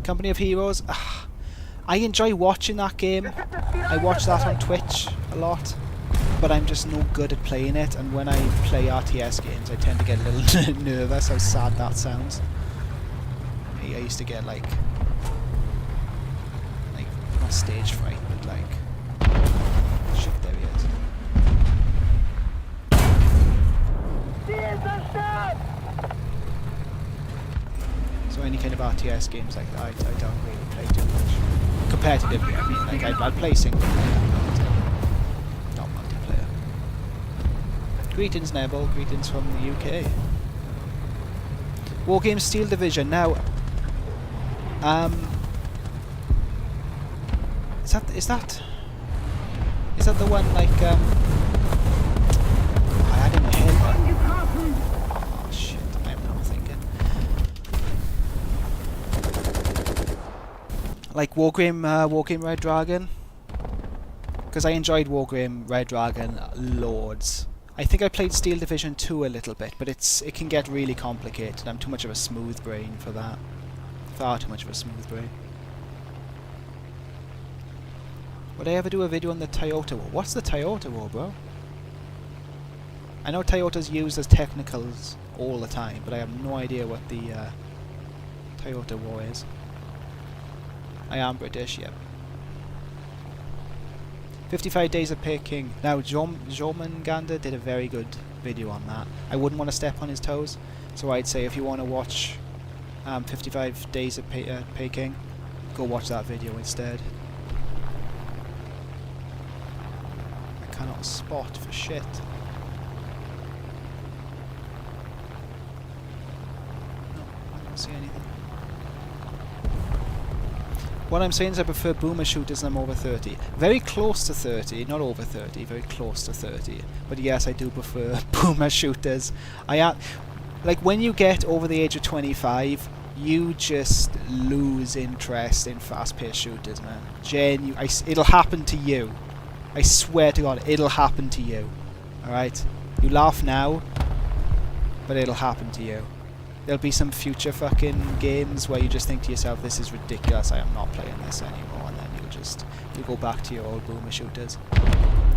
Company of Heroes. I enjoy watching that game. I watch that on Twitch a lot. But I'm just no good at playing it. And when I play RTS games, I tend to get a little nervous how sad that sounds. I used to get like not stage fright, but like... Shit, there he is. So any kind of RTS games like that, I don't really play too much. Competitively, I mean, like I'd play single player, not multiplayer. Greetings Neville, greetings from the UK. Wargames Steel Division, now... Is that the one like I had in my head then. Oh shit, I'm not thinking. Like Wargame Red Dragon. Because I enjoyed Wargame Red Dragon loads. I think I played Steel Division 2 a little bit, but it can get really complicated. I'm too much of a smooth brain for that. Far too much of a smooth brain. Would I ever do a video on the Toyota War? What's the Toyota War, bro? I know Toyota's used as technicals all the time, but I have no idea what the Toyota War is. I am British, yep. 55 Days of Peking. Now, Jormungandr did a very good video on that. I wouldn't want to step on his toes, so I'd say if you want to watch 55 Days of Peking, go watch that video instead. I cannot spot for shit. No, I don't see anything. What I'm saying is I prefer boomer shooters and I'm over 30. Very close to 30, not over 30, very close to 30. But yes, I do prefer boomer shooters. Like when you get over the age of 25, you just lose interest in fast-paced shooters, man. It'll happen to you. I swear to God, it'll happen to you. Alright? You laugh now, but it'll happen to you. There'll be some future fucking games where you just think to yourself, this is ridiculous, I am not playing this anymore, and then you'll go back to your old boomer shooters.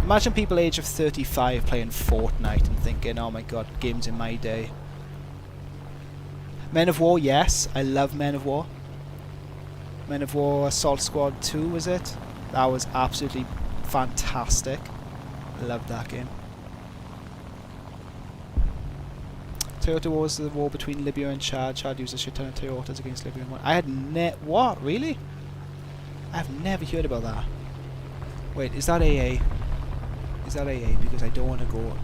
Imagine people age of 35 playing Fortnite and thinking, oh my god, games in my day. Men of War, yes, I love Men of War. Men of War Assault Squad 2, was it? That was absolutely fantastic. I loved that game. Toyota War was the war between Libya and Chad. Chad used a shit ton of Toyotas against Libya and won. I had what? Really? I've never heard about that. Wait, is that AA? Is that AA? Because I don't want to go.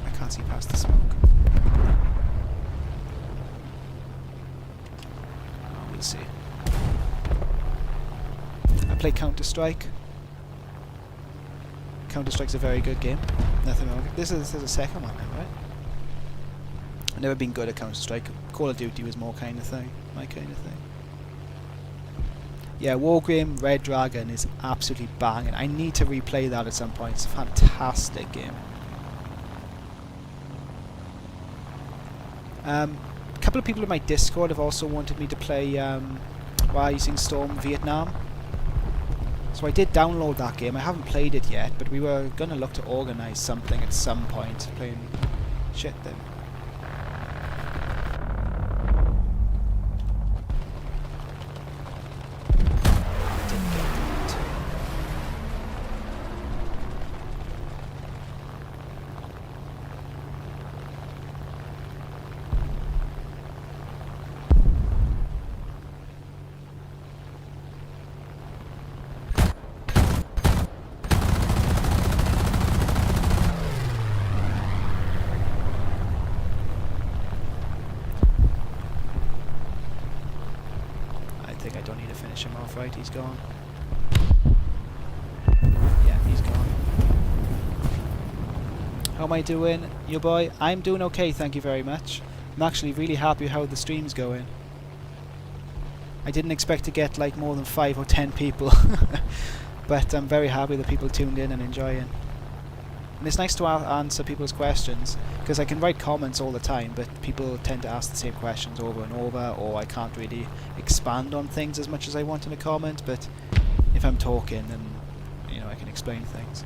I can't see past the smoke. Oh, we'll see. I play Counter-Strike. Counter-Strike's a very good game. Nothing wrong. This is a second one now, right? I've never been good at Counter-Strike. Call of Duty was more kind of thing. My kind of thing. Yeah, Wargame Red Dragon is absolutely banging. I need to replay that at some point. It's a fantastic game. A couple of people in my Discord have also wanted me to play Rising Storm Vietnam. So I did download that game. I haven't played it yet, but we were going to look to organise something at some point. Playing shit then. Him off, right? He's gone. Yeah, he's gone. How am I doing, you boy? I'm doing okay, thank you very much. I'm actually really happy how the stream's going. I didn't expect to get like more than 5 or 10 people, but I'm very happy that people tuned in and enjoying. And it's nice to answer people's questions, because I can write comments all the time, but people tend to ask the same questions over and over, or I can't really expand on things as much as I want in a comment, but if I'm talking, then, you know, I can explain things.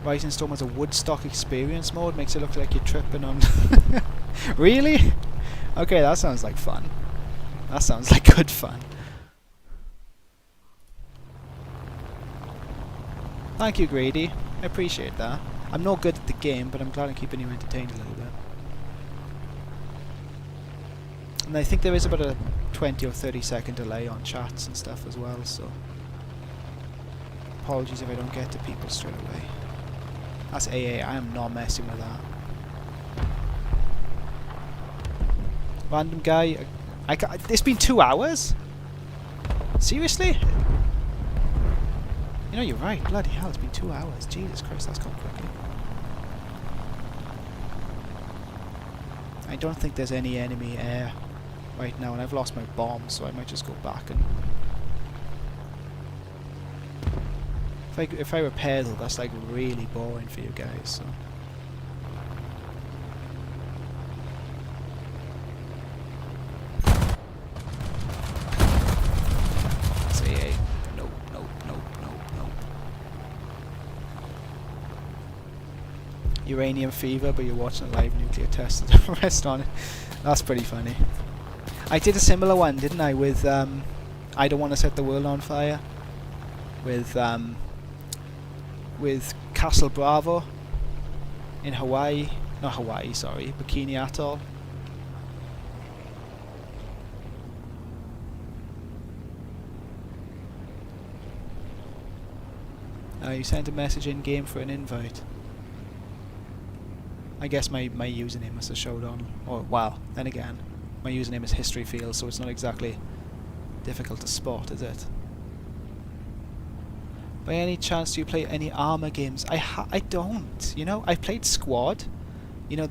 Rising Storm has a Woodstock experience mode, makes it look like you're tripping on... Really? Okay, that sounds like fun. That sounds like good fun. Thank you, Grady. I appreciate that. I'm not good at the game, but I'm glad I'm keeping you entertained a little bit. And I think there is about a 20 or 30 second delay on chats and stuff as well, so... Apologies if I don't get to people straight away. That's AA, I am not messing with that. Random guy... it's been 2 hours? Seriously? You know, you're right. Bloody hell, it's been 2 hours. Jesus Christ, that's gone quickly. I don't think there's any enemy air right now, and I've lost my bomb, so I might just go back and... If I repair though, that's like really boring for you guys, so... Say nope, nope, nope, nope, nope. Uranium fever, but you're watching a live nuclear test at a restaurant. That's pretty funny. I did a similar one, didn't I, with I Don't Want to Set the World on Fire. With Castle Bravo in Hawaii. Not Hawaii, sorry, Bikini Atoll. You sent a message in game for an invite. I guess my username must have showed on. Or, well, then again, my username is HistoryFeels, so it's not exactly difficult to spot, is it? By any chance, do you play any armor games? I don't. You know, I've played Squad. You know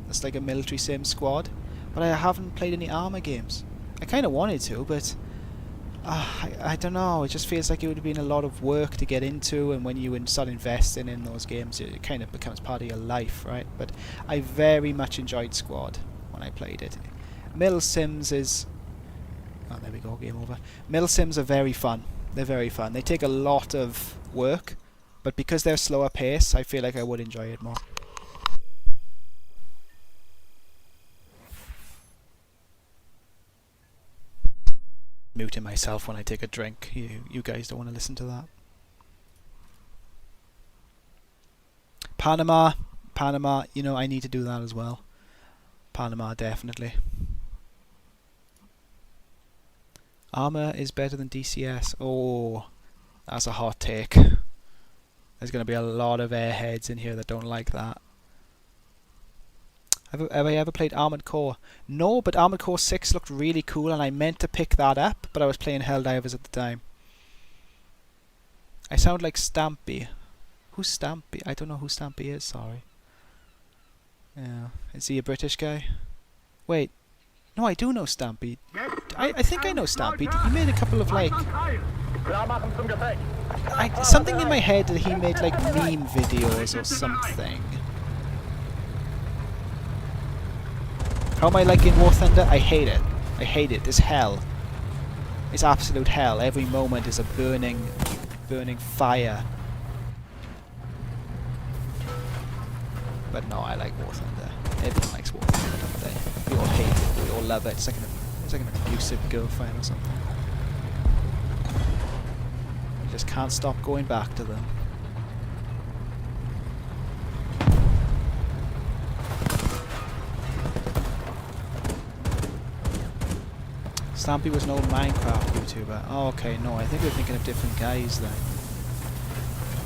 it's like a military sim Squad, but I haven't played any armor games. I kind of wanted to, but I don't know. It just feels like it would have been a lot of work to get into, and when you start investing in those games, it kind of becomes part of your life, right? But I very much enjoyed Squad when I played it. Mil Sims is... Oh, there we go. Game over. Mil Sims are very fun. They're very fun. They take a lot of work, but because they're slower pace, I feel like I would enjoy it more. Muting myself when I take a drink. You guys don't want to listen to that. Panama, you know, I need to do that as well. Panama, definitely. Armor is better than DCS. Oh, that's a hot take. There's going to be a lot of airheads in here that don't like that. Have I ever played Armored Core? No, but Armored Core 6 looked really cool, and I meant to pick that up, but I was playing Helldivers at the time. I sound like Stampy. Who's Stampy? I don't know who Stampy is, sorry. Yeah, is he a British guy? Wait. No, I do know Stampy. I think I know Stampy. He made a couple of like... something in my head that he made like meme videos or something. How am I liking War Thunder? I hate it. I hate it. It's hell. It's absolute hell. Every moment is a burning fire. But no, I like War Thunder. Everyone likes War Thunder, don't they? We all hate it. We all love it. It's like an abusive girlfriend or something. You just can't stop going back to them. Stampy was an old Minecraft YouTuber. Oh, okay, no, I think we're thinking of different guys then.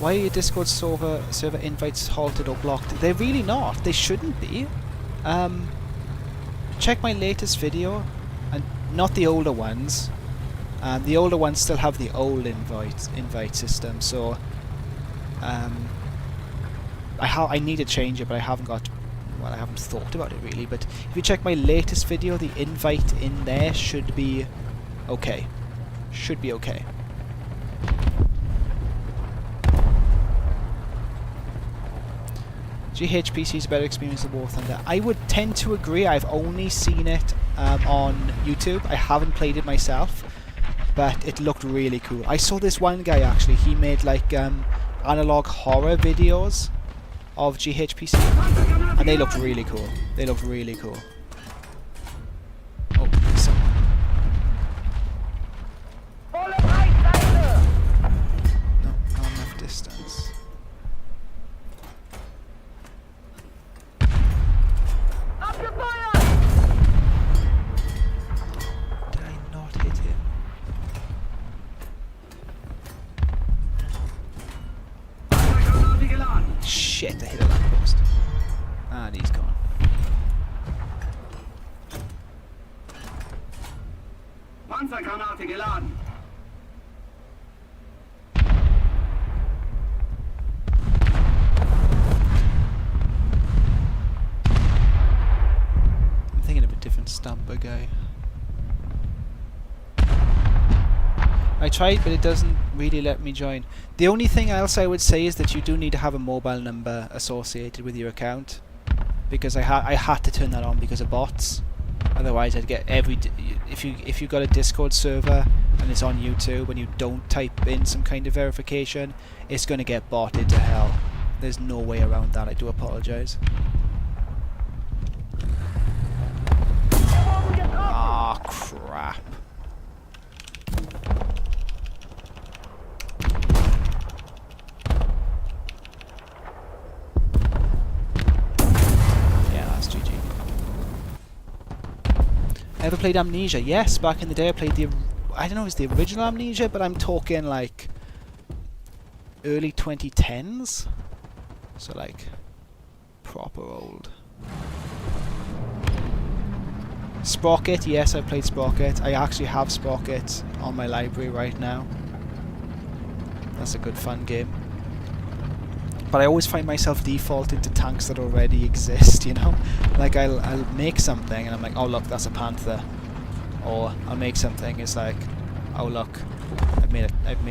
Why are your Discord server invites halted or blocked? They're really not. They shouldn't be. Check my latest video, and not the older ones. The older ones still have the old invite system, so I need to change it, but I haven't got... Well, I haven't thought about it really, but if you check my latest video, the invite in there should be okay. Should be okay. GHPC is a better experience than War Thunder. I would tend to agree. I've only seen it on YouTube. I haven't played it myself, but it looked really cool. I saw this one guy actually. He made like analog horror videos of GHPC, and they looked really cool. They looked really cool. Oh, there's someone. No, not enough distance. Did I not hit him? Shit, I hit a lamppost. And he's gone. Panzergranate geladen. I'm thinking of a different stamper guy. I tried, but it doesn't really let me join. The only thing else I would say is that you do need to have a mobile number associated with your account, because I had to turn that on because of bots. Otherwise, I'd get if you got a Discord server and it's on YouTube and you don't type in some kind of verification, it's going to get botted to hell. There's no way around that. I do apologise. Ah, crap. Yeah, that's GG. Ever played Amnesia? Yes, back in the day I played I don't know if it's the original Amnesia, but I'm talking like early 2010s. So like proper old. Sprocket, yes, I've played Sprocket. I actually have Sprocket on my library right now. That's a good fun game. But I always find myself defaulting to tanks that already exist, you know? Like I'll make something and I'm like, oh look, that's a Panther. Or I'll make something, it's like, oh look, I've made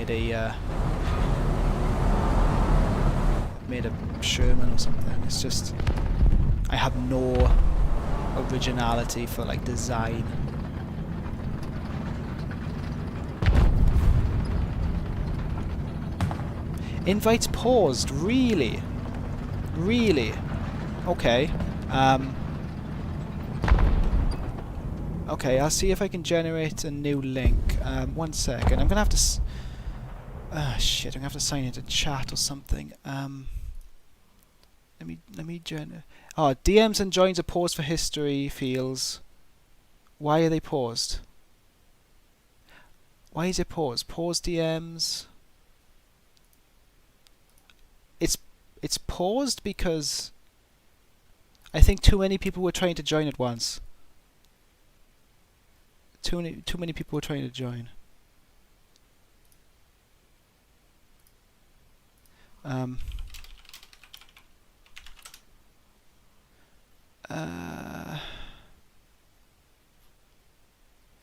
a Sherman or something. It's just, I have no originality for like design. Invites paused, really? Really? Okay. Okay, I'll see if I can generate a new link. 1 second. I'm gonna have to shit, I'm gonna have to sign into chat or something. Let me generate. Oh, DMs and joins are paused for HistoryFeels. Why are they paused? Why is it paused? Pause DMs. It's paused because I think too many people were trying to join at once. Too many people were trying to join.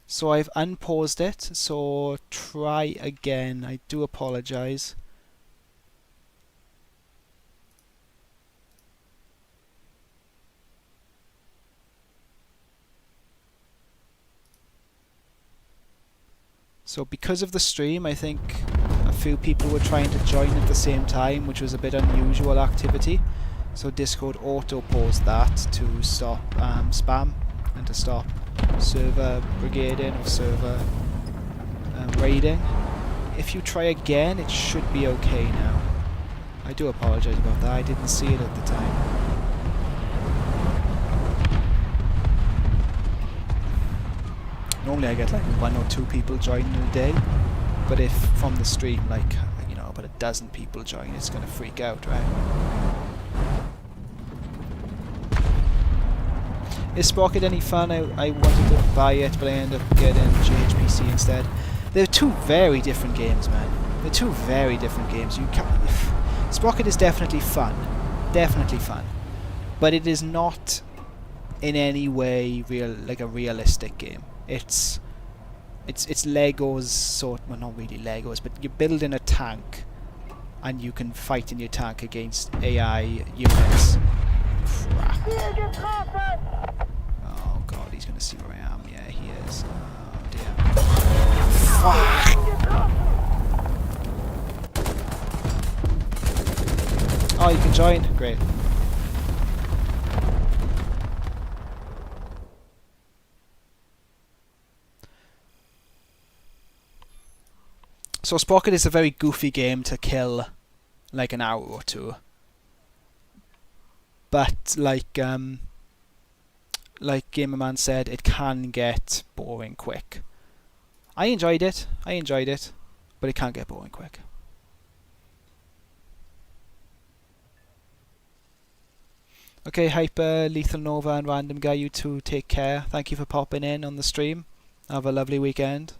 So I've unpaused it, so try again. I do apologize. So because of the stream, I think a few people were trying to join at the same time, which was a bit unusual activity. So Discord auto-paused that to stop spam and to stop server brigading or server raiding. If you try again, it should be okay now. I do apologize about that, I didn't see it at the time. Normally I get like 1 or 2 people joining a day, but if from the stream, like, you know, about a dozen people join, it's gonna freak out, right? Is Sprocket any fun? I wanted to buy it, but I ended up getting GHPC instead. They're two very different games, man. They're two very different games. You can't. Sprocket is definitely fun, but it is not in any way like a realistic game. It's Legos, sort, well, not really Legos, but you're building a tank, and you can fight in your tank against AI units. Crap. Oh god, he's gonna see where I am. Yeah, he is. Oh dear. Fuck! Oh, you can join. Great. So Sprocket is a very goofy game to kill like an hour or two. But like Gamerman said, it can get boring quick. I enjoyed it, but it can get boring quick. Okay, Hyper, Lethal Nova and Random Guy, you two take care. Thank you for popping in on the stream. Have a lovely weekend.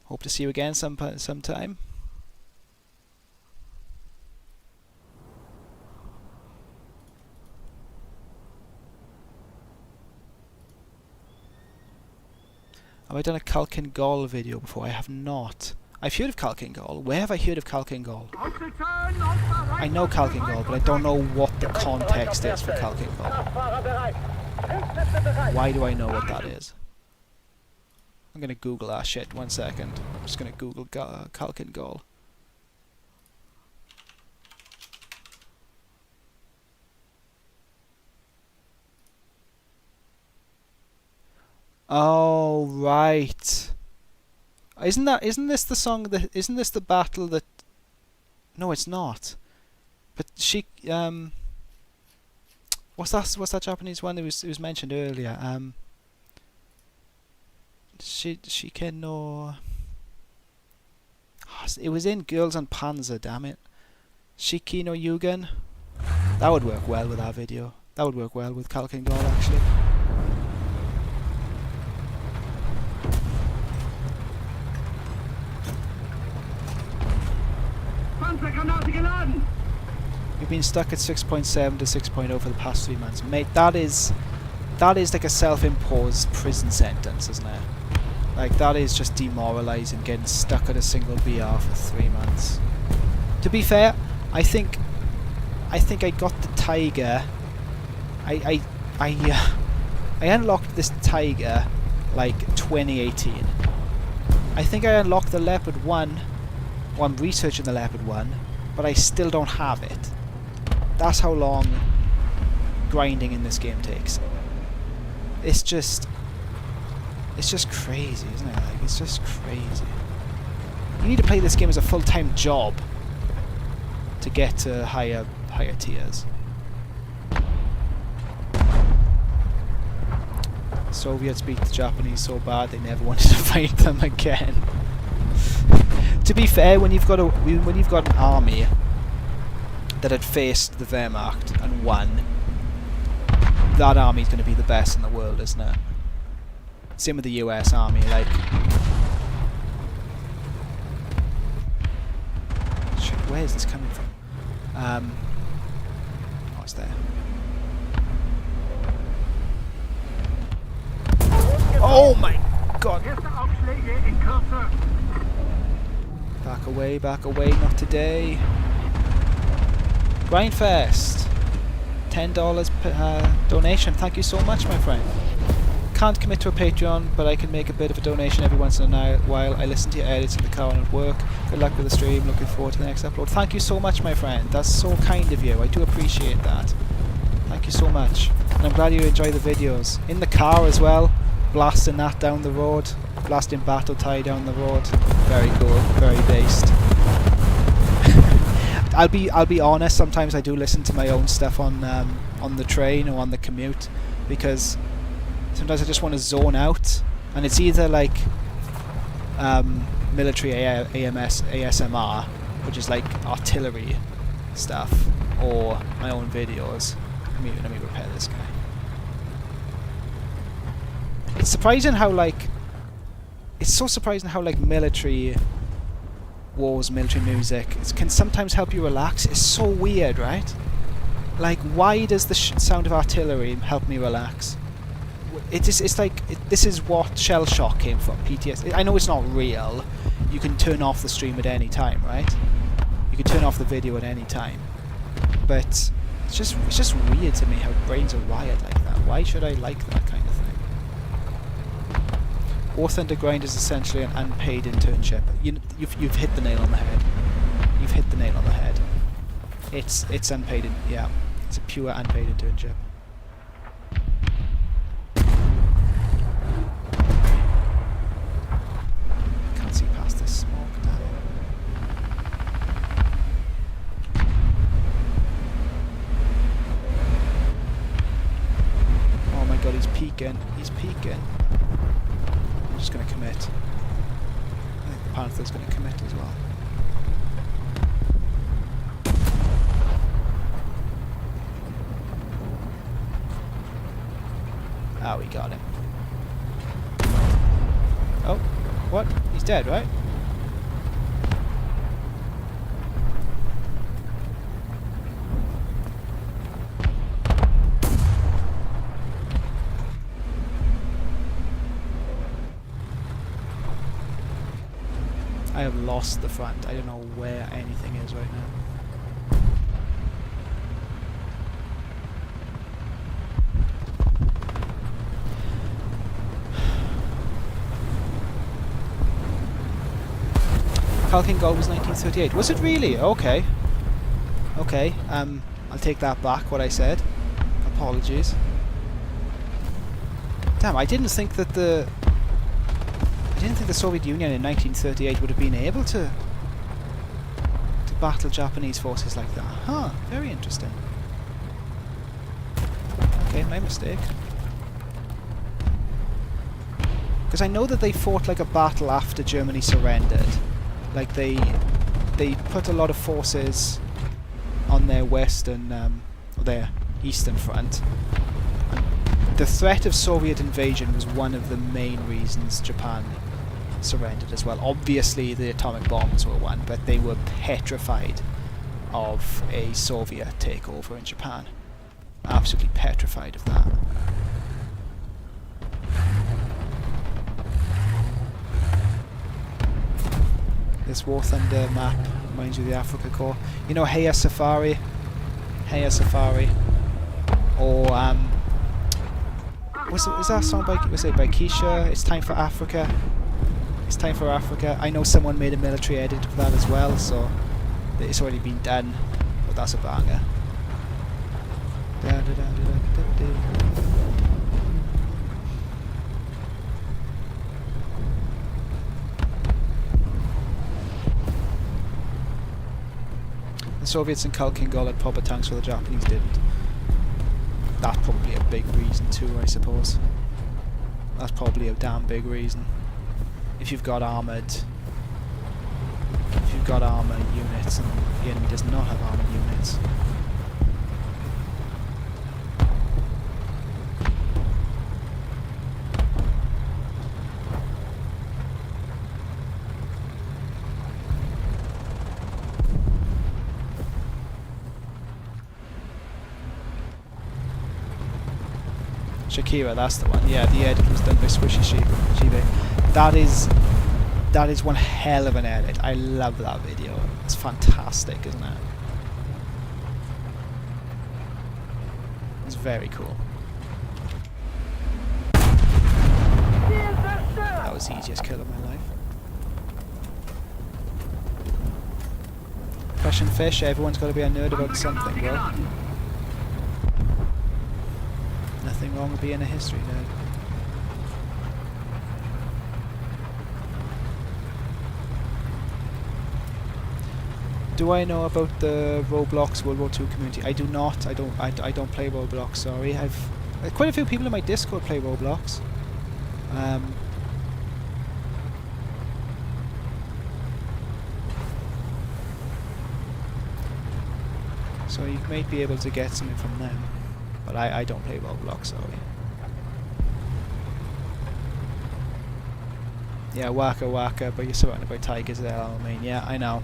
Hope to see you again sometime. Have I done a Kalkin Gol video before? I have not. I've heard of Kalkin Gol. Where have I heard of Kalkin Gol? I know Kalkin Gol, but I don't know what the context is for Kalkin Gol. Why do I know what that is? I'm gonna Google that shit. 1 second. I'm just gonna Google Kalkin Gol. Oh right. Isn't this the song that isn't this the battle that? No, it's not. But she what's that Japanese one that was mentioned earlier? Shiken no. It was in Girls on Panzer, damn it. Shiki no Yugen. That would work well with our video. That would work well with Kalkin Gol actually. You've been stuck at 6.7 to 6.0 for the past 3 months. Mate, that is like a self-imposed prison sentence, isn't it? Like, that is just demoralising, getting stuck at a single BR for 3 months. To be fair, I think I got the Tiger. I unlocked this Tiger like 2018. I think I unlocked the Leopard 1. Well, I'm researching the Leopard 1, but I still don't have it. That's how long grinding in this game takes. It's just crazy, isn't it? Like, it's just crazy. You need to play this game as a full-time job to get to higher tiers. Soviets beat the Japanese so bad they never wanted to fight them again. To be fair, when you've got an army that had faced the Wehrmacht and won, that army's going to be the best in the world, isn't it? Same with the US army, like. Shit, where is this coming from? What's there? Oh my god! Back away, not today. Grindfest! $10 per donation. Thank you so much, my friend. Can't commit to a Patreon, but I can make a bit of a donation every once in a while. I listen to your edits in the car and at work. Good luck with the stream. Looking forward to the next upload. Thank you so much, my friend. That's so kind of you. I do appreciate that. Thank you so much. And I'm glad you enjoy the videos. In the car as well. Blasting that down the road. Blasting Battle Tie down the road. Very good. Very based. I'll be honest. Sometimes I do listen to my own stuff on the train or on the commute, because sometimes I just want to zone out, and it's either like military ASMR, which is like artillery stuff, or my own videos. Let me repair this guy. It's surprising how military wars, military music can sometimes help you relax. It's so weird, right? Like, why does the sound of artillery help me relax? It's like this is what shell shock came from. PTSD. I know it's not real. You can turn off the stream at any time, right? You can turn off the video at any time. But it's just weird to me how brains are wired like that. Why should I like that kind of thing? Author Undergrind is essentially an unpaid internship. You've hit the nail on the head. You've hit the nail on the head. It's unpaid. Yeah, it's a pure unpaid internship. Can't see past this smoke. Damn it. Oh my god, he's peeking. He's peeking. I'm just going to commit. I think the Panther's going to commit as well. Oh, we got him. Oh, what? He's dead, right? I have lost the front. I don't know where anything is right now. Khalkhin-Gol was 1938. Was it really? Okay. Okay. I'll take that back. What I said. Apologies. Damn, I didn't think the Soviet Union in 1938 would have been able to battle Japanese forces like that. Huh, very interesting. Okay, my mistake. Because I know that they fought like a battle after Germany surrendered. Like they put a lot of forces on their western, or their eastern front. The threat of Soviet invasion was one of the main reasons Japan surrendered as well. Obviously the atomic bombs were one, but they were petrified of a Soviet takeover in Japan. Absolutely petrified of that. This War Thunder map reminds you of the Africa Corps. You know Heya Safari? Heya Safari. Or is that a song by, was it by Keisha? It's Time for Africa. It's Time for Africa. I know someone made a military edit of that as well, so it's already been done. But that's a banger. The Soviets in Khalkhin-Gol had proper tanks where the Japanese didn't. That's probably a big reason too, I suppose. That's probably a damn big reason. If you've got armoured units and the enemy does not have armoured units. Shakira, that's the one. Yeah, the edit was done by Squishy Shiba. That is one hell of an edit. I love that video. It's fantastic, isn't it? It's very cool. That was the easiest kill of my life. Question fish, everyone's got to be a nerd about something, bro. Nothing wrong with being a history nerd. Do I know about the Roblox World War II community? I do not. I don't play Roblox. Sorry. I've quite a few people in my Discord play Roblox. So you might be able to get something from them. But I don't play Roblox, sorry. Yeah, Waka Waka, but you're surrounded by tigers there, I mean, yeah, I know.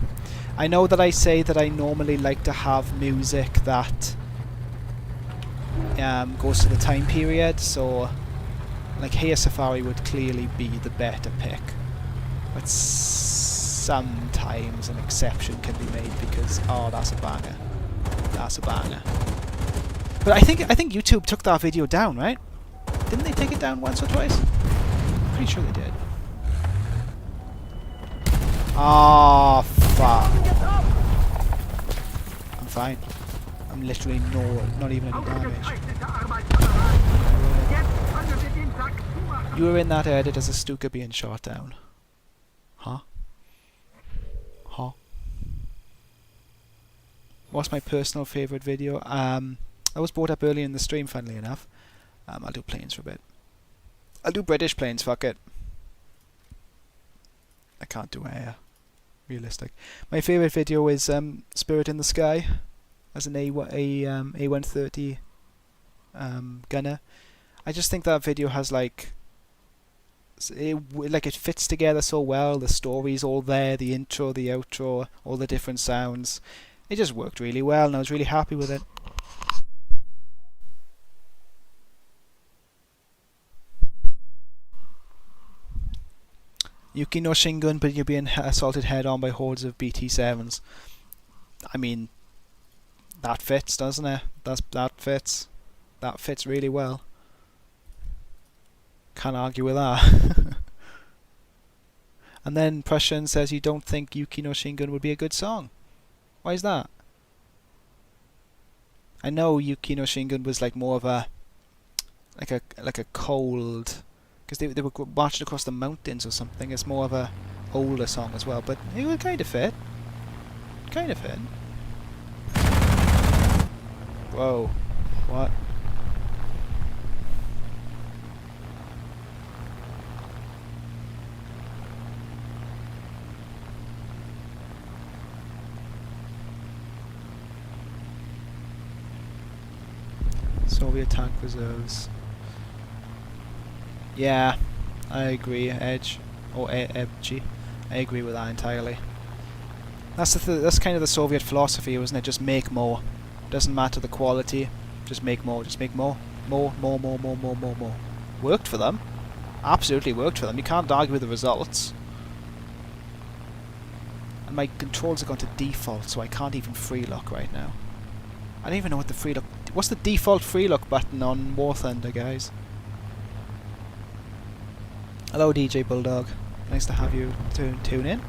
I know that I say that I normally like to have music that goes to the time period, so like Heya Safari would clearly be the better pick. But sometimes an exception can be made because, oh, that's a banger. That's a banger. But I think YouTube took that video down, right? Didn't they take it down once or twice? Pretty sure they did. Ah, fuck. I'm fine. I'm literally not even any damage. You were in that edit as a Stuka being shot down. Huh? Huh? What's my personal favourite video? I was brought up early in the stream, funnily enough. I'll do planes for a bit. I'll do British planes, fuck it. I can't do air. Realistic. My favourite video is Spirit in the Sky as an A130 gunner. I just think that video has like it fits together so well. The story's all there, the intro, the outro, all the different sounds. It just worked really well and I was really happy with it. Yuki no Shingun, but you're being assaulted head-on by hordes of BT-7s. I mean, that fits, doesn't it? That fits. That fits really well. Can't argue with that. And then Prussian says you don't think Yuki no Shingun would be a good song. Why is that? I know Yuki no Shingun was like more of a like a cold, because they were marching across the mountains or something. It's more of a older song as well, but it would kind of fit. Kind of fit. Whoa. What? Soviet tank reserves. Yeah, I agree, Edge. Or Edgy. I agree with that entirely. That's that's kind of the Soviet philosophy, wasn't it? Just make more. Doesn't matter the quality. Just make more. Just make more. More. Worked for them. Absolutely worked for them. You can't argue with the results. And my controls are gone to default, so I can't even free look right now. I don't even know what the free look... What's the default free look button on War Thunder, guys? Hello, DJ Bulldog. Nice to have you tune in.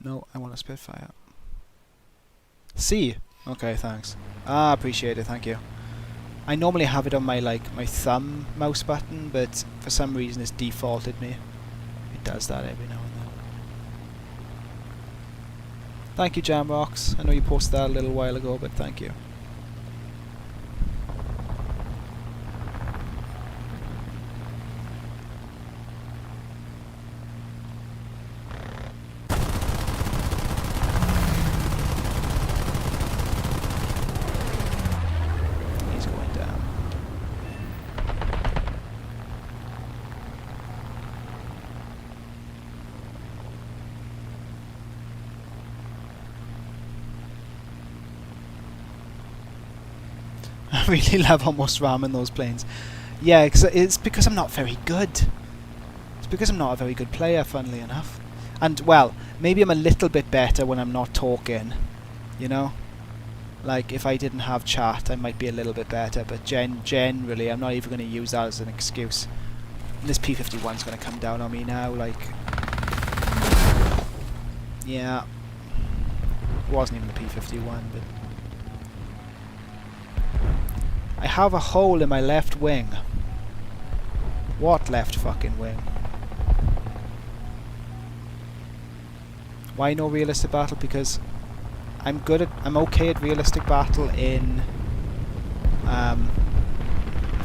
No, I want a Spitfire. C. Okay, thanks. Ah, appreciate it. Thank you. I normally have it on my my thumb mouse button, but for some reason it's defaulted me. It does that every now and then. Thank you, Jamrocks. I know you posted that a little while ago, but thank you. I really love almost ramming those planes. Yeah, it's because I'm not very good. It's because I'm not a very good player, funnily enough. And, well, maybe I'm a little bit better when I'm not talking, you know? Like, if I didn't have chat, I might be a little bit better, but generally, I'm not even going to use that as an excuse. And this P-51's going to come down on me now, like... Yeah. It wasn't even the P-51, but... I have a hole in my left wing. What left fucking wing? Why no realistic battle? Because I'm okay at realistic battle in I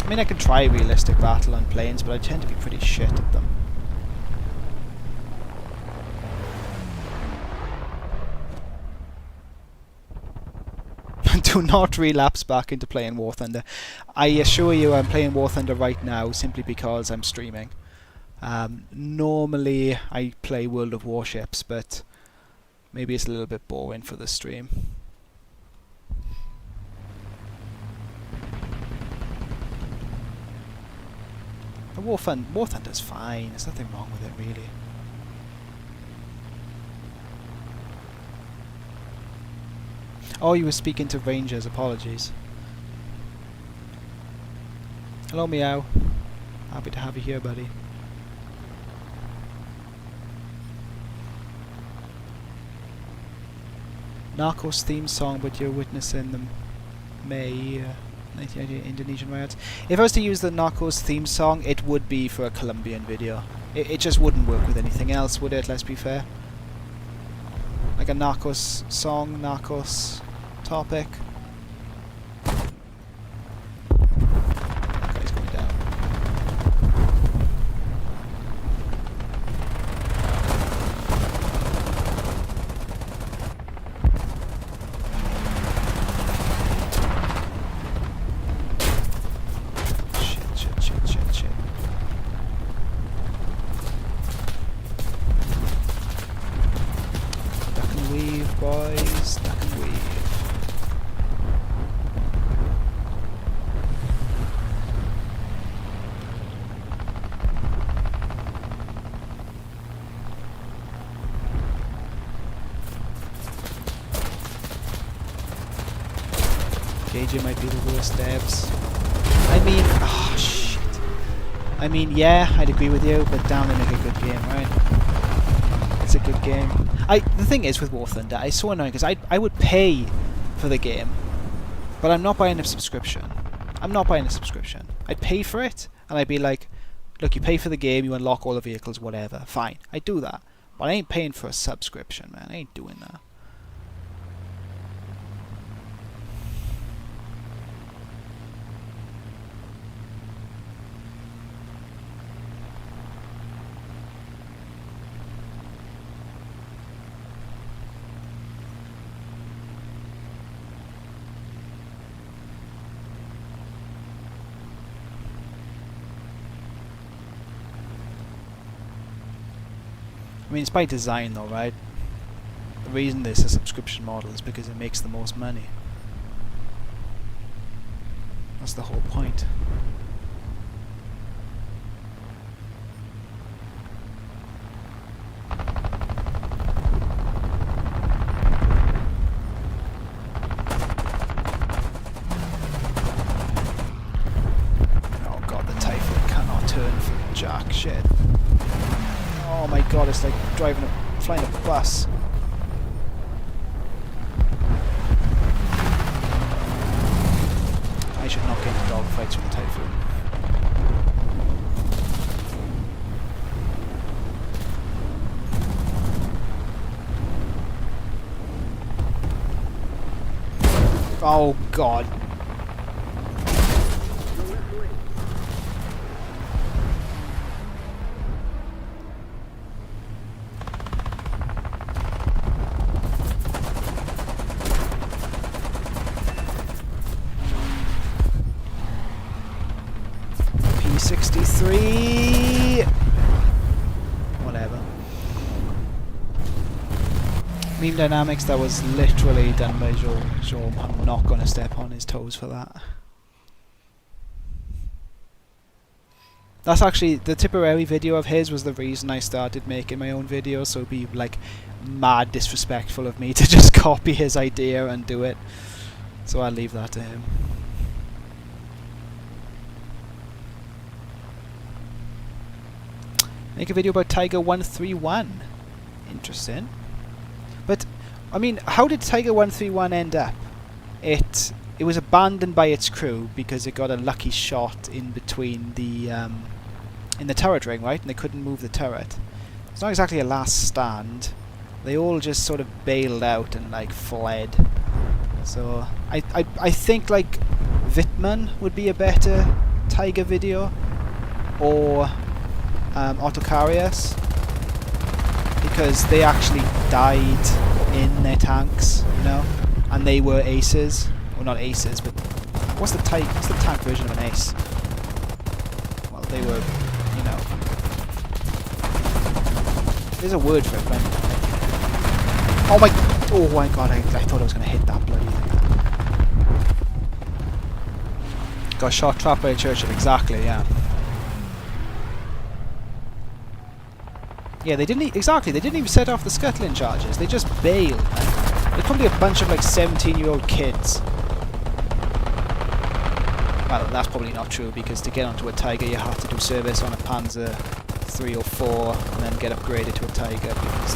mean, I can try realistic battle on planes, but I tend to be pretty shit at them. Do not relapse back into playing War Thunder. I assure you I'm playing War Thunder right now simply because I'm streaming. Normally I play World of Warships, but maybe it's a little bit boring for the stream. The War Thunder's fine, there's nothing wrong with it really. Oh, you were speaking to Rangers, apologies. Hello, Meow. Happy to have you here, buddy. Narcos theme song, but you're witnessing the May 1998 Indonesian riots. If I was to use the Narcos theme song, it would be for a Colombian video. It just wouldn't work with anything else, would it? Let's be fair. Like a Narcos song, Narcos topic. Guy's going down. Shit. JJ might be the worst devs. I mean, oh shit. I mean, yeah, I'd agree with you, but damn, they make a good game, right? It's a good game. The thing is with War Thunder, it's so annoying because I would pay for the game, but I'm not buying a subscription. I'm not buying a subscription. I'd pay for it, and I'd be like, look, you pay for the game, you unlock all the vehicles, whatever. Fine, I'd do that. But I ain't paying for a subscription, man. I ain't doing that. I mean, it's by design though, right? The reason there's a subscription model is because it makes the most money. That's the whole point. Oh god, the Typhoon cannot turn for jack shit. Oh my god, it's like flying a bus. I should not get into dogfights with the Typhoon. Oh god. P63. Whatever. Meme dynamics, that was literally done by Joe. I'm not going to step on his toes for that. That's actually, the Tipperary video of his was the reason I started making my own videos, so it'd be like mad disrespectful of me to just copy his idea and do it. So I'll leave that to him. Make a video about Tiger 131. Interesting. But, I mean, how did Tiger 131 end up? It was abandoned by its crew because it got a lucky shot in between the in the turret ring, right? And they couldn't move the turret. It's not exactly a last stand. They all just sort of bailed out and like fled. So I think like Vitman would be a better Tiger video, or Autocarius, because they actually died in their tanks, you know, and they were aces. Well, not aces, but what's the tank version of an ace? Well, they were, you know, there's a word for it, but oh my god, I thought I was going to hit that bloody thing. Got shot trapped by a Churchill, exactly, yeah. Yeah, they didn't even set off the scuttling charges. They just bailed. They're probably a bunch of like 17-year-old kids. Well, that's probably not true, because to get onto a Tiger you have to do service on a Panzer 3 or 4 and then get upgraded to a Tiger, because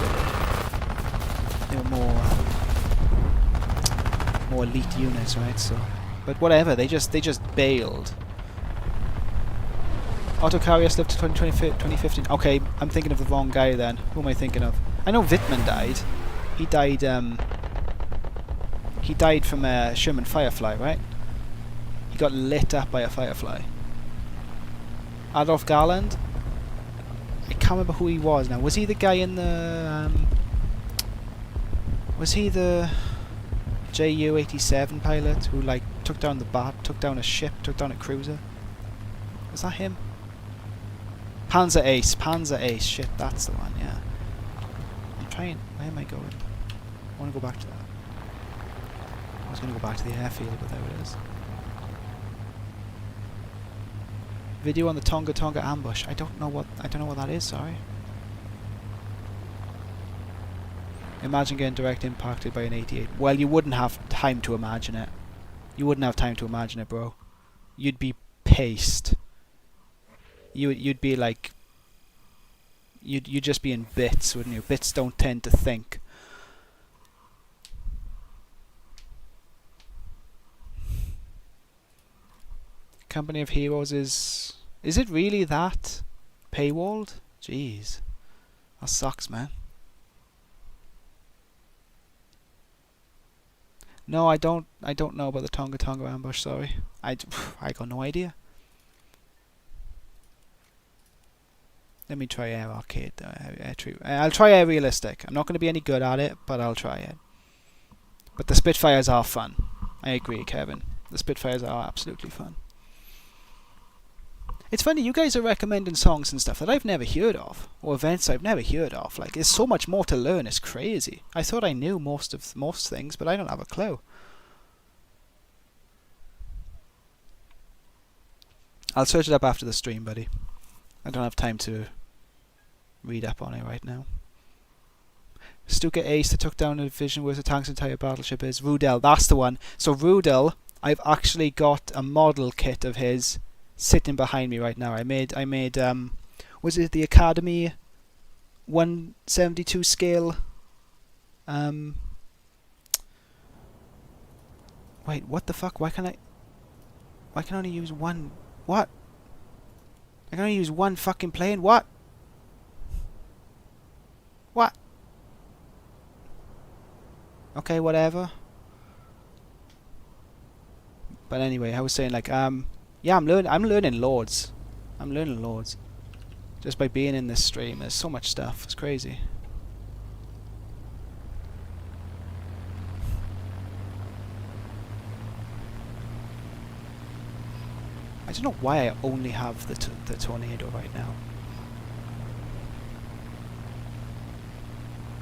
they were more elite units, right? So, but whatever, they just bailed. Autocarius lived to 2015. Okay, I'm thinking of the wrong guy then. Who am I thinking of? I know Vitman died. He died from a Sherman Firefly, right? He got lit up by a Firefly. Adolf Garland? I can't remember who he was now. Was he the guy in the... was he the Ju-87 pilot who like took down a ship, took down a cruiser? Was that him? Panzer Ace, shit, that's the one, yeah. I'm trying, where am I going? I want to go back to that. I was going to go back to the airfield, but there it is. Video on the Tonga Tonga ambush. I don't know what that is, sorry. Imagine getting direct impacted by an 88. Well, you wouldn't have time to imagine it. You wouldn't have time to imagine it, bro. You'd be paced. You'd be like... You'd just be in bits, wouldn't you? Bits don't tend to think. Company of Heroes is... Is it really that paywalled? Jeez. That sucks, man. No, I don't know about the Tonga Tonga ambush, sorry. I got no idea. Let me try Air Arcade. I'll try Air Realistic. I'm not going to be any good at it, but I'll try it. But the Spitfires are fun. I agree, Kevin. The Spitfires are absolutely fun. It's funny, you guys are recommending songs and stuff that I've never heard of, or events I've never heard of. Like, there's so much more to learn. It's crazy. I thought I knew most things, but I don't have a clue. I'll search it up after the stream, buddy. I don't have time to read up on it right now. Stuka Ace that took down a division where the tank's entire battleship is. Rudel, that's the one. So Rudel, I've actually got a model kit of his sitting behind me right now. I made was it the Academy 172 scale? Wait, what the fuck? Why can I only use one? What? I can only use one fucking plane? What? What? Okay, whatever. But anyway, I was saying, like, yeah, I'm learning loads. I'm learning loads. Just by being in this stream. There's so much stuff. It's crazy. I don't know why I only have the tornado right now.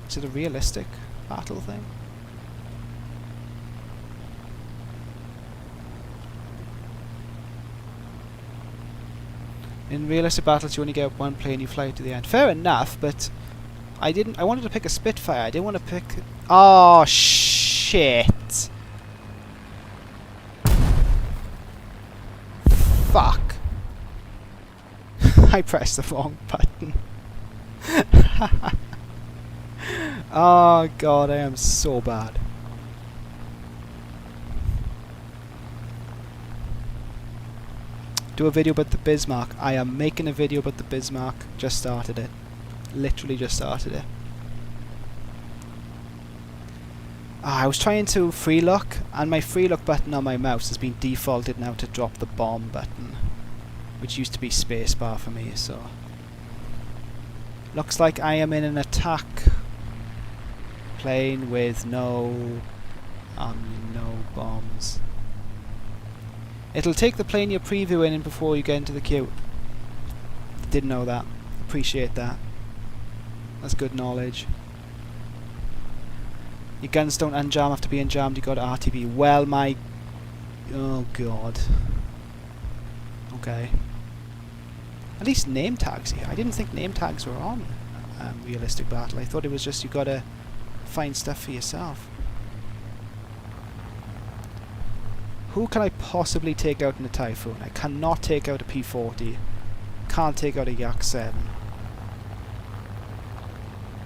Is it a realistic battle thing? In realistic battles, you only get one plane. You fly to the end. Fair enough, but I wanted to pick a Spitfire. I didn't want to pick. Oh shit! Fuck! I pressed the wrong button. Oh god, I am so bad. Do a video about the Bismarck. I am making a video about the Bismarck. Just started it. Literally just started it. I was trying to free look, and my free look button on my mouse has been defaulted now to drop the bomb button, which used to be spacebar for me, so... Looks like I am in an attack plane with no bombs. It'll take the plane you're previewing in before you get into the queue. Didn't know that. Appreciate that. That's good knowledge. Your guns don't unjam after being jammed, you got RTB. Well, my... Oh, God. Okay. At least name tags here. I didn't think name tags were on Realistic Battle. I thought it was just you gotta find stuff for yourself. Who can I possibly take out in a Typhoon? I cannot take out a P-40. Can't take out a Yak-7.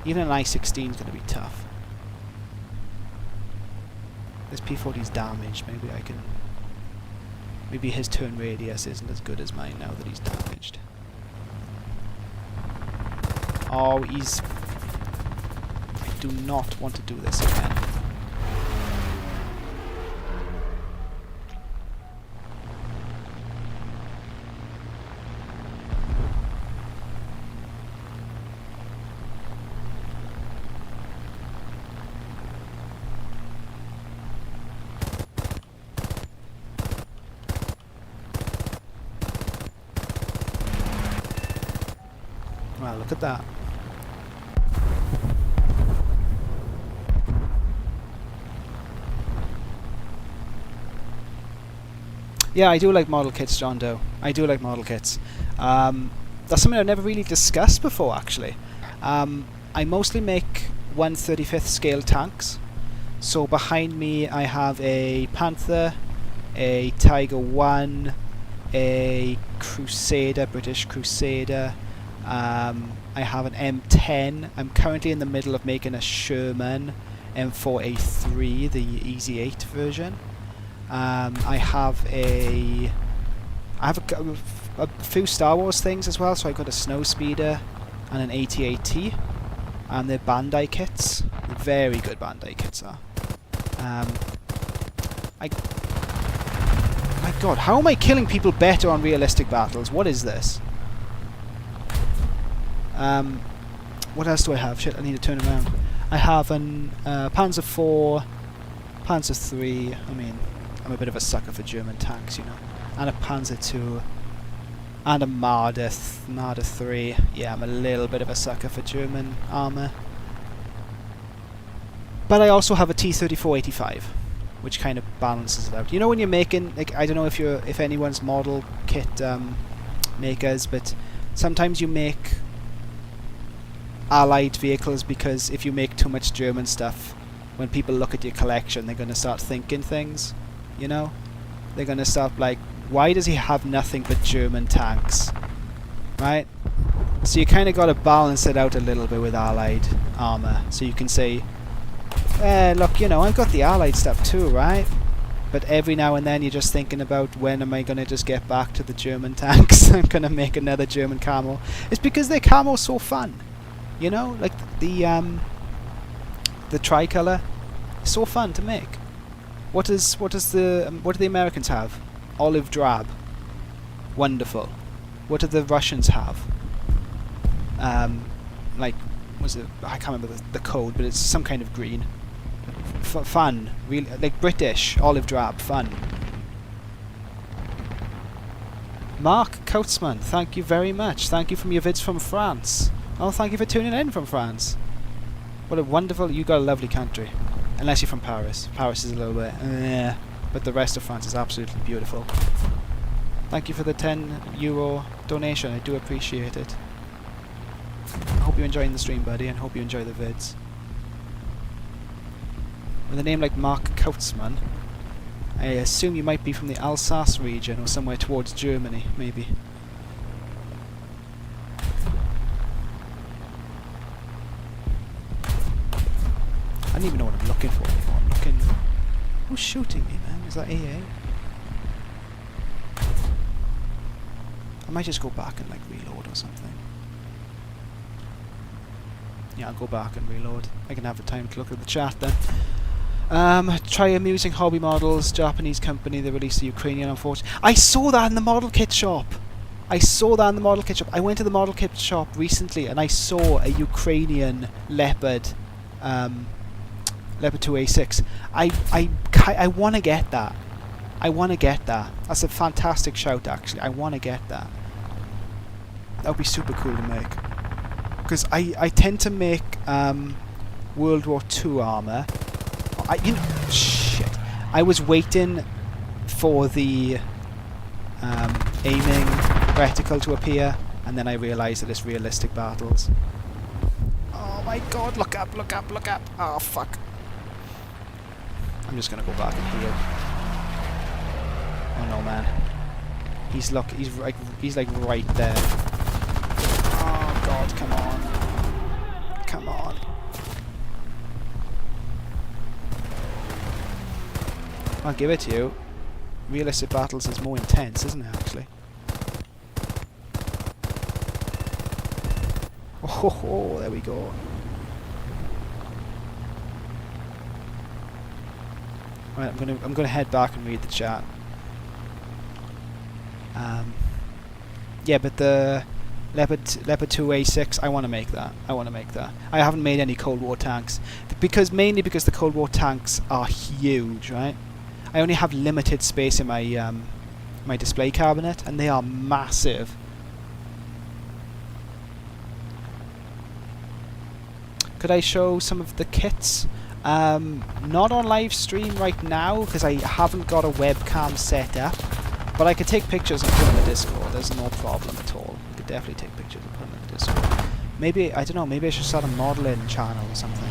Even an I-16 is going to be tough. This P-40's damaged. Maybe I can... Maybe his turn radius isn't as good as mine now that he's damaged. Oh, he's... I do not want to do this again. Wow, look at that. Yeah, I do like model kits, John Doe. I do like model kits. That's something I've never really discussed before, actually. I mostly make 1/35th scale tanks. So behind me I have a Panther, a Tiger 1, a Crusader, British Crusader. I have an M10. I'm currently in the middle of making a Sherman M4A3, the Easy 8 version. I have a few Star Wars things as well, so I got a Snowspeeder and an AT-AT, and they're Bandai kits. Very good Bandai kits are. My god, how am I killing people better on realistic battles? What is this? What else do I have? Shit, I need to turn around. I have an Panzer IV, Panzer III. I mean, I'm a bit of a sucker for German tanks, you know. And a Panzer II. And a Marder 3. Yeah, I'm a little bit of a sucker for German armour. But I also have a T-34-85, which kind of balances it out. You know when you're making, like, I don't know if anyone's model kit makers, but sometimes you make Allied vehicles because if you make too much German stuff, when people look at your collection, they're going to start thinking things, you know? They're going to start like, why does he have nothing but German tanks? Right? So you kind of got to balance it out a little bit with Allied armour. So you can say, look, you know, I've got the Allied stuff too, right? But every now and then you're just thinking about, when am I going to just get back to the German tanks? I'm going to make another German camo. It's because their camo's so fun. You know, like the tricolour, so fun to make. What do the Americans have? Olive drab. Wonderful. What do the Russians have? Like, was it? I can't remember the code, but it's some kind of green. Fun, really, like British olive drab. Fun. Mark Kautzman, thank you very much. Thank you from your vids from France. Oh, thank you for tuning in from France. What a wonderful... You got a lovely country. Unless you're from Paris. Paris is a little bit... but the rest of France is absolutely beautiful. Thank you for the €10 donation. I do appreciate it. I hope you're enjoying the stream, buddy, and hope you enjoy the vids. With a name like Mark Kautzman, I assume you might be from the Alsace region or somewhere towards Germany, maybe. I don't even know what I'm looking for anymore. I'm looking... Who's shooting me, man? Is that AA? I might just go back and like reload or something. Yeah, I'll go back and reload. I can have the time to look at the chat then. Try amusing hobby models. Japanese company, they released the Ukrainian, unfortunately. I saw that in the model kit shop! I saw that in the model kit shop. I went to the model kit shop recently and I saw a Ukrainian Leopard Leopard 2A6. I want to get that. I want to get that. That's a fantastic shout, actually. I want to get that. That would be super cool to make. Because I tend to make World War II armour. You know, shit. I was waiting for the aiming reticle to appear, and then I realised that it's realistic battles. Oh my god, look up, look up, look up. Oh, fuck. I'm just gonna go back and heal. Oh no, man. He's like right there. Oh god, come on. Come on. I'll give it to you. Realistic battles is more intense, isn't it, actually? Oh, there we go. Right, I'm gonna head back and read the chat. Yeah, but the Leopard 2A6, I want to make that. I want to make that. I haven't made any Cold War tanks mainly because the Cold War tanks are huge, right? I only have limited space in my my display cabinet, and they are massive. Could I show some of the kits? Not on live stream right now because I haven't got a webcam set up, but I could take pictures and put them in the Discord. There's no problem at all. I could definitely take pictures and put them in the Discord. Maybe, I don't know, maybe I should start a modelling channel or something.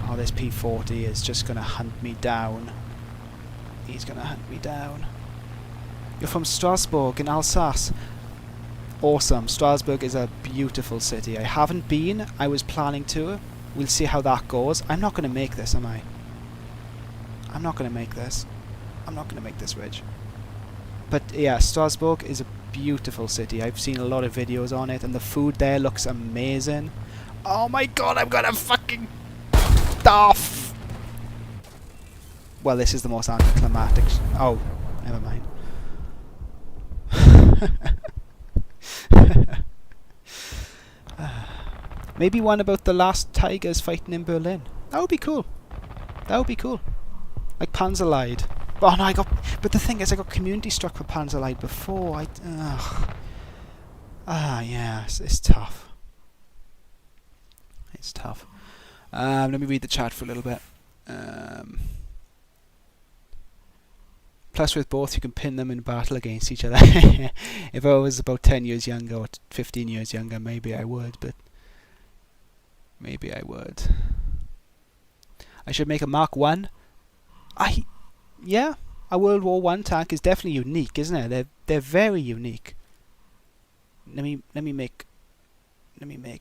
Oh, this P40 is just going to hunt me down. He's gonna hunt me down. You're from Strasbourg in Alsace. Awesome. Strasbourg is a beautiful city. I haven't been. I was planning to. We'll see how that goes. I'm not gonna make this, am I? I'm not gonna make this. I'm not gonna make this ridge. But yeah, Strasbourg is a beautiful city. I've seen a lot of videos on it, and the food there looks amazing. Oh my god, I'm gonna fucking off. Well, this is the most anticlimactic. Oh, never mind. Maybe one about the last tigers fighting in Berlin. That would be cool. That would be cool. Like Panzerlied. Oh no, but the thing is, I got community struck for Panzerlied before. Yeah, it's tough. It's tough. Let me read the chat for a little bit. Plus, with both, you can pin them in battle against each other. If I was about 10 years younger or 15 years younger, maybe I would, but maybe I would. I should make a Mark 1. Yeah, a World War I tank is definitely unique, isn't it? They're very unique. Let me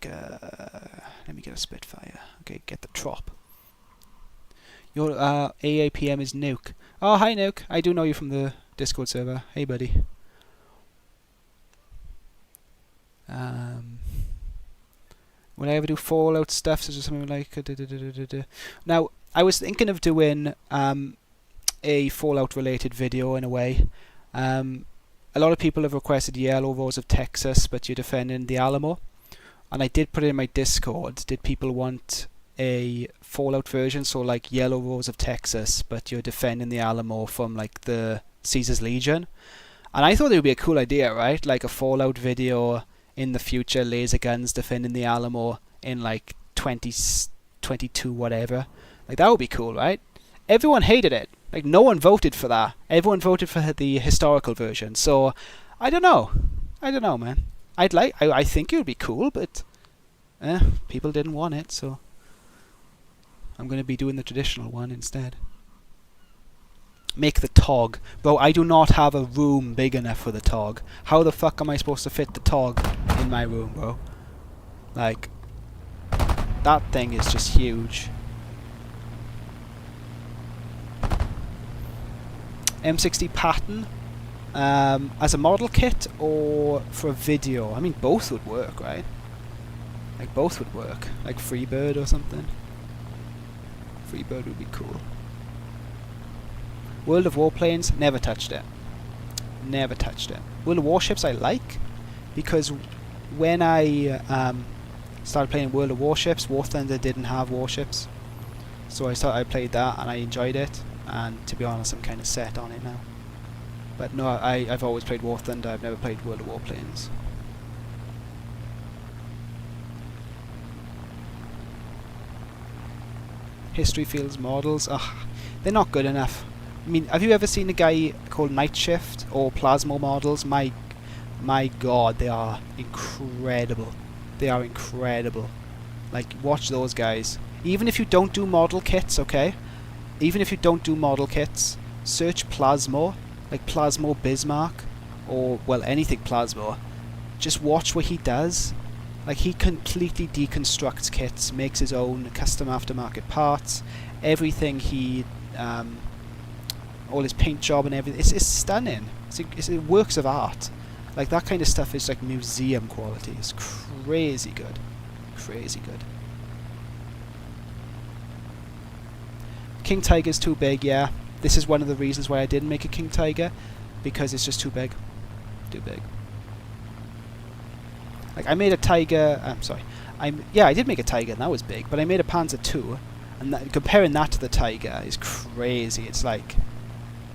get a Spitfire. Okay, get the Trop. Your AAPM is Nuke. Oh, hi Nuke. I do know you from the Discord server. Hey buddy. Will I ever do Fallout stuff, such as something like... Now, I was thinking of doing a Fallout related video in a way. A lot of people have requested Yellow Rose of Texas, but you're defending the Alamo. And I did put it in my Discord. Did people want a Fallout version, so like Yellow Rose of Texas, but you're defending the Alamo from like the Caesar's Legion? And I thought it would be a cool idea, right? Like a Fallout video in the future, laser guns defending the Alamo in like 2022 whatever. Like that would be cool, right? Everyone hated it. Like no one voted for that. Everyone voted for the historical version. So I don't know, man. I think it would be cool, but people didn't want it, so I'm going to be doing the traditional one instead. Make the TOG. Bro, I do not have a room big enough for the TOG. How the fuck am I supposed to fit the TOG in my room, bro? Like, that thing is just huge. M60 pattern as a model kit or for a video? I mean, both would work, right? Like, both would work. Like Freebird or something. Freebird would be cool. World of Warplanes, never touched it. Never touched it. World of Warships I like, because when I started playing World of Warships, War Thunder didn't have warships. So I played that and I enjoyed it, and to be honest I'm kind of set on it now. But no, I've always played War Thunder, I've never played World of Warplanes. HistoryFeels models, they're not good enough. I mean, have you ever seen a guy called Night Shift or Plasmo models? My god, they are incredible. They are incredible. Like, watch those guys. Even if you don't do model kits, okay? Even if you don't do model kits, search Plasmo, like Plasmo Bismarck, or, well, anything Plasmo. Just watch what he does. Like, he completely deconstructs kits, makes his own custom aftermarket parts, everything he... all his paint job and everything. It's stunning. It's works of art. Like, that kind of stuff is like museum quality. It's crazy good. Crazy good. King Tiger's too big, yeah. This is one of the reasons why I didn't make a King Tiger, because it's just too big. Too big. Like, I made a Tiger... I'm sorry. Yeah, I did make a Tiger, and that was big, but I made a Panzer II, and comparing that to the Tiger is crazy. It's like...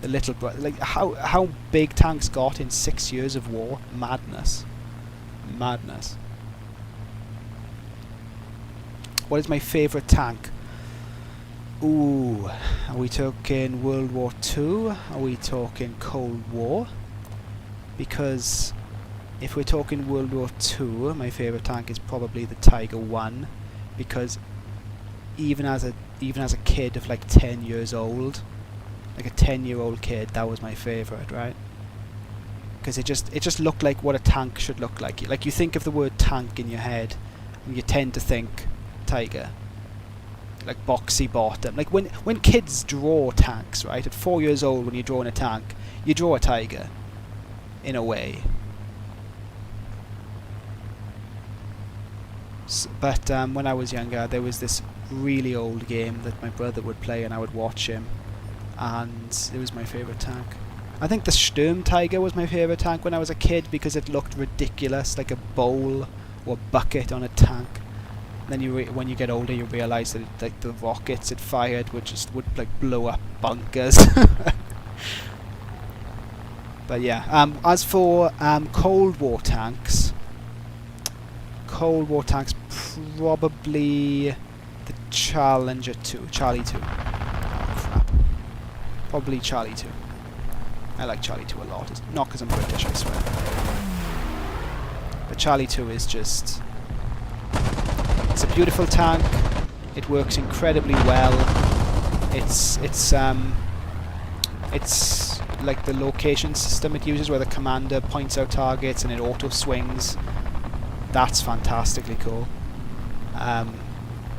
the little brother, like how big tanks got in 6 years of war. Madness. Madness. What is my favourite tank? Ooh, are we talking World War II? Are we talking Cold War? Because if we're talking World War II, my favourite tank is probably the Tiger I, because even as a kid of like 10 years old, like a 10-year-old kid, that was my favourite, right? Because it just looked like what a tank should look like. Like, you think of the word tank in your head, and you tend to think tiger. Like boxy bottom. Like when kids draw tanks, right? At 4 years old, when you're drawing a tank, you draw a tiger, in a way. But when I was younger, there was this really old game that my brother would play, and I would watch him, and it was my favourite tank. I think the Sturm Tiger was my favourite tank when I was a kid because it looked ridiculous, like a bowl or bucket on a tank. Then when you get older, you realise that like the rockets it fired would like blow up bunkers. But yeah, as for Cold War tanks, probably the Challenger 2, Charlie 2. Crap. Probably Charlie 2. I like Charlie 2 a lot. It's not because I'm British, I swear. But Charlie 2 is just... It's a beautiful tank. It works incredibly well. It's like the location system it uses, where the commander points out targets and it auto swings. That's fantastically cool.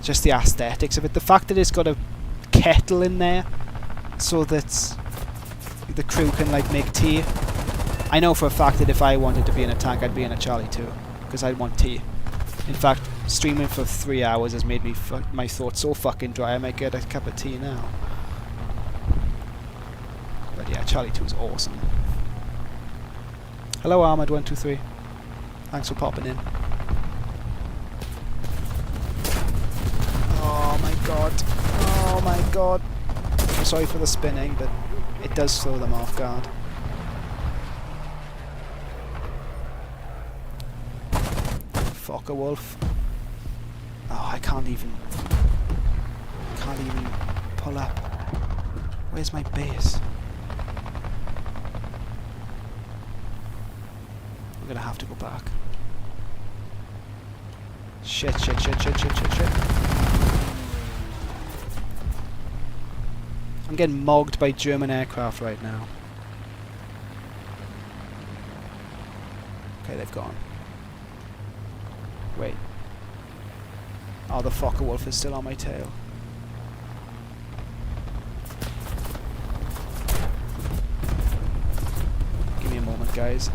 Just the aesthetics of it. The fact that it's got a kettle in there, so that the crew can like make tea. I know for a fact that if I wanted to be in a tank, I'd be in a Charlie 2, because I'd want tea. In fact, streaming for 3 hours has made me my throat so fucking dry, I might get a cup of tea now. But yeah, Charlie 2 is awesome. Hello Ahmed123. Thanks for popping in. Oh my god. Oh my god. I'm sorry for the spinning, but it does throw them off guard. Fuck a wolf. Oh, I can't even pull up. Where's my base? I'm gonna have to go back. Shit. I'm getting mogged by German aircraft right now. Okay, they've gone. Wait. Oh, the Fokker Wolf is still on my tail. Give me a moment, guys.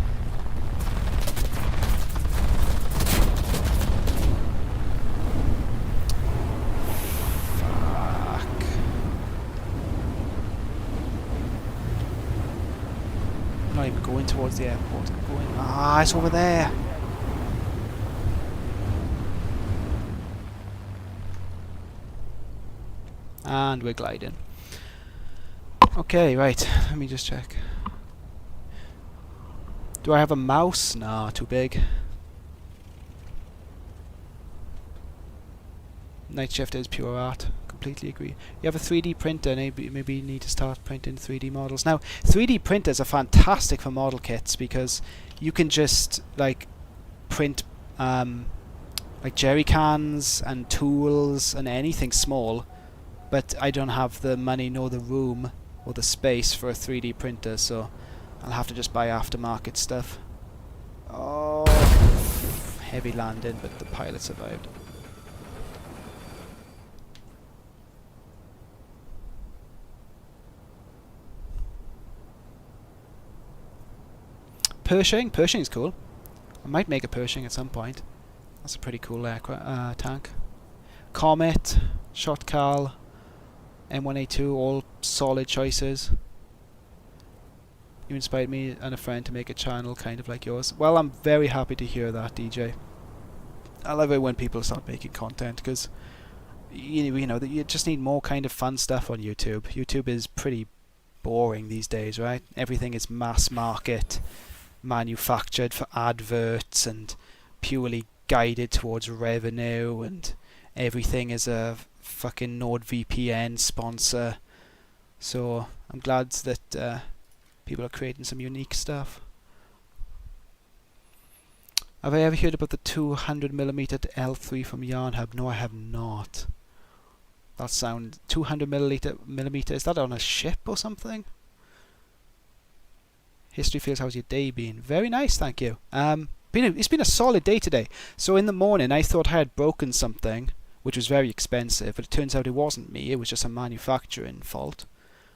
Fuck. I'm not even going towards the airport. I'm going... Ah, it's over there! And we're gliding. Okay, right. Let me just check. Do I have a mouse? Nah, too big. Night Shift is pure art. Completely agree. You have a 3D printer, maybe you need to start printing 3D models. Now, 3D printers are fantastic for model kits because you can just like print like jerry cans and tools and anything small. But I don't have the money nor the room or the space for a 3D printer, so I'll have to just buy aftermarket stuff. Oh, heavy landing, but the pilot survived. Pershing's cool. I might make a Pershing at some point. That's a pretty cool tank. Comet, Shotcal, M1A2, all solid choices. You inspired me and a friend to make a channel kind of like yours. Well, I'm very happy to hear that, DJ. I love it when people start making content, because you know that you just need more kind of fun stuff on YouTube. YouTube is pretty boring these days, right? Everything is mass market, manufactured for adverts, and purely guided towards revenue, and everything is a fucking NordVPN sponsor. So I'm glad that people are creating some unique stuff. Have I ever heard about the 200mm L3 from Yarn Hub? No, I have not. That sound 200 millimeter. Is that on a ship or something? HistoryFeels, how's your day been? Very nice, thank you. It's been a solid day today. So in the morning, I thought I had broken something, which was very expensive, but it turns out it wasn't me. It was just a manufacturing fault,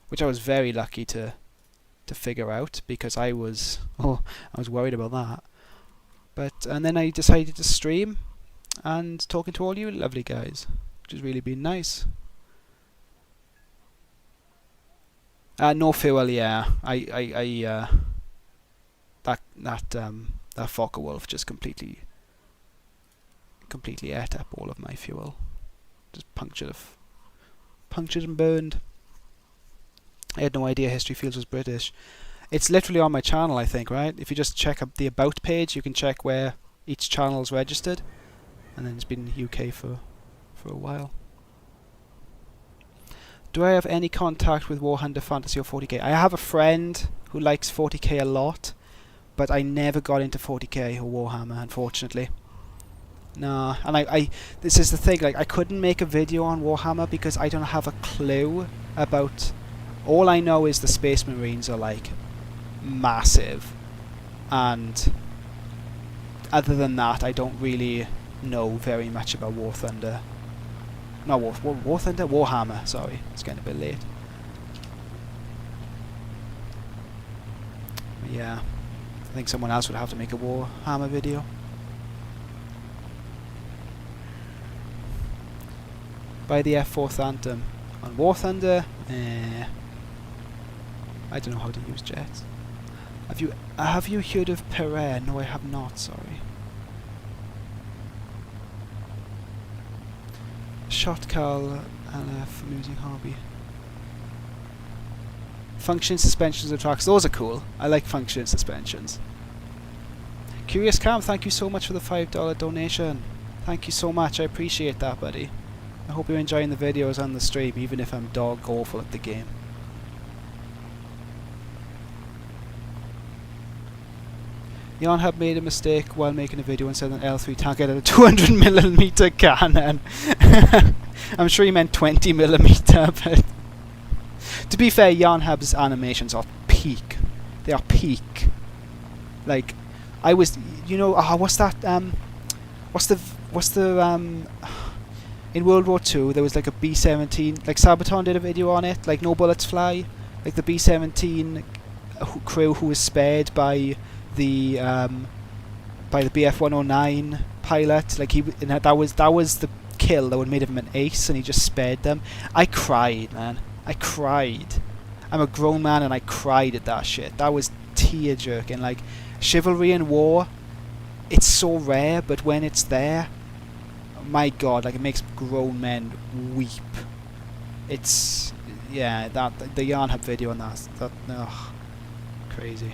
which I was very lucky to figure out, because I was worried about that. And then I decided to stream and talking to all you lovely guys, which has really been nice. No fuel, yeah. That Fokker Wolf just completely ate up all of my fuel. Just punctured and burned. I had no idea HistoryFeels was British. It's literally on my channel, I think, right? If you just check up the About page, you can check where each channel's registered. And then it's been in the UK for a while. Do I have any contact with Warhammer Fantasy or 40k? I have a friend who likes 40k a lot, but I never got into 40k or Warhammer, unfortunately. No, and this is the thing, like, I couldn't make a video on Warhammer because I don't have a clue about... All I know is the Space Marines are, like, massive, and other than that, I don't really know very much about War Thunder. Not War Thunder? Warhammer, sorry. It's getting a bit late. But yeah. I think someone else would have to make a Warhammer video. By the F4th Anthem. On War Thunder, I don't know how to use jets. Have you heard of Perret? No, I have not, sorry. Shot Carl LF losing hobby. Function suspensions of tracks. Those are cool. I like function suspensions. Curious Cam, thank you so much for the $5 donation. Thank you so much. I appreciate that, buddy. I hope you're enjoying the videos on the stream, even if I'm dog awful at the game. Jan had made a mistake while making a video and said an L3 tank had a 200mm cannon. I'm sure he meant 20mm, but to be fair, Jan Hab's animations are peak. They are peak. Like, I was, you know, what's that? What's the in World War II there was like a B-17. Like Sabaton did a video on it. Like No Bullets Fly. Like the B-17 crew who was spared by the BF-109 pilot, like that was the kill that would made him an ace, and he just spared them. I cried, man. I cried. I'm a grown man and I cried at that shit. That was tear jerking. Like, chivalry in war, it's so rare, but when it's there, my god, like, it makes grown men weep. It's, yeah, the Yarn Hub video on that, ugh, crazy.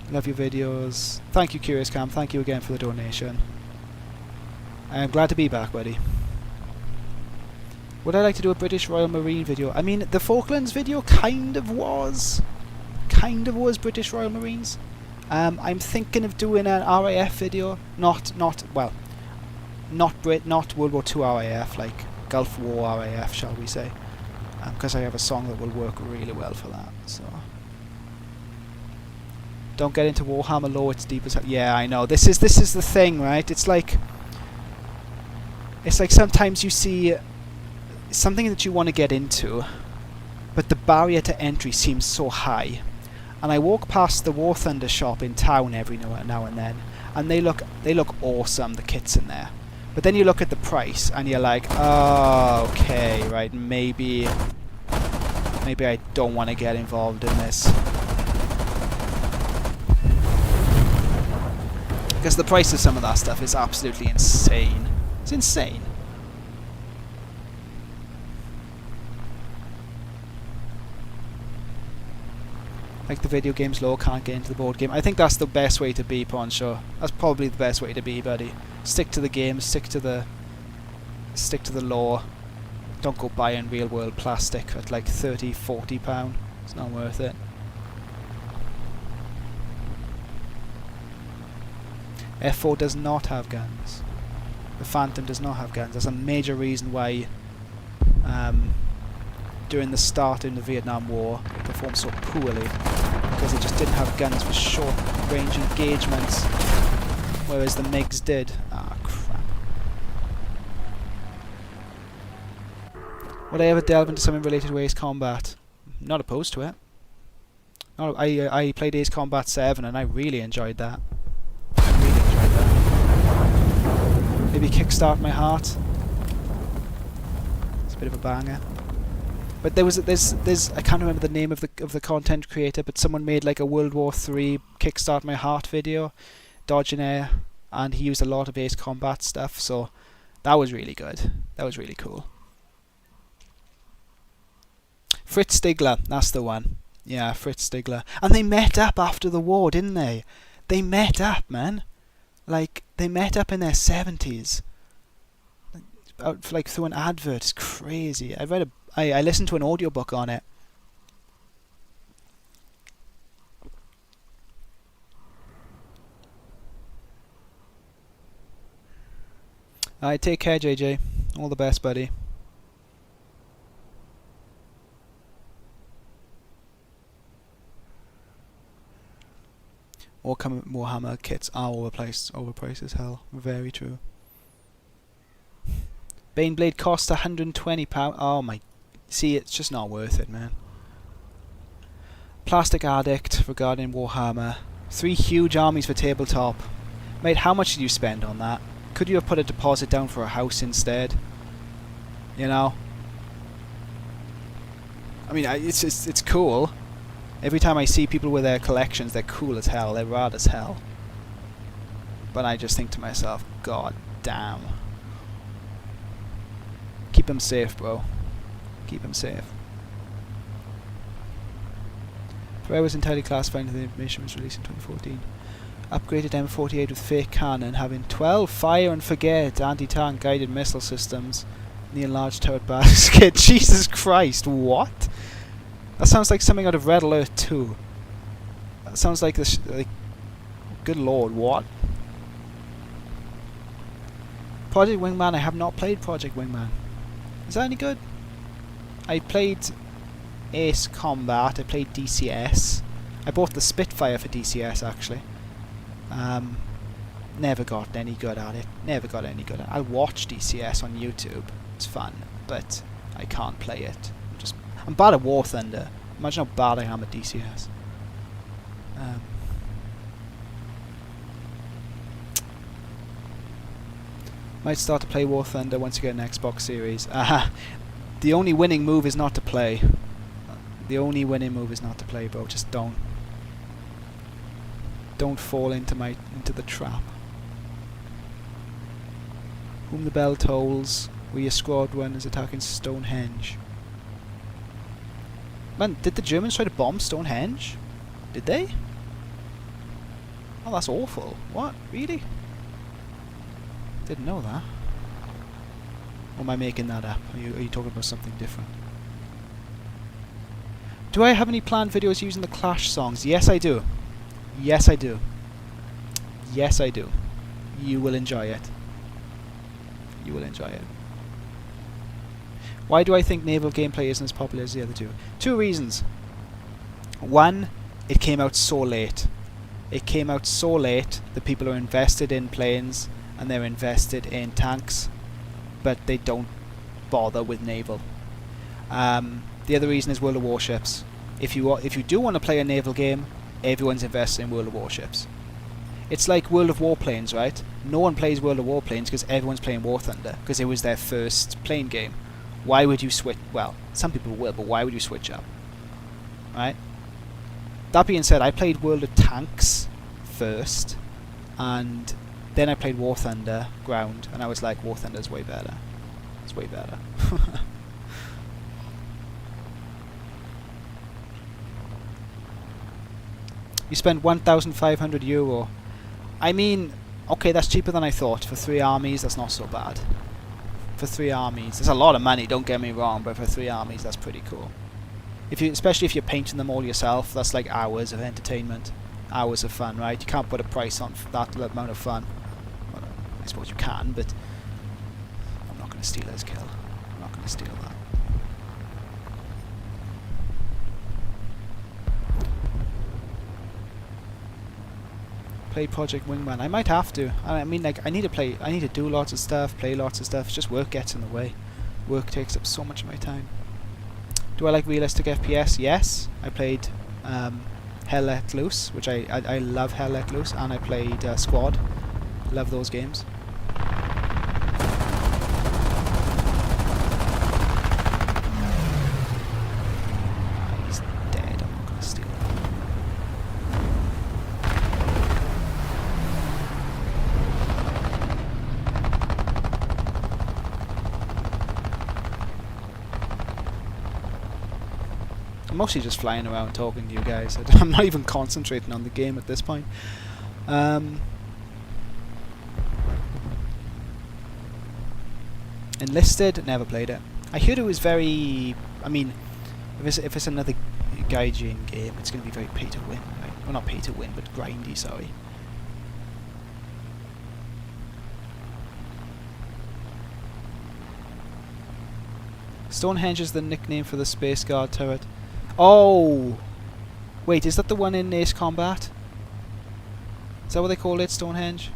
Love your videos. Thank you, Curious Cam. Thank you again for the donation. I'm glad to be back, buddy. Would I like to do a British Royal Marine video? I mean, the Falklands video kind of was British Royal Marines. I'm thinking of doing an RAF video. Not World War II RAF, like Gulf War RAF, shall we say? Because I have a song that will work really well for that. So. Don't get into Warhammer lore, it's deep as hell. Yeah, I know. This is the thing, right? It's like sometimes you see something that you want to get into, but the barrier to entry seems so high. And I walk past the War Thunder shop in town every now and then, and they look awesome, the kits in there. But then you look at the price and you're like, oh, okay, right, maybe I don't want to get involved in this. Because the price of some of that stuff is absolutely insane. It's insane. Like the video game's low, can't get into the board game. I think that's the best way to be, Poncho. That's probably the best way to be, buddy. Stick to the game, stick to the lore. Don't go buying real world plastic at like £30, £40. It's not worth it. F4 does not have guns. The Phantom does not have guns. That's a major reason why during the start in the Vietnam War it performed so poorly, because it just didn't have guns for short range engagements, whereas the MiGs did. Ah, crap. Would I ever delve into something related to Ace Combat? Not opposed to it. No, I played Ace Combat 7 and I really enjoyed that. I really enjoyed that. Maybe Kickstart My Heart. It's a bit of a banger. But there's I can't remember the name of the content creator, but someone made like a World War III Kickstart My Heart video, dodging air, and he used a lot of Ace Combat stuff, so that was really good. That was really cool. Fritz Stigler, that's the one. Yeah, Fritz Stigler. And they met up after the war, didn't they? They met up, man. Like, they met up in their 70s. Like through an advert. It's crazy. I listened to an audiobook on it. Alright, take care, JJ. All the best, buddy. Warhammer kits are overpriced as hell. Very true. Baneblade costs £120. Oh my... See, it's just not worth it, man. Plastic Addict regarding Warhammer. 3 huge armies for tabletop. Mate, how much did you spend on that? Could you have put a deposit down for a house instead? You know? I mean, it's cool. Every time I see people with their collections, they're cool as hell. They're rad as hell. But I just think to myself, God damn. Keep them safe, bro. Keep them safe. Forever was entirely classified until the information was released in 2014. Upgraded M48 with fake cannon, having 12 fire and forget anti-tank guided missile systems. The enlarged turret basket. Jesus Christ, what? That sounds like something out of Red Alert 2. That sounds like this. Like, good lord, what? Project Wingman. I have not played Project Wingman. Is that any good? I played Ace Combat. I played DCS. I bought the Spitfire for DCS actually. Never got any good at it. Never got any good at it. I watch DCS on YouTube. It's fun, but I can't play it. I'm bad at War Thunder. Imagine how bad I am at DCS. Might start to play War Thunder once you get an Xbox Series. The only winning move is not to play. The only winning move is not to play, bro. Just don't. Don't fall into the trap. Whom the bell tolls, where your squadron is attacking Stonehenge. Man, did the Germans try to bomb Stonehenge? Did they? Oh, that's awful. What? Really? Didn't know that. Or am I making that up? Are you talking about something different? Do I have any planned videos using the Clash songs? Yes, I do. Yes, I do. Yes, I do. You will enjoy it. You will enjoy it. Why do I think naval gameplay isn't as popular as the other two? 2 reasons. 1, it came out so late. It came out so late that people are invested in planes and they're invested in tanks, but they don't bother with naval. The other reason is World of Warships. If you do want to play a naval game, everyone's invested in World of Warships. It's like World of Warplanes, right? No one plays World of Warplanes because everyone's playing War Thunder because it was their first plane game. Why would you switch? Well, some people will, but why would you switch up? Right? That being said, I played World of Tanks first, and then I played War Thunder Ground, and I was like, War Thunder's way better. It's way better. You spent €1,500. I mean, okay, that's cheaper than I thought. For 3 armies, that's not so bad. For 3 armies. It's a lot of money, don't get me wrong, but for 3 armies, that's pretty cool. Especially if you're painting them all yourself, that's like hours of entertainment. Hours of fun, right? You can't put a price on that amount of fun. Well, I suppose you can, but going to steal his kill. I'm not going to steal that. Play Project Wingman. I might have to. I mean, like, I need to do lots of stuff, play lots of stuff. It's just work gets in the way. Work takes up so much of my time. Do I like realistic FPS? Yes. I played Hell Let Loose, which I love Hell Let Loose, and I played Squad. Love those games. He's dead. I'm not going to steal him. I'm mostly just flying around talking to you guys. I'm not even concentrating on the game at this point. Enlisted, never played it. I heard it was very... I mean, if it's another Gaijin game, it's going to be very pay to win, right? Well, not pay to win, but grindy, sorry. Stonehenge is the nickname for the Space Guard turret. Oh! Wait, is that the one in Ace Combat? Is that what they call it, Stonehenge?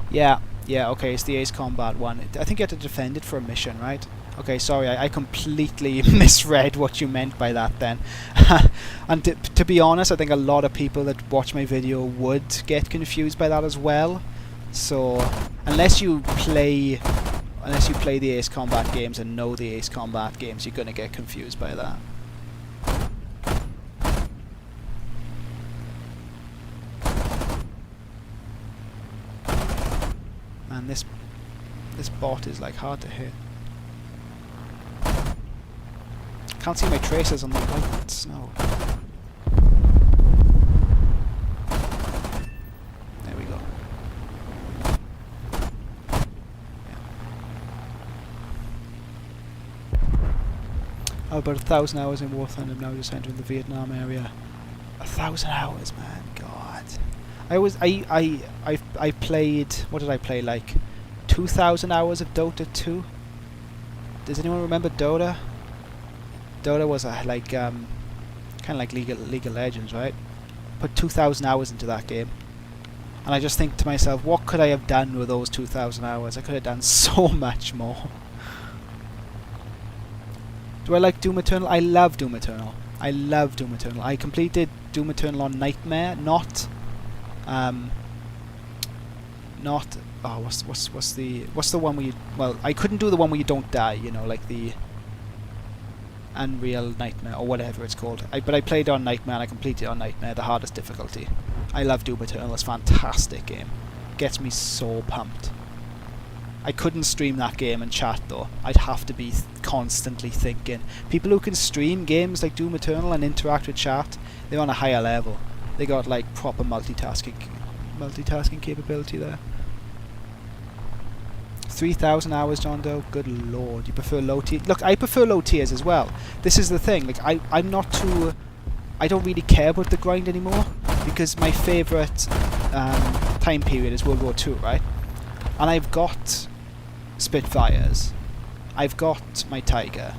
Yeah, okay, it's the Ace Combat one. I think you had to defend it for a mission, right? Okay, sorry, I completely misread what you meant by that then. And to be honest, I think a lot of people that watch my video would get confused by that as well. So, unless you play the Ace Combat games and know the Ace Combat games, you're going to get confused by that. Man, this bot is like hard to hit. Can't see my traces on the white snow. There we go. Oh, about 1,000 hours in Wartime. I'm now just entering the Vietnam area. 1,000 hours, man. God. I played. What did I play? Like 2,000 hours of Dota 2. Does anyone remember Dota? Dota was like kind of like League of Legends, right? Put 2,000 hours into that game, and I just think to myself, what could I have done with those 2,000 hours? I could have done so much more. Do I like Doom Eternal? I love Doom Eternal. I love Doom Eternal. I completed Doom Eternal on Nightmare, not oh, what's the one where you, well, I couldn't do the one where you don't die, you know, like the Unreal Nightmare or whatever it's called. But I played on Nightmare and I completed it on Nightmare, the hardest difficulty. I love Doom Eternal. It's a fantastic game. Gets me so pumped. I couldn't stream that game and chat though. I'd have to be constantly thinking. People who can stream games like Doom Eternal and interact with chat, they're on a higher level. They got like proper multitasking capability there. 3,000 hours, John Doe. Good lord, you prefer low tier? Look, I prefer low tiers as well. This is the thing. Like, I'm not too. I don't really care about the grind anymore because my favourite time period is World War II, right? And I've got Spitfires. I've got my Tiger.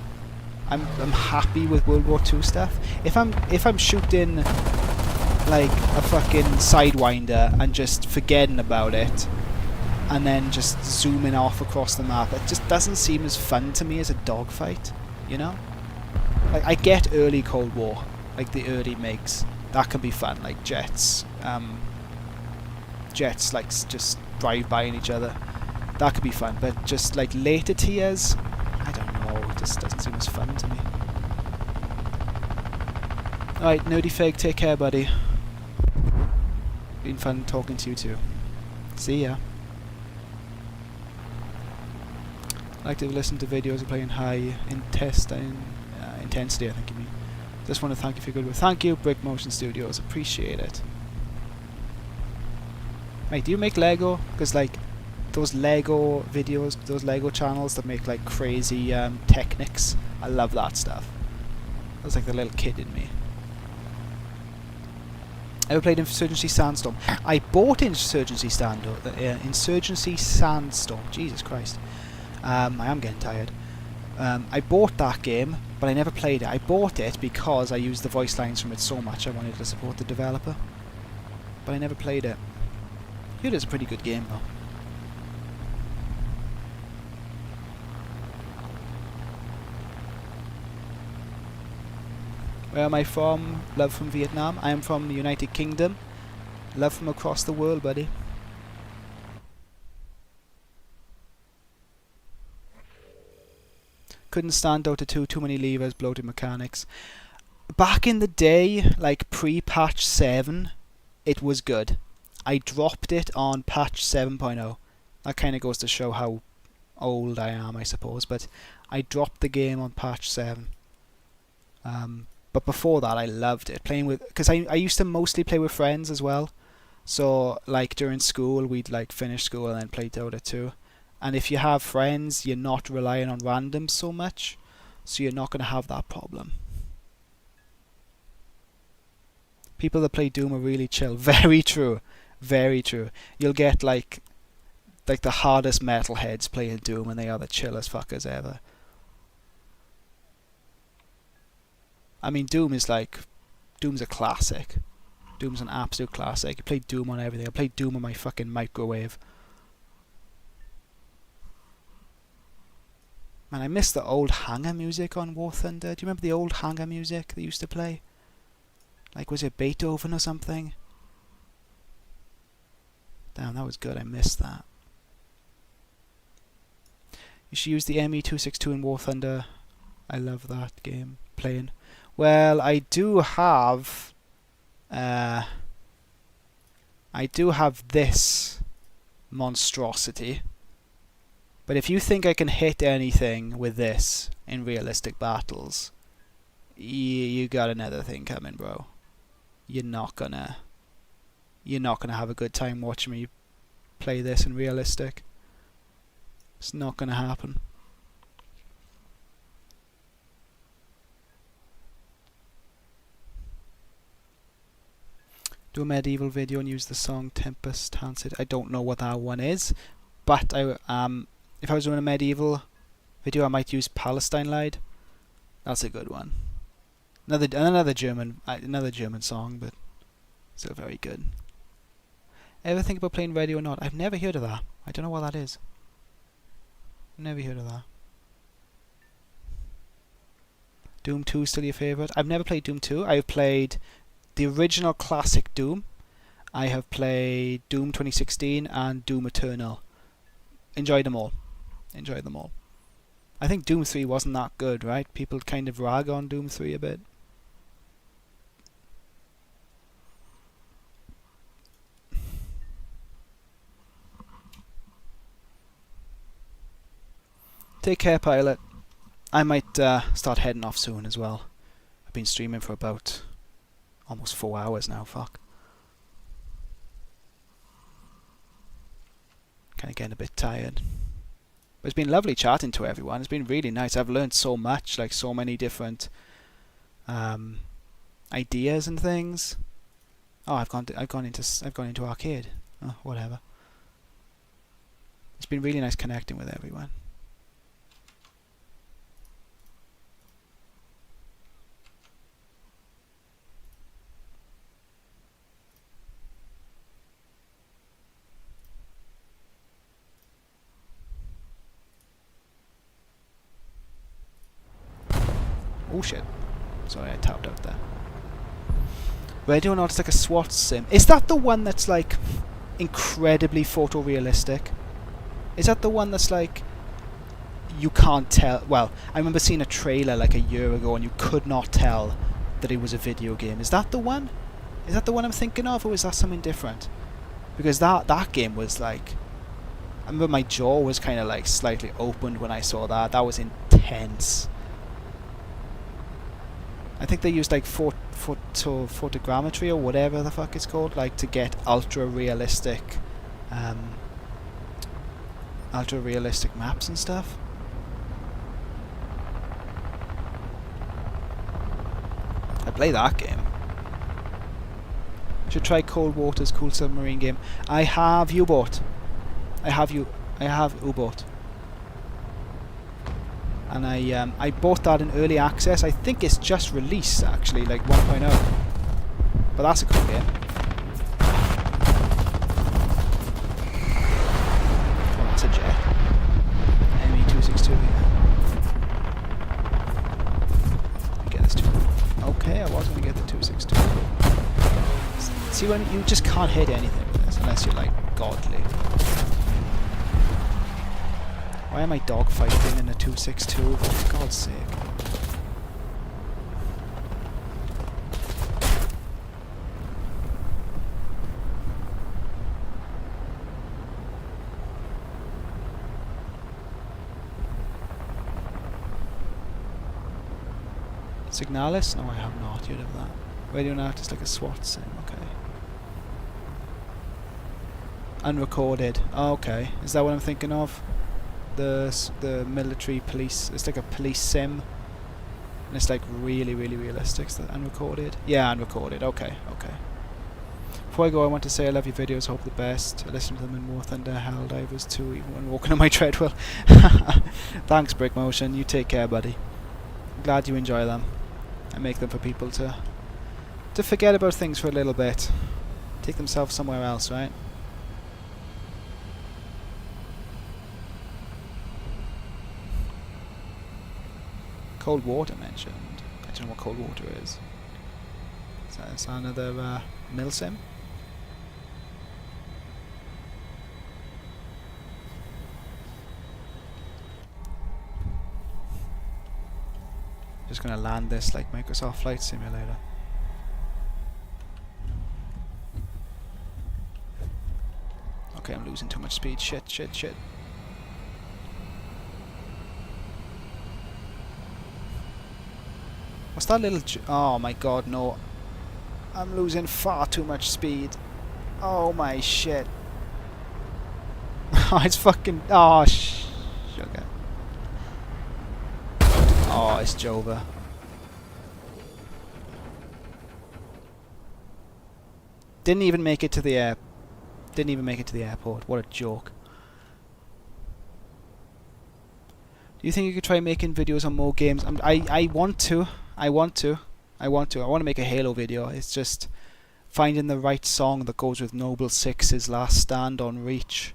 I'm happy with World War II stuff. If I'm shooting like a fucking Sidewinder and just forgetting about it, and then just zooming off across the map, it just doesn't seem as fun to me as a dogfight, you know? Like, I get early Cold War, like the early MiGs, that can be fun, like jets like just drive by each other, that could be fun, but just like later tiers, I don't know, it just doesn't seem as fun to me. Alright, Nerdy Fig, take care, buddy. Been fun talking to you too. See ya. I like to listen to videos of playing high intensity, I think you mean. Just want to thank you for your good work. Thank you, Brick Motion Studios. Appreciate it. Mate, do you make Lego? Because like those Lego videos, those Lego channels that make like crazy technics, I love that stuff. That's like the little kid in me. Ever played Insurgency Sandstorm? I bought Insurgency Sandstorm. Jesus Christ. I am getting tired. I bought that game, but I never played it. I bought it because I used the voice lines from it so much I wanted to support the developer. But I never played it. I heard it's a pretty good game though. Where am I from? Love from Vietnam. I am from the United Kingdom. Love from across the world, buddy. Couldn't stand Dota 2, too many levers, bloated mechanics. Back in the day, like pre-patch 7, it was good. I dropped it on patch 7.0. That kind of goes to show how old I am, I suppose, but I dropped the game on patch 7. But before that, I loved it. Playing with, because I used to mostly play with friends as well. So, like, during school, we'd, like, finish school and then play Dota 2. And if you have friends, you're not relying on randoms so much. So you're not going to have that problem. People that play Doom are really chill. Very true. Very true. You'll get, like the hardest metalheads playing Doom, and they are the chillest fuckers ever. I mean, Doom's a classic. Doom's an absolute classic. I played Doom on everything. I played Doom on my fucking microwave. Man, I miss the old hangar music on War Thunder. Do you remember the old hangar music they used to play? Like, was it Beethoven or something? Damn, that was good. I missed that. You should use the ME262 in War Thunder. I love that game. Playing. Well, I do have this monstrosity. But if you think I can hit anything with this in realistic battles, you got another thing coming, bro. You're not gonna have a good time watching me play this in realistic. It's not gonna happen. Do a medieval video and use the song Tempest Hancid. I don't know what that one is, but if I was doing a medieval video, I might use Palestine Lied. That's a good one. Another German song, but still very good. Ever think about playing radio or not? I've never heard of that. I don't know what that is. Never heard of that. Doom 2 still your favourite? I've never played Doom 2. I've played the original classic Doom. I have played Doom 2016 and Doom Eternal. Enjoyed them all. I think Doom 3 wasn't that good, right? People kind of rag on Doom 3 a bit. Take care, Pilot. I might start heading off soon as well. I've been streaming for about almost 4 hours now, fuck. Kind of getting a bit tired. But it's been lovely chatting to everyone. It's been really nice. I've learned so much, like so many different ideas and things. Oh, I've gone into arcade. Oh, whatever. It's been really nice connecting with everyone. Oh shit. Sorry, I tapped out there. Radio or not, it's like a SWAT sim. Is that the one that's like incredibly photorealistic? Is that the one that's like you can't tell? Well, I remember seeing a trailer like a year ago and you could not tell that it was a video game. Is that the one? Is that the one I'm thinking of, or is that something different? Because that game was like, I remember my jaw was kind of like slightly opened when I saw that. That was intense. I think they used like photogrammetry or whatever the fuck it's called, like to get ultra realistic maps and stuff. I play that game. Should try Cold Water's cool submarine game. I have U-boat. I have U-boat. And I bought that in early access. I think it's just released actually, like 1.0. But that's a cool game. Oh, that's a jet. ME262. Get this too. Okay, I was going to get the 262. See, when you just can't hit anything with this unless you're like godly. Why am I dogfighting in a 262? For God's sake. Signalis? No, I have not yet of that. Radio now is like a SWAT sim, okay. Unrecorded. Oh, okay. Is that what I'm thinking of? The military police. It's like a police sim. And it's like really, really realistic. Is that unrecorded? Yeah, unrecorded. Okay, okay. Before I go, I want to say I love your videos. Hope the best. I listen to them in War Thunder, Helldivers too, even when walking on my treadmill. Thanks, Brick Motion. You take care, buddy. Glad you enjoy them. I make them for people to forget about things for a little bit. Take themselves somewhere else, right? Cold Water mentioned. I don't know what Cold Water is. Is that another mill sim? Just gonna land this like Microsoft Flight Simulator. Okay, I'm losing too much speed. Shit, shit, shit. What's that little oh my god, no. I'm losing far too much speed. Oh my shit. Oh, it's fucking... oh, sugar. Oh, it's Jova. Didn't even make it to the air. Didn't even make it to the airport. What a joke. Do you think you could try making videos on more games? I want to. I want to make a Halo video. It's just finding the right song that goes with Noble Six's Last Stand on Reach.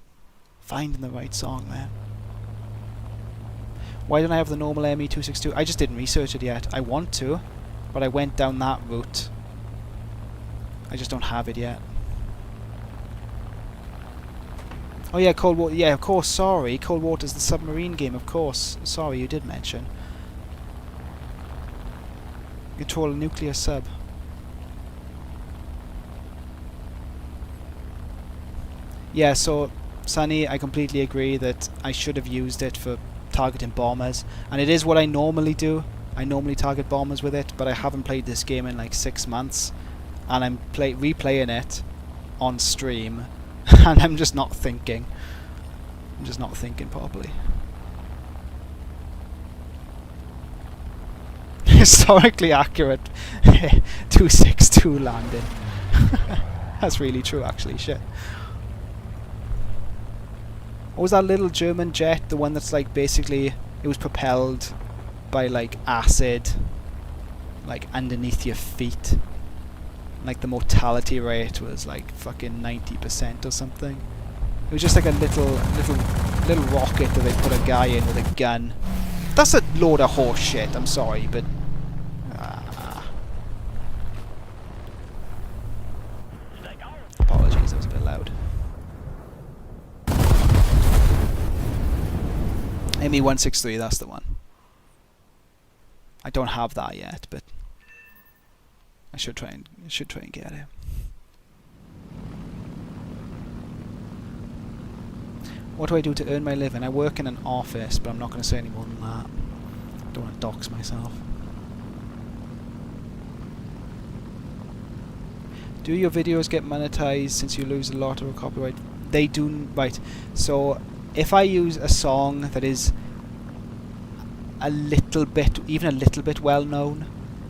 Finding the right song, man. Why don't I have the normal ME262? I just didn't research it yet. I want to, but I went down that route. I just don't have it yet. Oh yeah, Cold Water. Yeah, of course, sorry. Cold Water's the submarine game, of course. Sorry, you did mention. Control a nuclear sub. Yeah, so Sunny, I completely agree that I should have used it for targeting bombers, and it is what I normally do. I normally target bombers with it, but I haven't played this game in like 6 months, and I'm replaying it on stream, and I'm just not thinking. I'm just not thinking properly. Historically accurate 262 landing. That's really true, actually. Shit. What was that little German jet? The one that's like basically it was propelled by like acid, like underneath your feet. Like the mortality rate was like fucking 90% or something. It was just like a little rocket that they put a guy in with a gun. That's a load of horse shit. I'm sorry, but. Apologies, that was a bit loud. ME163, that's the one. I don't have that yet, but I should try and get it. What do I do to earn my living? I work in an office, but I'm not going to say any more than that. I don't want to dox myself. Do your videos get monetized since you lose a lot of copyright? They do, right. So if I use a song that is a little bit, even a little bit well known,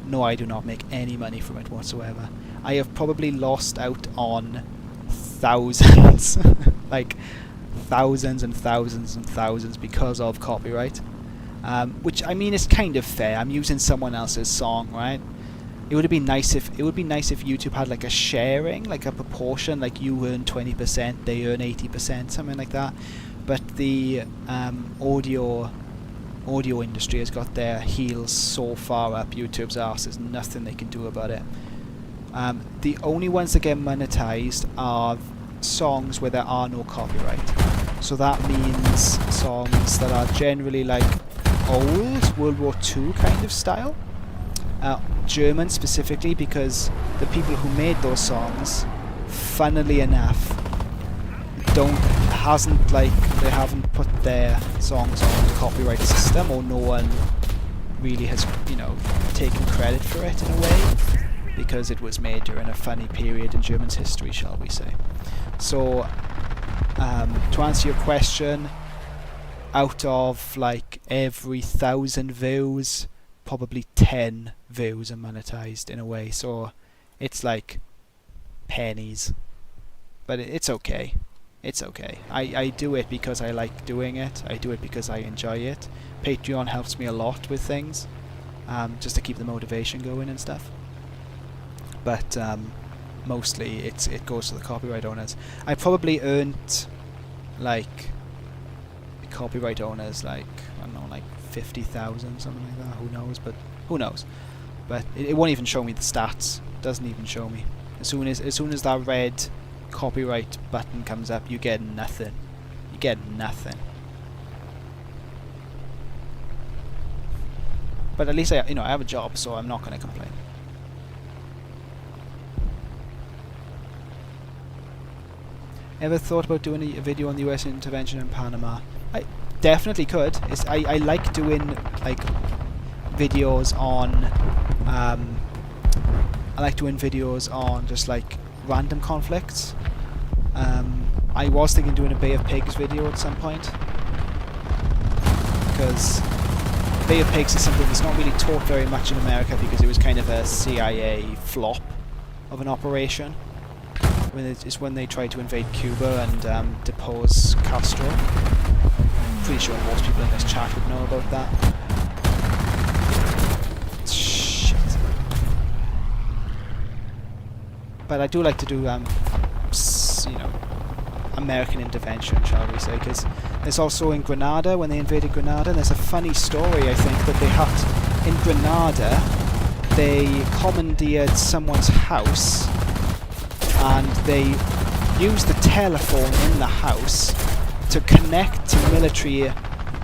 No, I do not make any money from it whatsoever. I have probably lost out on thousands, like thousands and thousands and thousands because of copyright. Which, I mean, is kind of fair. I'm using someone else's song, right? It would be nice if YouTube had like a sharing, like a proportion, like you earn 20%, they earn 80%, something like that. But the audio industry has got their heels so far up YouTube's arse. There's nothing they can do about it. The only ones that get monetized are songs where there are no copyright. So that means songs that are generally like old World War II kind of style. German specifically, because the people who made those songs, funnily enough, they haven't put their songs on the copyright system, or no one really has, taken credit for it in a way, because it was made during a funny period in German's history, shall we say. So, to answer your question, out of like every 1,000 views, probably 10 views are monetized in a way, so it's like pennies. But it's okay. It's okay. I do it because I like doing it. I do it because I enjoy it. Patreon helps me a lot with things, just to keep the motivation going and stuff. But mostly it goes to the copyright owners. I probably earned like copyright owners like, I don't know, like 50,000, something like that. Who knows? But who knows? But it won't even show me the stats. It doesn't even show me. As soon as that red copyright button comes up, you get nothing. You get nothing. But at least I have a job, so I'm not going to complain. Ever thought about doing a video on the US intervention in Panama? I definitely could. I like doing like videos on just like random conflicts. I was thinking doing a Bay of Pigs video at some point, because Bay of Pigs is something that's not really taught very much in America, because it was kind of a CIA flop of an operation. When they tried to invade Cuba and depose Castro. Pretty sure most people in this chat would know about that. Shit. But I do like to do, American intervention, shall we say, because there's also in Grenada, when they invaded Grenada, there's a funny story, I think, that they had in Grenada. They commandeered someone's house, and they used the telephone in the house to connect to military.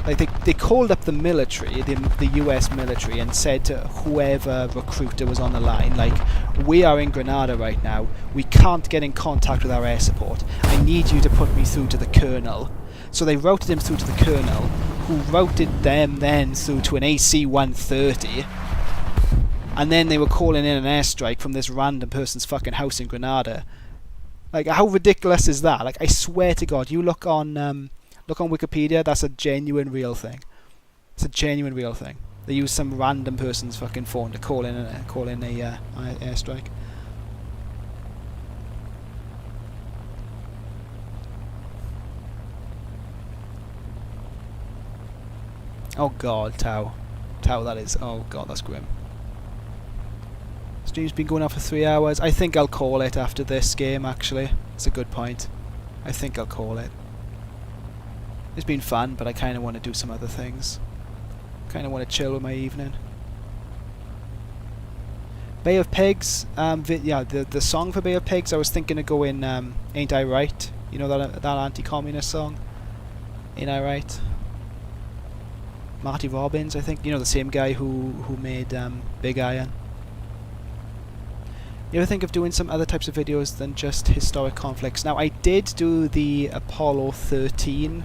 Like they called up the military, the US military, and said to whoever recruiter was on the line, like, we are in Grenada right now, we can't get in contact with our air support, I need you to put me through to the colonel. So they routed him through to the colonel, who routed them then through to an AC-130, and then they were calling in an airstrike from this random person's fucking house in Grenada. Like, how ridiculous is that? Like, I swear to God, you look on Wikipedia, that's a genuine real thing. It's a genuine real thing. They use some random person's fucking phone to call in a airstrike. Oh God, Tau, that is. Oh God, that's grim. Stream's been going on for 3 hours. I think I'll call it after this game, actually. It's a good point. I think I'll call it. It's been fun, but I kind of want to do some other things. Kind of want to chill with my evening. Bay of Pigs. The song for Bay of Pigs, I was thinking of going Ain't I Right? You know that anti-communist song? Ain't I Right? Marty Robbins, I think. You know, the same guy who made Big Iron. You ever think of doing some other types of videos than just historic conflicts? Now, I did do the Apollo 13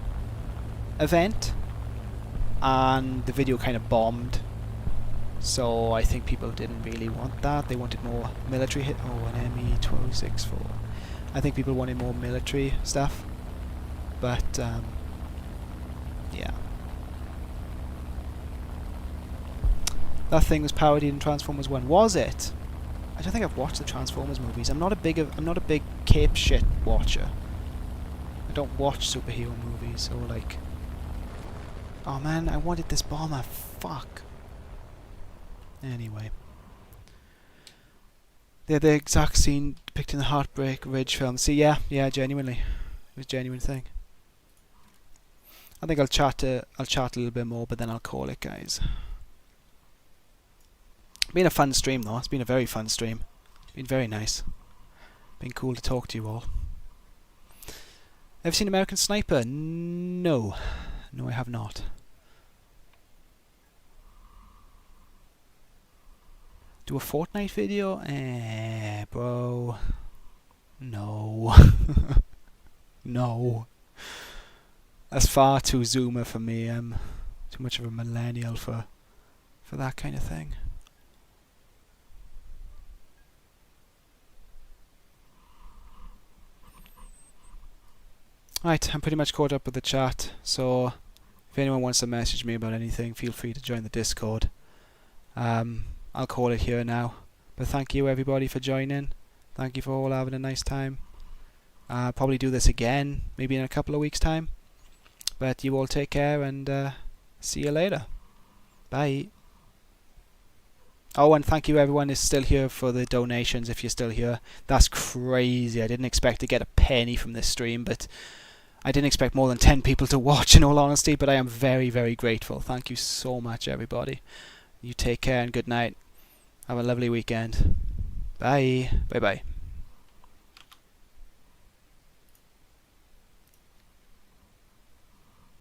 event, and the video kind of bombed. So I think people didn't really want that. They wanted more military hit. Oh, an ME-1264. I think people wanted more military stuff. But, yeah. That thing was parodied in Transformers 1. Was it? I don't think I've watched the Transformers movies. I'm not a big cape shit watcher. I don't watch superhero movies or like... Oh man, I wanted this bomber. Fuck. Anyway. They're the exact scene depicted in the Heartbreak Ridge film. See, yeah, genuinely. It was a genuine thing. I think I'll chat a little bit more, but then I'll call it, guys. Been a fun stream though. It's been a very fun stream. Been very nice. Been cool to talk to you all. Ever seen American Sniper? No. No, I have not. Do a Fortnite video? Bro. No. No. That's far too zoomer for me. I'm too much of a millennial for that kind of thing. Right, I'm pretty much caught up with the chat, so if anyone wants to message me about anything, feel free to join the Discord. I'll call it here now. But thank you everybody for joining. Thank you for all having a nice time. I'll probably do this again, maybe in a couple of weeks' time. But you all take care and see you later. Bye. Oh, and thank you everyone who's still here for the donations, if you're still here. That's crazy. I didn't expect to get a penny from this stream, but I didn't expect more than 10 people to watch, in all honesty, but I am very, very grateful. Thank you so much, everybody. You take care and good night. Have a lovely weekend. Bye. Bye-bye.